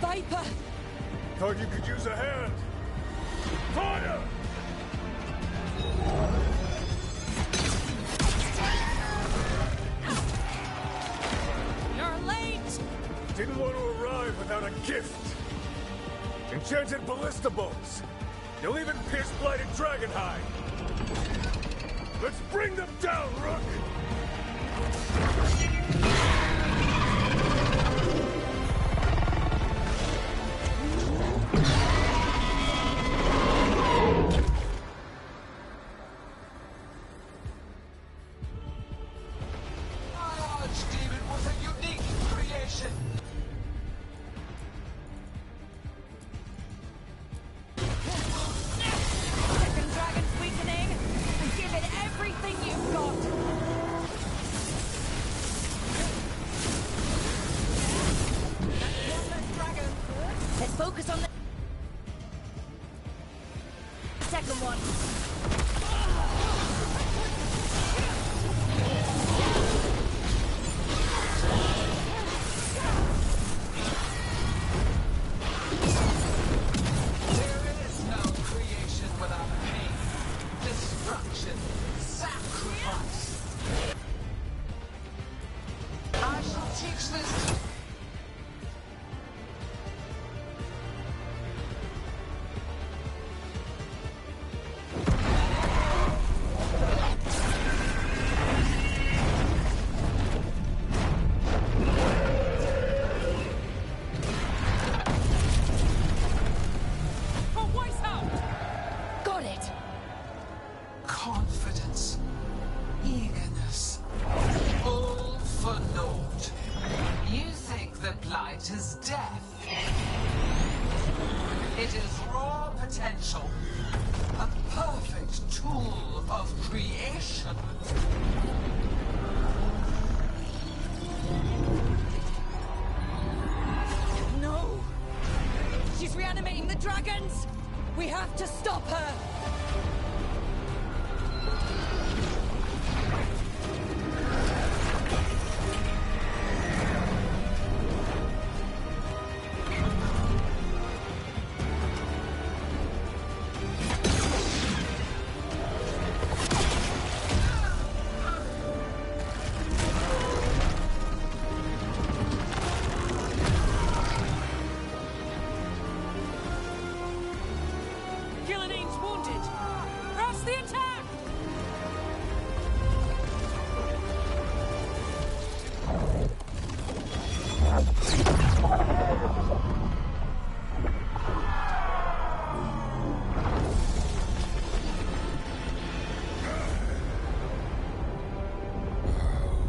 Viper! Thought you could use a hand. Fire! You're late! Didn't want to arrive without a gift. Enchanted ballista bolts. You'll even pierce blighted dragonhide. Let's bring them down, Rook! Second dragon's weakening, and give it everything you've got. Let's focus on the second one. There is no creation without pain, destruction, sacrifice. I shall teach this. For Weishaupt! Got it! Confidence, eagerness, all for naught. You think the blight is death? It is raw potential, a perfect tool of creation. No! She's reanimating the dragons! We have to stop her! Gilline's wounded! Press the attack!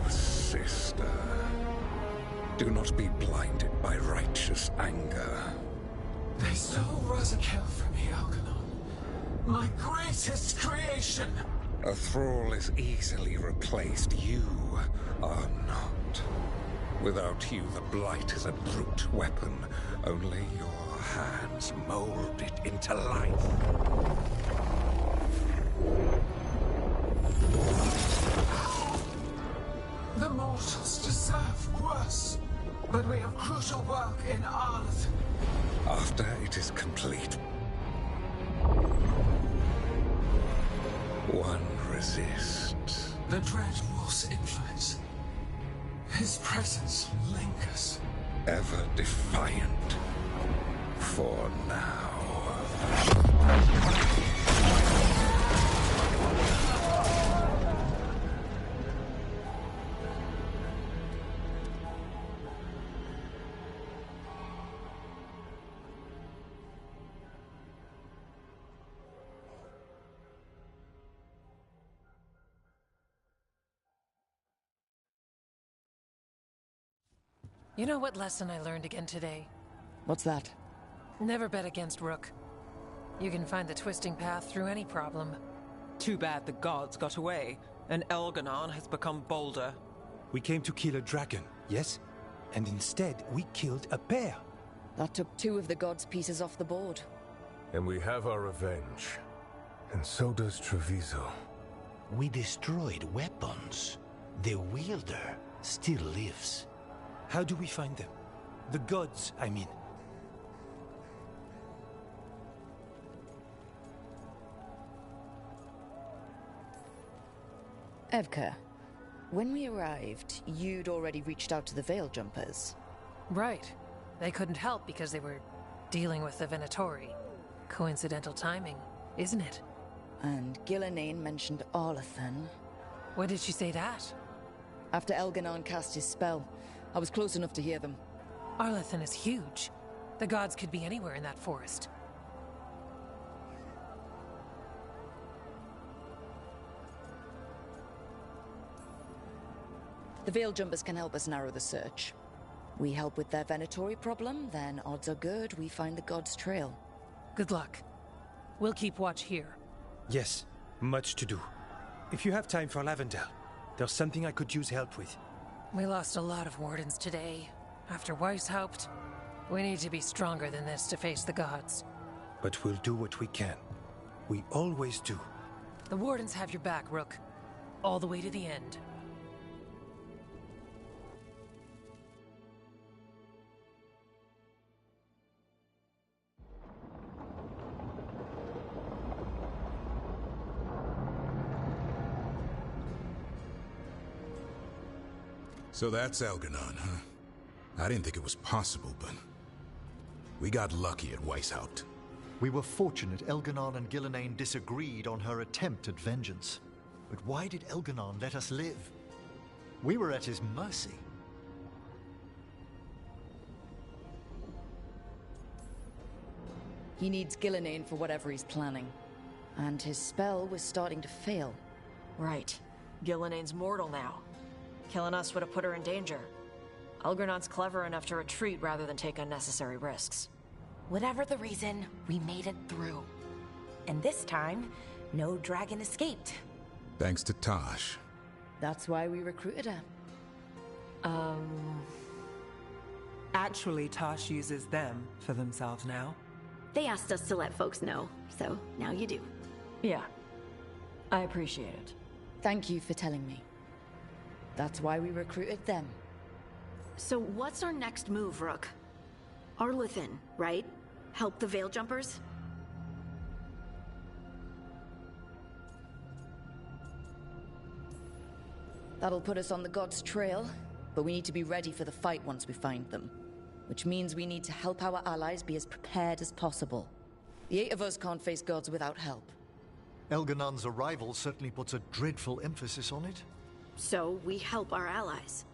Sister, do not be blinded by righteous anger. They stole Rosakill from me, Algernon. My greatest creation! A thrall is easily replaced. You are not. Without you, the blight is a brute weapon. Only your hands mold it into life. The mortals deserve worse. But we have crucial work in Arleth. After it is complete, one resists. The Dread Wolf's influence. His presence lingers. Ever defiant. For now. You know what lesson I learned again today? What's that? Never bet against Rook. You can find the twisting path through any problem. Too bad the gods got away, and Elganon has become bolder. We came to kill a dragon, yes? And instead, we killed a bear. That took 2 of the gods' pieces off the board. And we have our revenge. And so does Treviso. We destroyed weapons. The wielder still lives. How do we find them? The gods, I mean. Evka, when we arrived, you'd already reached out to the Veil Jumpers. Right. They couldn't help because they were dealing with the Venatori. Coincidental timing, isn't it? And Gillenane mentioned Arlathan. When did she say that? After Elganon cast his spell. I was close enough to hear them. Arlathan is huge. The gods could be anywhere in that forest. The Veil Jumpers can help us narrow the search. We help with their Venatori problem, then odds are good we find the gods' trail. Good luck. We'll keep watch here. Yes, much to do. If you have time for Lavendel, there's something I could use help with. We lost a lot of wardens today. After Weishaupt, we need to be stronger than this to face the gods. But we'll do what we can. We always do. The wardens have your back, Rook. All the way to the end. So that's Elganon, huh? I didn't think it was possible, but... we got lucky at Weishaupt. We were fortunate Elganon and Gillenane disagreed on her attempt at vengeance. But why did Elganon let us live? We were at his mercy. He needs Gillenane for whatever he's planning. And his spell was starting to fail. Right. Gillenane's mortal now. Killing us would have put her in danger. Elgernon's clever enough to retreat rather than take unnecessary risks. Whatever the reason, we made it through. And this time, no dragon escaped. Thanks to Tosh. That's why we recruited her. Actually, Tosh uses them for themselves now. They asked us to let folks know, so now you do. Yeah. I appreciate it. Thank you for telling me. That's why we recruited them. So what's our next move, Rook? Arlathan, right? Help the Veil Jumpers? That'll put us on the gods' trail, but we need to be ready for the fight once we find them. Which means we need to help our allies be as prepared as possible. The 8 of us can't face gods without help. Elganon's arrival certainly puts a dreadful emphasis on it. So we help our allies.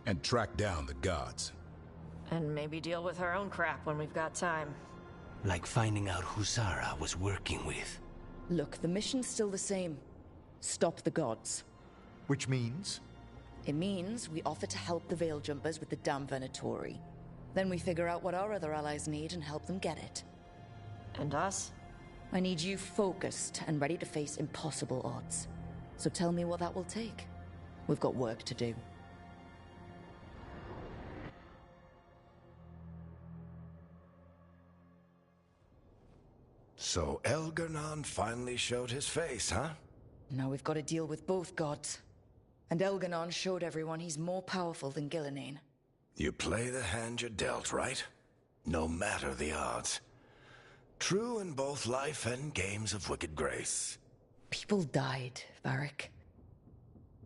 And track down the gods. And maybe deal with our own crap when we've got time. Like finding out who Zara was working with. Look, the mission's still the same. Stop the gods. Which means? It means we offer to help the Veil Jumpers with the damn Venatori. Then we figure out what our other allies need and help them get it. And us? I need you focused and ready to face impossible odds. So tell me what that will take. We've got work to do. So Elganon finally showed his face, huh? Now we've got to deal with both gods. And Elganon showed everyone he's more powerful than Gillenane. You play the hand you're dealt, right? No matter the odds. True in both life and games of wicked grace. People died, Varric.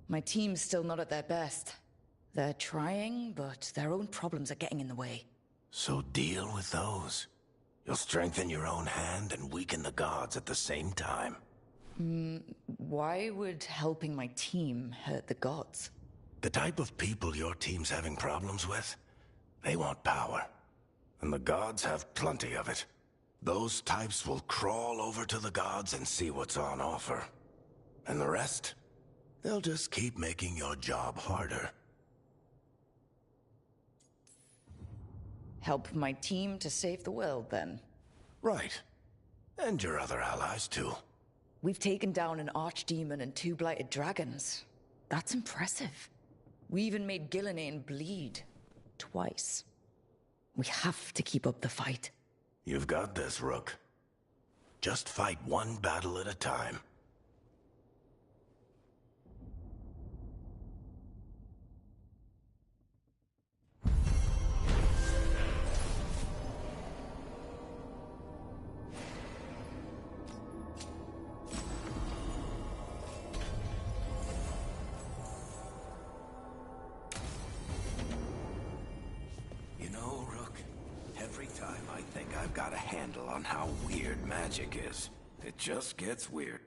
My team's still not at their best. They're trying, but their own problems are getting in the way. So deal with those. You'll strengthen your own hand and weaken the gods at the same time. Why would helping my team hurt the gods? The type of people your team's having problems with, they want power. And the gods have plenty of it. Those types will crawl over to the gods and see what's on offer. And the rest, they'll just keep making your job harder. Help my team to save the world, then. Right. And your other allies, too. We've taken down an archdemon and 2 blighted dragons. That's impressive. We even made Gillenane bleed. Twice. We have to keep up the fight. You've got this, Rook. Just fight one battle at a time. You know, Rook, every time I think I've got a handle on how weird magic is, it just gets weird.